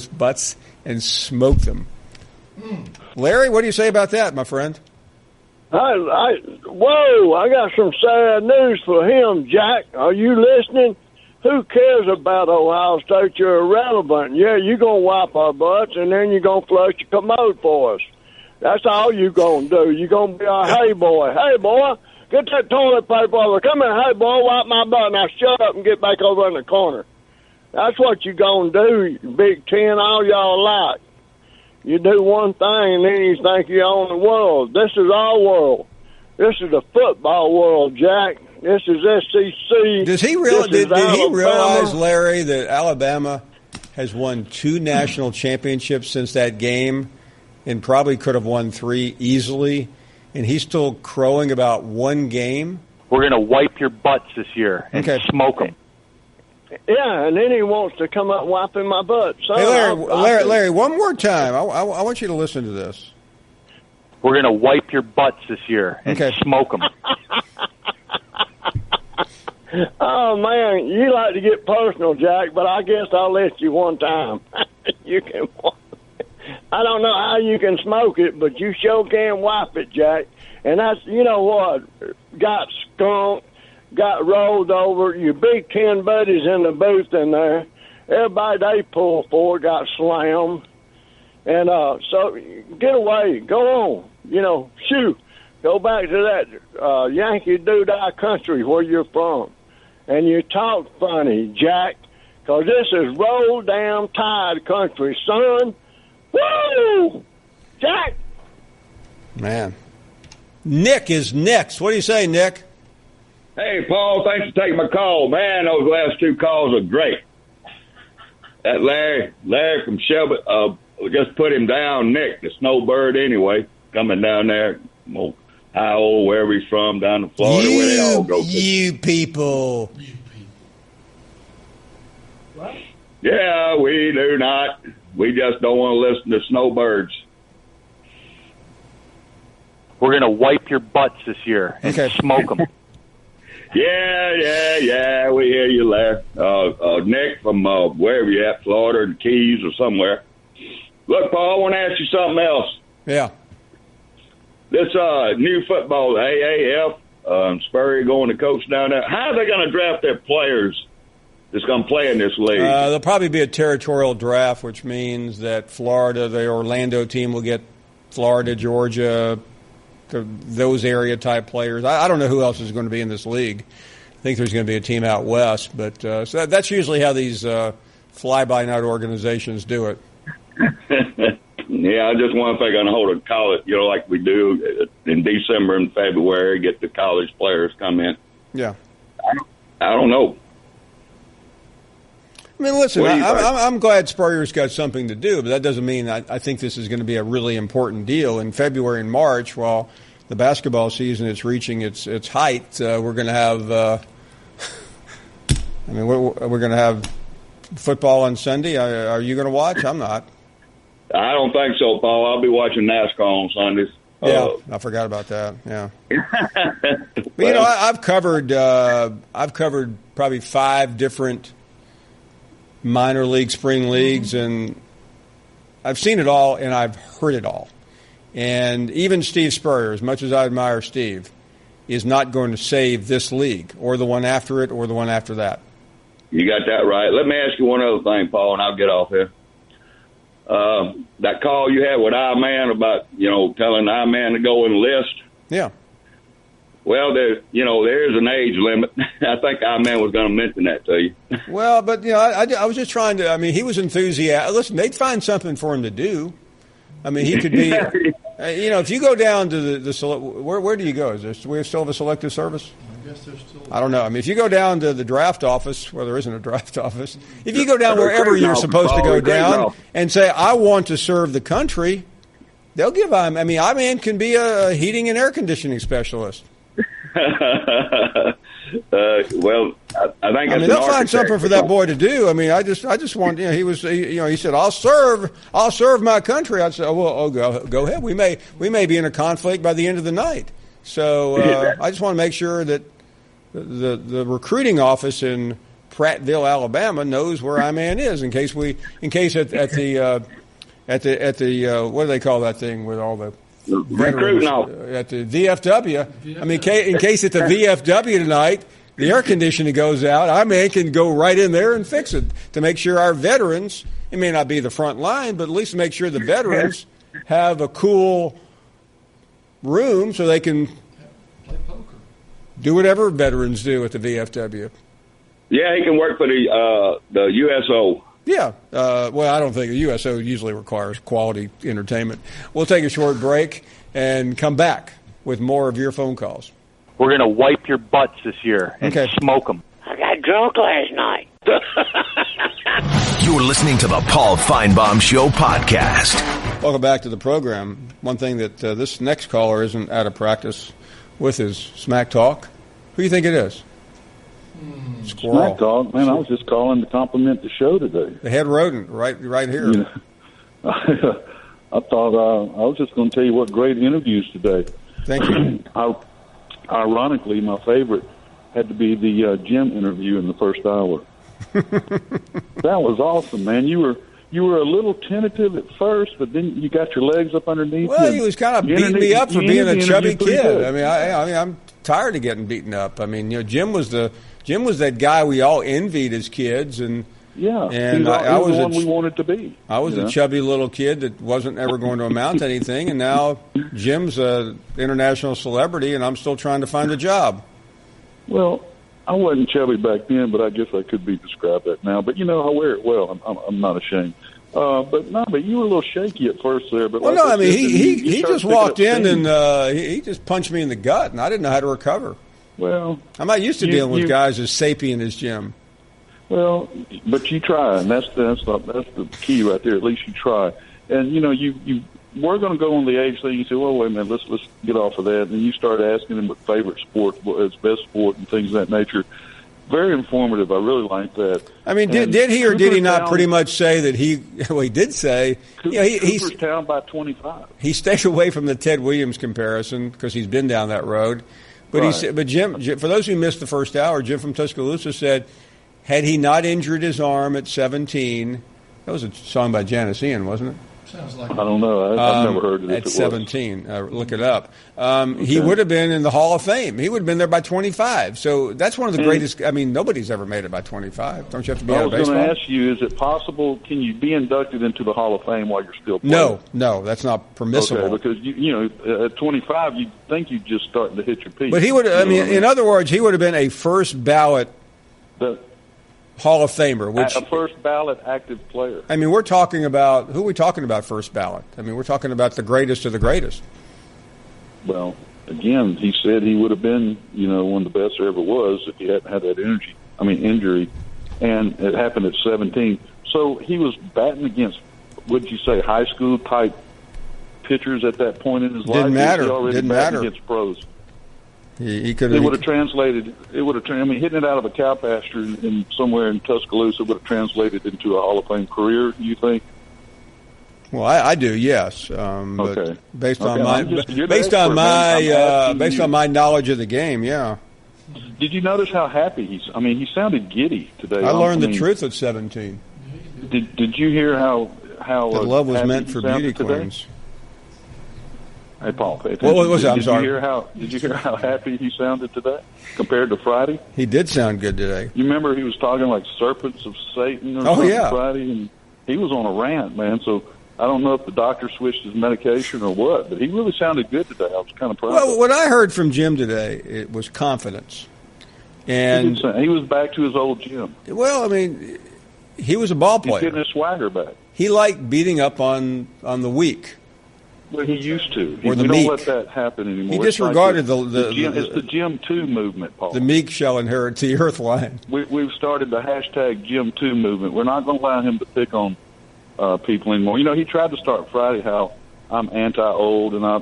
butts and smoke them. Larry, what do you say about that, my friend? I got some sad news for him, Jack. Are you listening? Who cares about Ohio State? You're irrelevant. Yeah, you're going to wipe our butts, and then you're going to flush the commode for us. That's all you're going to do. You're going to be our hey boy. Hey, boy, get that toilet paper over. Come here, hey, boy, wipe my butt. Now shut up and get back over in the corner. That's what you're going to do, you Big Ten, all y'all like. You do one thing, and then you think you own the world. This is our world. This is the football world, Jack. This is SEC. Did he realize, Larry, that Alabama has won 2 national championships since that game and probably could have won 3 easily, and he's still crowing about one game? We're going to wipe your butts this year and smoke them. Yeah, and then he wants to come up wiping my butt. So hey, Larry, one more time. I want you to listen to this. We're going to wipe your butts this year and smoke them. Oh, man, you like to get personal, Jack, but I guess I'll let you one time. You can. I don't know how you can smoke it, but you sure can wipe it, Jack. And that's, you know what, got skunked, got rolled over. Your big 10 buddies in the booth in there, everybody they pulled for got slammed. And so get away, go on, you know, shoot. Go back to that Yankee Doodah country where you're from. And you talk funny, Jack, because this is roll down tide country, son. Woo! Jack! Man. Nick is next. What do you say, Nick? Hey, Paul, thanks for taking my call. Man, those last 2 calls are great. That Larry from Shelby, just put him down, Nick, the snowbird anyway, coming down there, Ohio, wherever he's from, down to Florida, where they all go to. You people. What? Yeah, we do not. We just don't want to listen to snowbirds. We're going to wipe your butts this year and smoke them. Yeah, we hear you, Larry. Nick from wherever you at, Florida, the Keys or somewhere. Look, Paul, I want to ask you something else. Yeah. This new football, the AAF, Spurrier going to coach down there, how are they going to draft their players that's going to play in this league? There'll probably be a territorial draft, which means that Florida, the Orlando team, will get Florida, Georgia, those area type players. I don't know who else is going to be in this league. I think there's going to be a team out west, but so that's usually how these fly-by-night organizations do it. Yeah, I just wonder if they're going to hold a college, you know, like we do in December and February, get the college players come in. Yeah. I don't know. I mean, listen, I'm glad Spurrier's got something to do, but that doesn't mean I think this is going to be a really important deal. In February and March, while the basketball season is reaching its height, we're going to have we're going to have football on Sunday. Are you going to watch? I'm not. I don't think so, Paul. I'll be watching NASCAR on Sundays. Yeah, I forgot about that. Yeah. But, you know, I've covered probably 5 different minor league, spring leagues, and I've seen it all and I've heard it all. And even Steve Spurrier, as much as I admire Steve, is not going to save this league or the one after it or the one after that. You got that right. Let me ask you one other thing, Paul, and I'll get off here. That call you had with I-Man about, you know, telling I-Man to go enlist. Yeah. Well, there is an age limit. I think I-Man was going to mention that to you. Well, but, you know, I was just trying to, I mean, he was enthusiastic. Listen, they'd find something for him to do. I mean, he could be, you know, if you go down to the where do you go? We still have a selective service? I guess there's still. I don't know. I mean, if you go down to the draft office, well, there isn't a draft office. If you go down wherever you're supposed to go down and say, I want to serve the country, they'll give him. I mean, I-Man can be a heating and air conditioning specialist. Well, I think. I mean, they'll find something for that boy to do. I mean, I just want. You know, he said, I'll serve my country. I said, go ahead. We may be in a conflict by the end of the night. So I just want to make sure that the recruiting office in Prattville, Alabama, knows where I-Man is in case at the what do they call that thing with all the recruiting office at the VFW. I mean, in case at the VFW tonight, the air conditioning goes out, I-Man can go right in there and fix it to make sure our veterans, it may not be the front line, but at least make sure the veterans have a cool room so they can do whatever veterans do at the VFW. Yeah, he can work for the USO. Yeah. Well, I don't think the USO usually requires quality entertainment. We'll take a short break and come back with more of your phone calls. We're going to wipe your butts this year and smoke them. I got drunk last night. You're listening to the Paul Finebaum Show podcast. Welcome back to the program. One thing that this next caller isn't out of practice with is smack talk. Who do you think it is? Squirrel. Smack talk, man. I was just calling to compliment the show today. The head rodent, right here. You know, I thought I was just going to tell you what great interviews today. Thank you. Ironically, my favorite had to be the Jim interview in the first hour. That was awesome, man. You you were a little tentative at first, but then you got your legs up underneath. Well, he was kind of beating me up for being a chubby kid. I mean, I'm tired of getting beaten up. I mean, Jim was that guy we all envied as kids, and I was the one we wanted to be. I was a chubby little kid that wasn't ever going to amount to anything, and now Jim's an international celebrity, and I'm still trying to find a job. Well, I wasn't chubby back then, but I guess I could be described that now. But, I wear it well. I'm not ashamed. But you were a little shaky at first there. But he just walked in and he just punched me in the gut, and I didn't know how to recover. Well, I'm not used to dealing with guys as sapient as Jim. Well, but you try, and that's the key right there. At least you try. And, you we're going to go on the age thing. You say, well, wait a minute, let's get off of that. And you start asking him what favorite sport, his best sport, and things of that nature. Very informative. I really like that. I mean, did he or did he not pretty much say that he? Well, he did say he's down by 25. He stayed away from the Ted Williams comparison because he's been down that road. But he said, but Jim, for those who missed the first hour, Jim from Tuscaloosa said, had he not injured his arm at 17, that was a song by Janice Ian, wasn't it? Sounds like I don't know. I've never heard of it. At 17, look it up. He would have been in the Hall of Fame. He would have been there by 25. So that's one of the greatest. I mean, nobody's ever made it by 25. Don't you have to be out of baseball? I was going to ask you, is it possible, can you be inducted into the Hall of Fame while you're still playing? No, that's not permissible. Okay, because, at 25, you'd think you're just starting to hit your peak. But he would, in other words, he would have been a first ballot Hall of Famer, which a first ballot active player. I mean, we're talking about who are we talking about first ballot? I mean, we're talking about the greatest of the greatest. Well, again, he said he would have been, one of the best there ever was if he hadn't had that injury, and it happened at 17. So he was batting against, would you say, high school type pitchers at that point in his life? Didn't matter. He already Didn't batting matter against pros. He could. It would have translated. It would have. Hitting it out of a cow pasture in somewhere in Tuscaloosa would have translated into a Hall of Fame career. Do you think? Well, I do. Yes. Okay. But based on my knowledge of the game, yeah. Did you notice how happy he sounded giddy today. I learned the truth at 17. Did you hear how that love was meant for beauty queens? Hey, Paul. What was that? I'm sorry. Did you hear how happy he sounded today compared to Friday? He did sound good today. You remember he was talking like serpents of Satan or something Friday, and he was on a rant, man. So I don't know if the doctor switched his medication or what, but he really sounded good today. I was kind of proud. Well, what I heard from Jim today, it was confidence, and he was back to his old Jim. Well, I mean, he was a ball player. He's getting his swagger back. He liked beating up on the weak. Well, he used to. Or the we meek. Don't let that happen anymore. He disregarded it's the Jim 2 movement, Paul. The meek shall inherit the earth line. We've started the hashtag Jim 2 movement. We're not going to allow him to pick on people anymore. He tried to start Friday how I'm anti-old, and I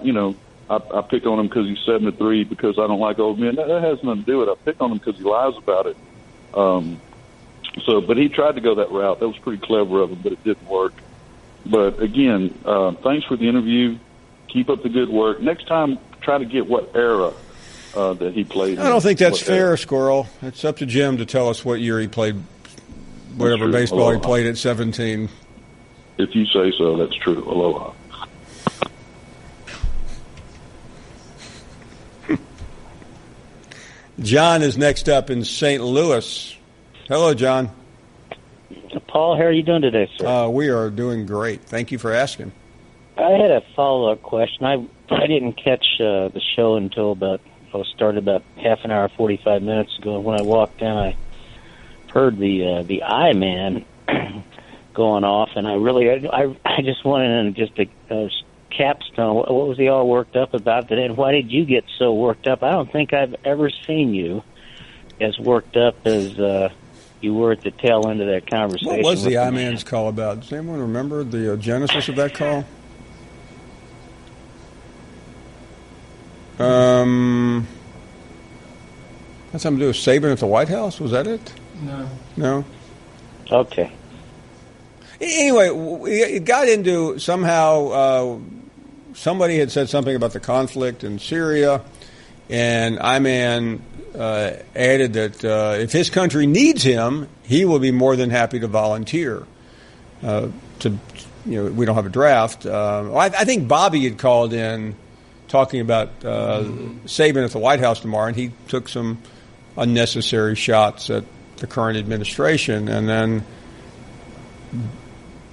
pick on him because he's 73 because I don't like old men. That has nothing to do with it. I pick on him because he lies about it. But he tried to go that route. That was pretty clever of him, but it didn't work. But, again, thanks for the interview. Keep up the good work. Next time, try to get what era that he played in. I don't think that's fair, Squirrel. It's up to Jim to tell us what year he played, whatever baseball he played at 17. If you say so, that's true. Aloha. John is next up in St. Louis. Hello, John. Paul, how are you doing today, sir? We are doing great. Thank you for asking. I had a follow-up question. I didn't catch the show until started about half an hour, 45 minutes ago. When I walked in, I heard the I-Man going off, and I just wanted just a capstone. What was he all worked up about today, and why did you get so worked up? I don't think I've ever seen you as worked up as you were at the tail end of that conversation. What was the I-Man's call about? Does anyone remember the genesis of that call? Had something to do with Saban at the White House? Was that it? No? Okay. Anyway, it got into somehow somebody had said something about the conflict in Syria, and I-Man added that if his country needs him, he will be more than happy to volunteer. we don't have a draft. I think Bobby had called in talking about Saban at the White House tomorrow, and he took some unnecessary shots at the current administration, and then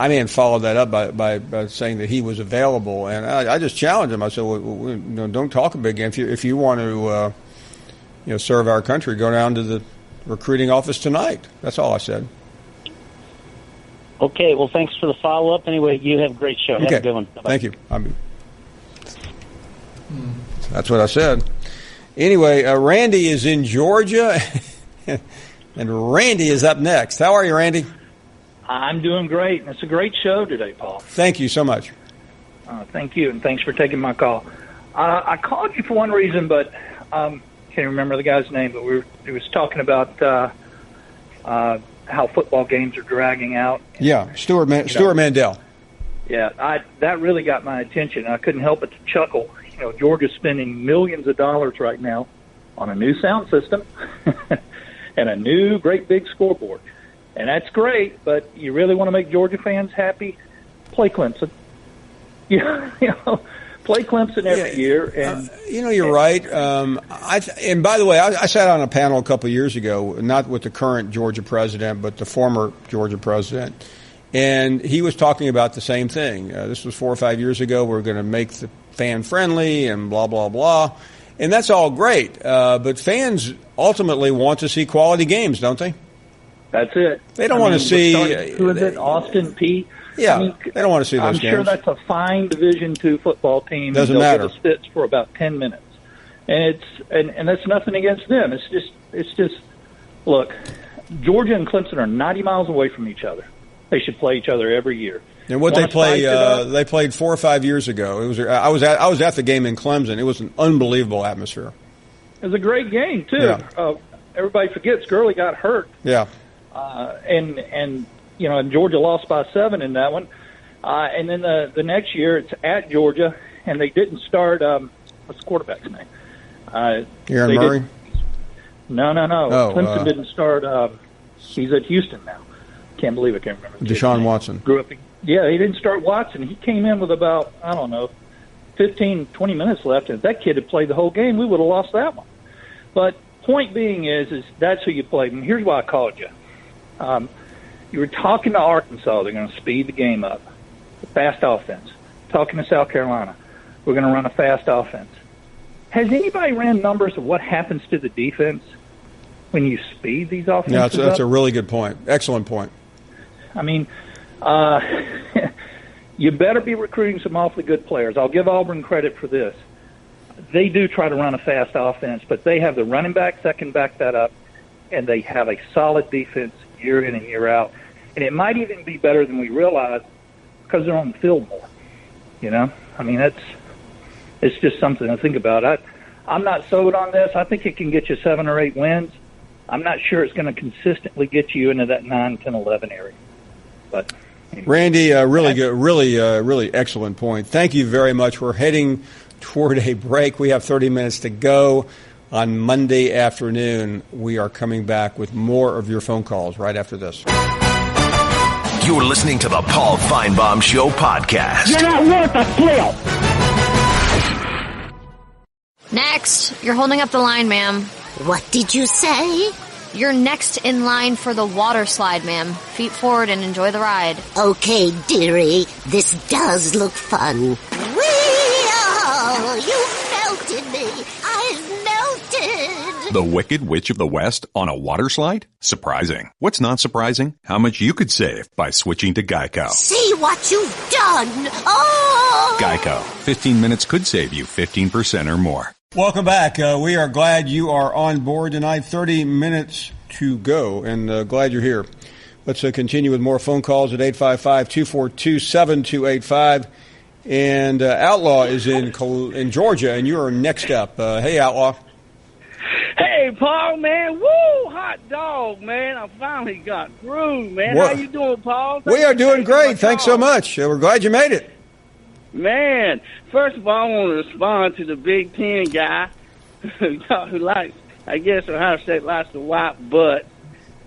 I mean, followed that up by saying that he was available, and I just challenged him. I said, don't talk a big game. If you want to serve our country, go down to the recruiting office tonight. That's all I said. Okay, well, thanks for the follow-up. Anyway, you have a great show. Okay. Have a good one. Bye-bye. Thank you. That's what I said. Anyway, Randy is in Georgia, and Randy is up next. How are you, Randy? I'm doing great. It's a great show today, Paul. Thank you so much. Thank you, and thanks for taking my call. I called you for one reason, but can't remember the guy's name, but we was talking about how football games are dragging out. Yeah, Stewart Mandel. Yeah, that really got my attention. I couldn't help but to chuckle. Georgia's spending millions of dollars right now on a new sound system and a new great big scoreboard. And that's great, but you really want to make Georgia fans happy? Play Clemson. Play Clemson every year. And you're right. And by the way, I sat on a panel a couple of years ago, not with the current Georgia president, but the former Georgia president. And he was talking about the same thing. This was 4 or 5 years ago. We're going to make the fan-friendly and blah, blah, blah. And that's all great. But fans ultimately want to see quality games, don't they? That's it. They don't want to see. Who is it? Austin P. Yeah, they don't want to see those games. I'm sure that's a fine Division II football team. Doesn't matter. Get a stitch for about 10 minutes, and that's nothing against them. It's just look, Georgia and Clemson are 90 miles away from each other. They should play each other every year. And what they play, they played 4 or 5 years ago. It was I was at the game in Clemson. It was an unbelievable atmosphere. It was a great game too. Yeah. Everybody forgets Gurley got hurt. Yeah. And Georgia lost by 7 in that one. And then the next year it's at Georgia, and they didn't start. What's the quarterback's name? Aaron Murray. No. Oh, Clemson didn't start. He's at Houston now. Can't believe I can't remember. Deshaun Watson. Grew up. Yeah, he didn't start Watson. He came in with about 15, 20 minutes left, and if that kid had played the whole game, we would have lost that one. But point being is that's who you played. And here's why I called you. You were talking to Arkansas. They're going to speed the game up. Fast offense. Talking to South Carolina. We're going to run a fast offense. Has anybody ran numbers of what happens to the defense when you speed these offenses up? That's a really good point. Excellent point. I mean, you better be recruiting some awfully good players. I'll give Auburn credit for this. They do try to run a fast offense, but they have the running backs that can back that up, and they have a solid defense year in and year out. And it might even be better than we realize because they're on the field more. I mean, it's just something to think about. I'm not sold on this. I think it can get you 7 or 8 wins. I'm not sure it's going to consistently get you into that 9, 10, 11 area. But Randy, really good, really excellent point. Thank you very much. We're heading toward a break. We have 30 minutes to go. On Monday afternoon, we are coming back with more of your phone calls right after this. You're listening to the Paul Finebaum Show podcast. You're not worth a flip. Next, you're holding up the line, ma'am. What did you say? You're next in line for the water slide, ma'am. Feet forward and enjoy the ride. Okay, dearie. This does look fun. You melted me. I've melted. The Wicked Witch of the West on a water slide? Surprising. What's not surprising? How much you could save by switching to Geico. See what you've done. Oh! Geico. 15 minutes could save you 15% or more. Welcome back. We are glad you are on board tonight. 30 minutes to go, and glad you're here. Let's continue with more phone calls at 855-242-7285. And Outlaw is in Georgia, and you are next up. Hey, Outlaw. Hey, Paul, man. Woo, hot dog, man. I finally got through, man. What? How you doing, Paul? We are doing great. Thanks so much. We're glad you made it. Man, first of all, I want to respond to the Big Ten guy who likes, I guess Ohio State likes the white butt.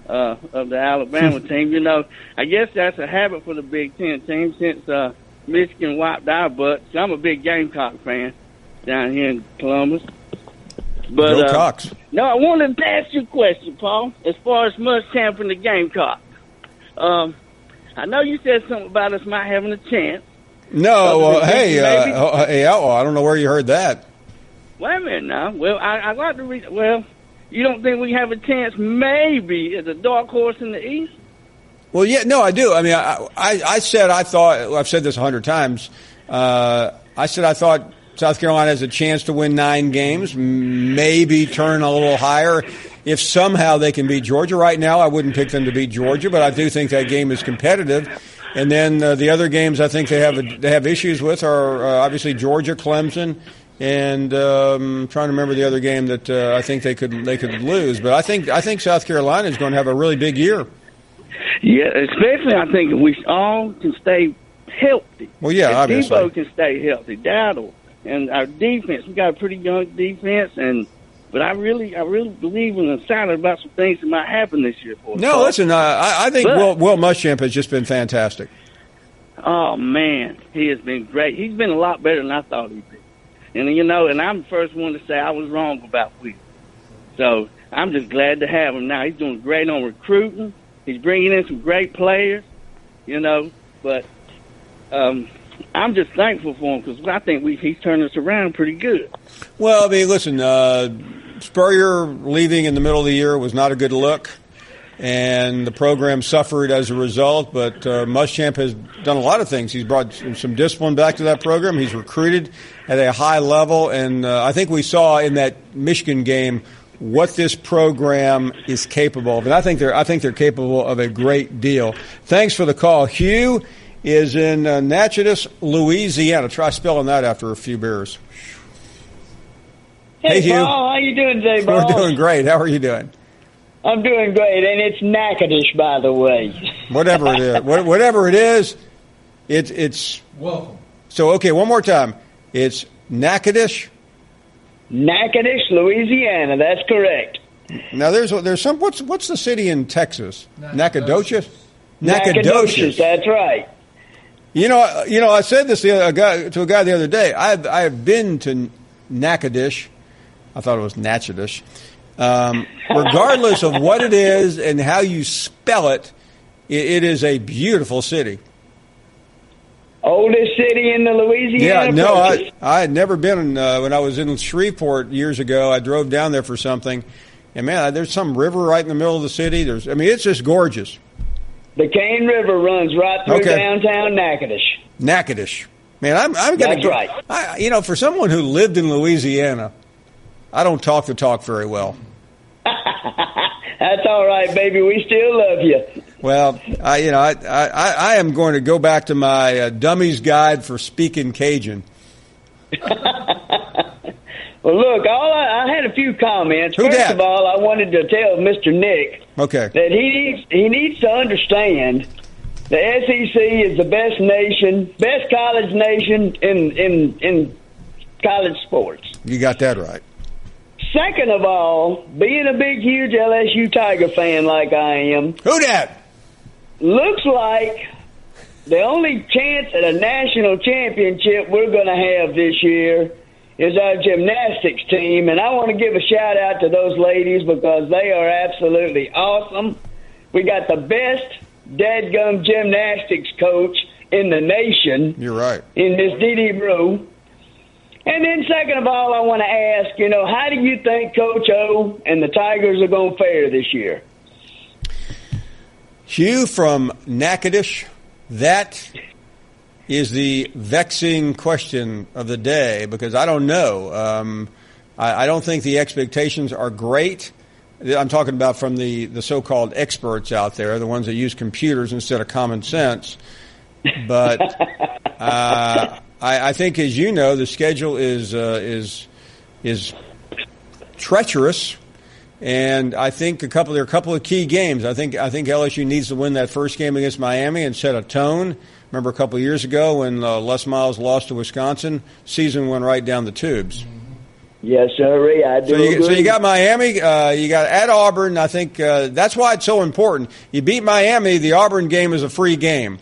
of the Alabama team. You know, I guess that's a habit for the Big Ten team since Michigan wiped our butts. I'm a big Gamecock fan down here in Columbus. But, Go Cox. No, I wanted to ask you a question, Paul, as far as Muschamp and the Gamecock. I know you said something about us not having a chance. No, I don't know where you heard that. Wait a minute now. Well, I'd like to read. Well, you don't think we have a chance maybe as a dark horse in the East? Well, yeah, no, I do. I mean, I said I thought, I've said this 100 times, I said I thought South Carolina has a chance to win 9 games, maybe turn a little higher if somehow they can beat Georgia. Right now, I wouldn't pick them to beat Georgia, but I do think that game is competitive. And then the other games I think they have issues with are obviously Georgia, Clemson, and I'm trying to remember the other game that I think they could lose. But I think South Carolina is going to have a really big year. Yeah, especially I think if we all can stay healthy. Well, yeah, if obviously. Debo can stay healthy, Dowdle, and our defense. We got a pretty young defense, but I really believe and excited about some things that might happen this year for us. No, listen, I think Will Muschamp has just been fantastic. Oh man, he has been great. He's been a lot better than I thought he'd be. And and I'm the first one to say I was wrong about Will. So I'm just glad to have him now. He's doing great on recruiting. He's bringing in some great players, but I'm just thankful for him because I think he's turned us around pretty good. Well, I mean, listen, Spurrier leaving in the middle of the year was not a good look, and the program suffered as a result, but Muschamp has done a lot of things. He's brought some discipline back to that program. He's recruited at a high level, and I think we saw in that Michigan game what this program is capable of, and I think they're capable of a great deal. Thanks for the call. Hugh is in Natchitoches, Louisiana. Try spelling that after a few beers. Hey Hugh. Paul, how you doing today, Paul? We're doing great. How are you doing? I'm doing great, and it's Natchitoches, by the way. Whatever it is, whatever it is, it's welcome. So okay, one more time. It's Natchitoches. Natchitoches, Louisiana. That's correct. Now there's some. What's the city in Texas? Nacogdoches. Nacogdoches. That's right. You know. I said this to a guy the other day. I have been to Natchitoches. I thought it was Natchitoches. Regardless of what it is and how you spell it, it is a beautiful city. Oldest city in the Louisiana. Yeah, no, I had never been when I was in Shreveport years ago. I drove down there for something, and man, there's some river right in the middle of the city. It's just gorgeous. The Cane River runs right through downtown Natchitoches. Natchitoches, man, I'm gonna. That's right. For someone who lived in Louisiana, I don't talk the talk very well. That's all right, baby. We still love you. Well, I am going to go back to my Dummy's Guide for Speaking Cajun. Well, look, I had a few comments. First of all, I wanted to tell Mr. Nick that he needs to understand the SEC is the best college nation in college sports. You got that right. Second of all, being a big, huge LSU Tiger fan like I am, who dat? Looks like the only chance at a national championship we're going to have this year is our gymnastics team, and I want to give a shout out to those ladies because they are absolutely awesome. We got the best dadgum gymnastics coach in the nation. You're right. In Miss Dee Brew. And then second of all, I want to ask, how do you think Coach O and the Tigers are going to fare this year? Hugh from Natchitoches, that is the vexing question of the day because I don't know. I don't think the expectations are great. I'm talking about from the so-called experts out there, the ones that use computers instead of common sense. But I think, as you know, the schedule is treacherous, and I think there are a couple of key games. I think LSU needs to win that first game against Miami and set a tone. Remember a couple of years ago when Les Miles lost to Wisconsin, season went right down the tubes. Yes, sir. I do. So you got Miami. You got at Auburn. I think that's why it's so important. You beat Miami, the Auburn game is a free game.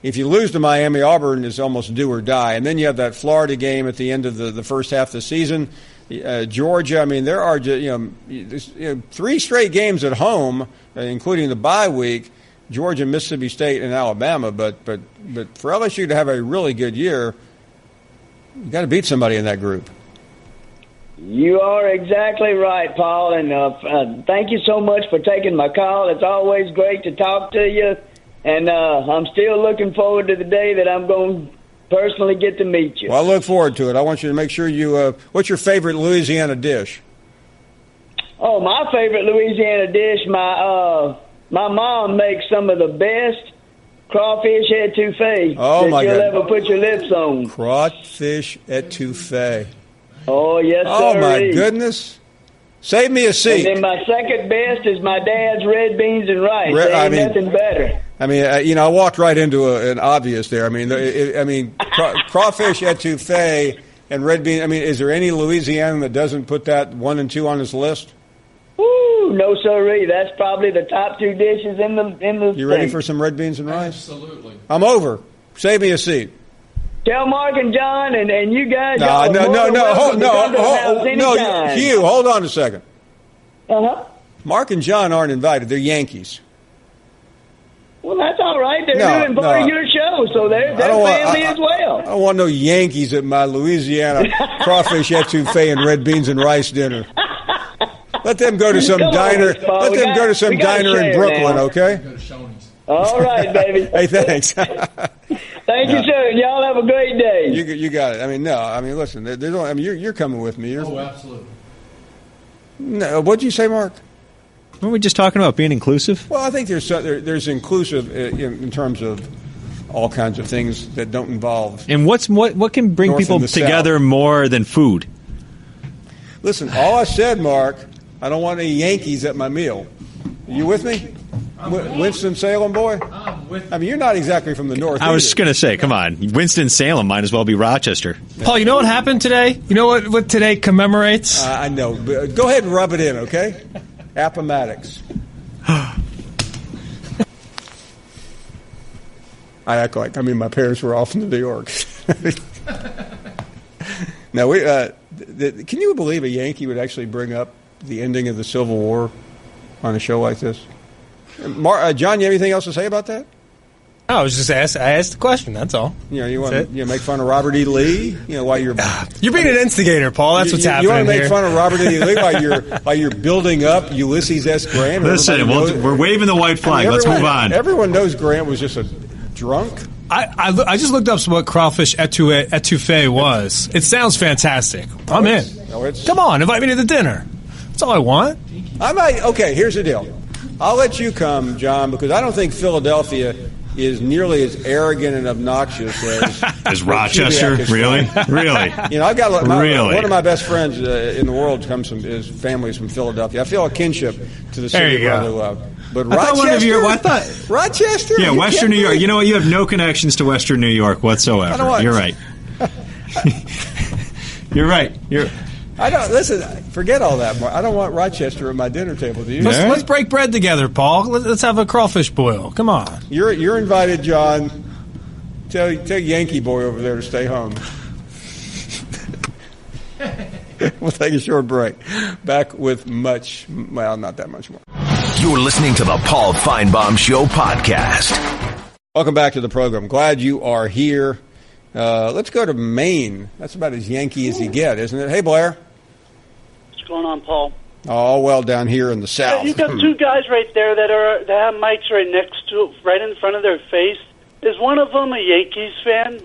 If you lose to Miami, Auburn is almost do or die. And then you have that Florida game at the end of the first half of the season. Georgia. I mean, there are 3 straight games at home, including the bye week. Georgia, Mississippi State, and Alabama. But for LSU to have a really good year, you got to beat somebody in that group. You are exactly right, Paul, and thank you so much for taking my call. It's always great to talk to you, and I'm still looking forward to the day that I'm going to personally get to meet you. Well, I look forward to it. I want you to make sure you what's your favorite Louisiana dish? Oh, my favorite Louisiana dish, my mom makes some of the best crawfish etouffee that you'll ever put your lips on. Crawfish etouffee. Oh, yes, sir. Oh, my goodness. Save me a seat. And then my second best is my dad's red beans and rice. Nothing better. I mean, I walked right into an obvious there. I mean, crawfish etouffee and red beans. I mean, is there any Louisiana that doesn't put that 1 and 2 on his list? Ooh, no, sirree. That's probably the top 2 dishes in the You ready for some red beans and rice? Absolutely. I'm over. Save me a seat. Tell Mark and John and you guys. No. Hugh, hold on a second. Mark and John aren't invited. They're Yankees. Well, that's all right. They're doing part of your show, so they're family as well. I don't want no Yankees at my Louisiana crawfish etouffee and red beans and rice dinner. Let them go to some diner. Let them go to some diner in Brooklyn, okay? All right, baby. Hey, thanks. Thank you, sir. Y'all have a great day. You got it. I mean, no. I mean, listen. You're coming with me. Absolutely. No, what'd you say, Mark? Weren't we just talking about being inclusive? Well, I think there's inclusive in terms of all kinds of things that don't involve. And what can bring people together more than food? Listen, all I said, Mark, I don't want any Yankees at my meal. Are you with me? Winston-Salem boy? I mean, you're not exactly from the north. I was just going to say, come on. Winston-Salem might as well be Rochester. Paul, you know what happened today? You know what today commemorates? I know. Go ahead and rub it in, okay? Appomattox. I act like, my parents were off in New York. Now, can you believe a Yankee would actually bring up the ending of the Civil War on a show like this? John, you have anything else to say about that? I was just I asked the question. That's all. You want to make fun of Robert E. Lee? While you're being an instigator, Paul. That's what's happening. You want to make here. fun of Robert E. Lee while you're building up Ulysses S. Grant? Listen, we're waving the white flag. Let's move on. Everyone knows Grant was just a drunk. I just looked up what crawfish etouffee was. It sounds fantastic. I'm in. Come on, invite me to the dinner. That's all I want. Okay, here's the deal. I'll let you come, John, because I don't think Philadelphia is nearly as arrogant and obnoxious as Rochester. Really? Really? I've got one of my best friends in the world his family's from Philadelphia. I feel a kinship to the city of brotherly love. But Rochester? Rochester? Yeah, Western New York. You know what? You have no connections to Western New York whatsoever. You're right. You're right. I don't listen. Forget all that. I don't want Rochester at my dinner table. Do you? Let's break bread together, Paul. Let's have a crawfish boil. Come on. You're invited, John. Tell Yankee boy over there to stay home. We'll take a short break. Back with not that much more. You're listening to the Paul Finebaum Show podcast. Welcome back to the program. Glad you are here. Let's go to Maine. That's about as Yankee as you get, isn't it? Hey, Blair. What's going on, Paul? Oh, well, down here in the south. You've got 2 guys right there that have mics right in front of their face. Is one of them a Yankees fan?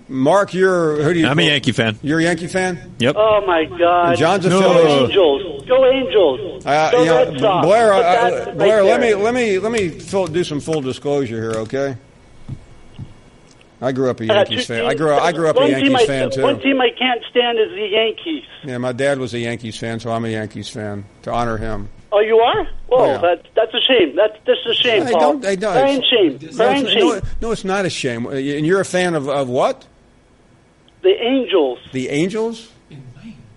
Mark, I'm a Yankee fan. You're a Yankee fan? Yep. Oh my God! And John's a Go Angels! Go Angels! Red Sox. Blair, let me do some full disclosure here, okay? I grew up a Yankees fan. I grew up a Yankees fan too. One team I can't stand is the Yankees. Yeah, my dad was a Yankees fan, so I'm a Yankees fan to honor him. Oh, you are? Well, that's a shame. That's just a shame, Paul. Crying shame. No, it's not a shame. And you're a fan of what? The Angels. The Angels?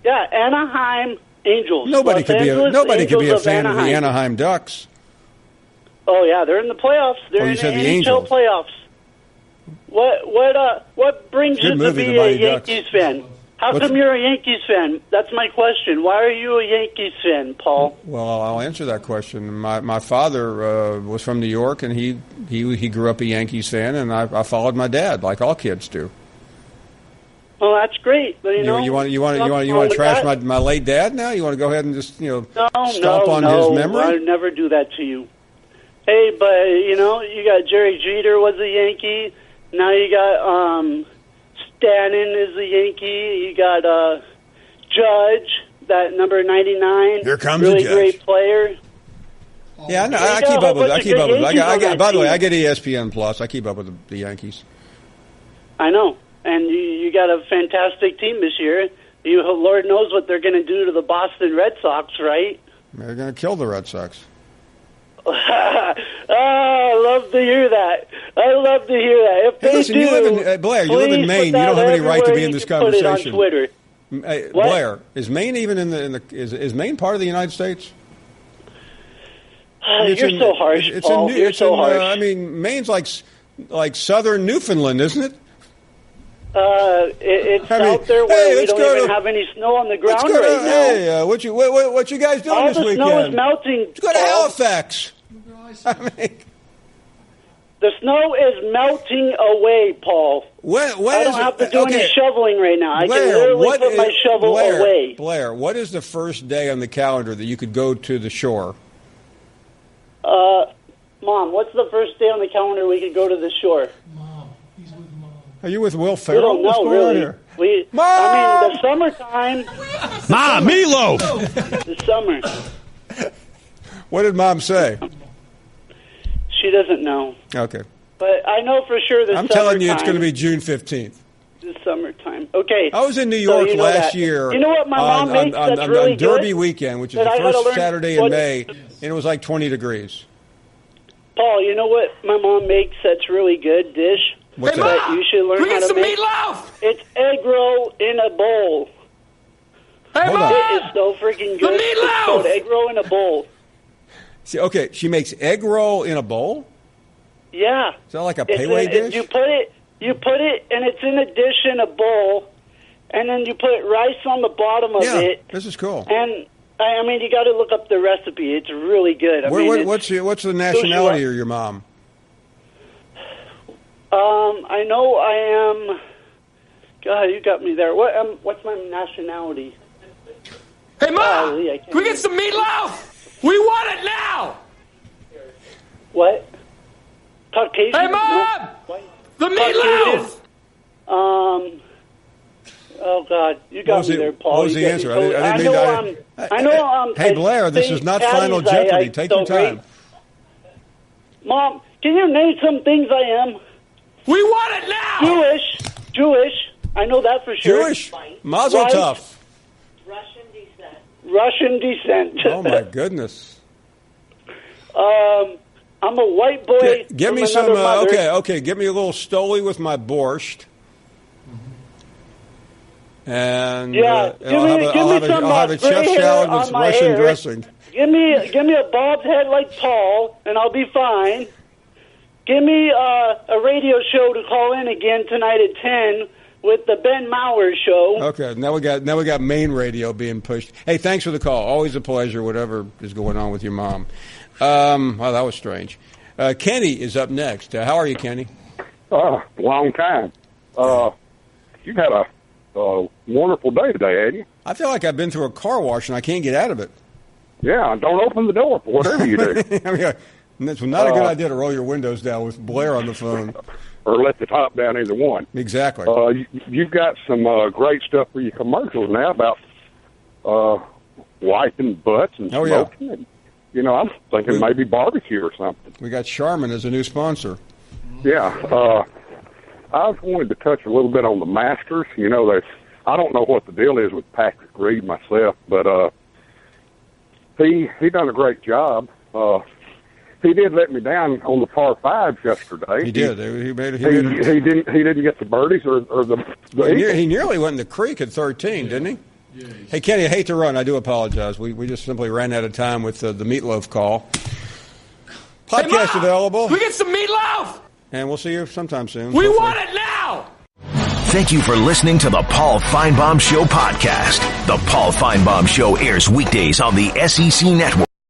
Yeah, Anaheim Angels. Nobody Los could be Angeles a Angels fan of the Anaheim. Anaheim Ducks. Oh yeah, they're in the playoffs. They're you in said the the NHL Angels. playoffs. What brings Good you to movie, be The a Mighty Ducks. Yankees fan? How What's- come you're a Yankees fan? That's my question. Why are you a Yankees fan, Paul? Well, I'll answer that question. My father was from New York, and he grew up a Yankees fan, and I followed my dad, like all kids do. Well, that's great. But, You want to trash my late dad now? You want to go ahead and just stomp on his memory? I would never do that to you. Hey, but you got Jerry Jeter was a Yankee. Now you got Stanton is a Yankee. You got Judge, that number 99. Here comes really the Judge. great player. Yeah, I know. I got keep a up with. bunch I of keep good up with. Yankees By the way, on I that get ESPN Plus. I keep up with the Yankees. I know, and you got a fantastic team this year. Lord knows what they're going to do to the Boston Red Sox, right? They're going to kill the Red Sox. I love to hear that. I love to hear that. If Hey, they listen, do, you live in Blair. You live in please Maine. put You don't that have any right to everywhere be in you this can put it conversation. on Twitter. Hey, What? Blair, is Maine even in the is Maine part of the United States? You're so harsh, Paul. You're so harsh. I mean, Maine's like southern Newfoundland, isn't it? It's out there where we don't even have any snow on the ground right now. Hey, what you guys doing All this the weekend? snow is melting. Let's go to Paul. Halifax. The snow is melting away, Paul. When I don't have to do any shoveling right now. I can literally put my shovel away. Blair, what is the first day on the calendar that you could go to the shore? Mom, what's the first day on the calendar we could go to the shore? Are you with Will We Ferrell? don't What's know, going on really. here? I mean, the summertime. Ma, meatloaf. The summer. What did Mom say? She doesn't know. Okay. But I know for sure this I'm telling you, it's going to be June 15th. This summertime. Okay. I was in New York you know last that. year. You know what my mom makes that's on really Derby good? weekend, which is That the I gotta first learn Saturday in what- May, and it was like 20 degrees. Paul, you know what my mom makes that's really good dish? What's that? You should learn how to make. meatloaf? It's egg roll in a bowl. Hold on. It is so freaking good. It's called egg roll in a bowl. See, okay, she makes egg roll in a bowl? Yeah. Is that like a It's Pele in- dish? You put it, and it's in a dish in a bowl, and then you put rice on the bottom of Yeah, it. this is cool. And I mean, you got to look up the recipe. It's really good. I mean, it's What's the nationality of your mom? I know I am. God, you got me there. What's my nationality? Hey, Ma, Golly, I can't can we get some meatloaf? We want it now. What? Caucasian? Hey, Mom! No. The Caucasian? meatloaf! Oh God, you got me there, Paul. What was You the got answer? me totally- I know. Hey, Blair, this is not Final Jeopardy. Take your time. Mom, can you name some things I am? We want it now. Jewish. I know that for sure. Jewish? Mazel Right? tov. Russian descent. Oh, my goodness. I'm a white boy. Give from me some, another mother. okay, give me a little stoli with my borscht. And Yeah, I'll have a chef gray salad hair with on my Russian hair. dressing. Give me a bald head like Paul, and I'll be fine. Give me a radio show to call in again tonight at 10 with the Ben Maurer show. Okay, now we got Maine radio being pushed. Hey, thanks for the call. Always a pleasure. Whatever is going on with your mom. Well, that was strange. Kenny is up next. How are you, Kenny? Long time. You've had a wonderful day today, hadn't you? I feel like I've been through a car wash and I can't get out of it. Yeah, don't open the door for whatever you do. I mean, it's not a good idea to roll your windows down with Blair on the phone. Or let the top down, either one. Exactly. You've got some great stuff for your commercials now about wiping butts and smoking. And, you know, I'm thinking maybe barbecue or something. We got Charmin as a new sponsor. Yeah. I wanted to touch a little bit on the Masters. You know, I don't know what the deal is with Patrick Reed myself, but he done a great job. He did let me down on the par fives yesterday. He did. He didn't get the birdies or the he nearly went in the creek at 13, didn't he? Hey, Kenny, I hate to run. I do apologize. We just simply ran out of time with the meatloaf call. Podcast hey, available. We get some meatloaf. And we'll see you sometime soon. We want it now. Thank you for listening to the Paul Finebaum Show podcast. The Paul Finebaum Show airs weekdays on the SEC Network.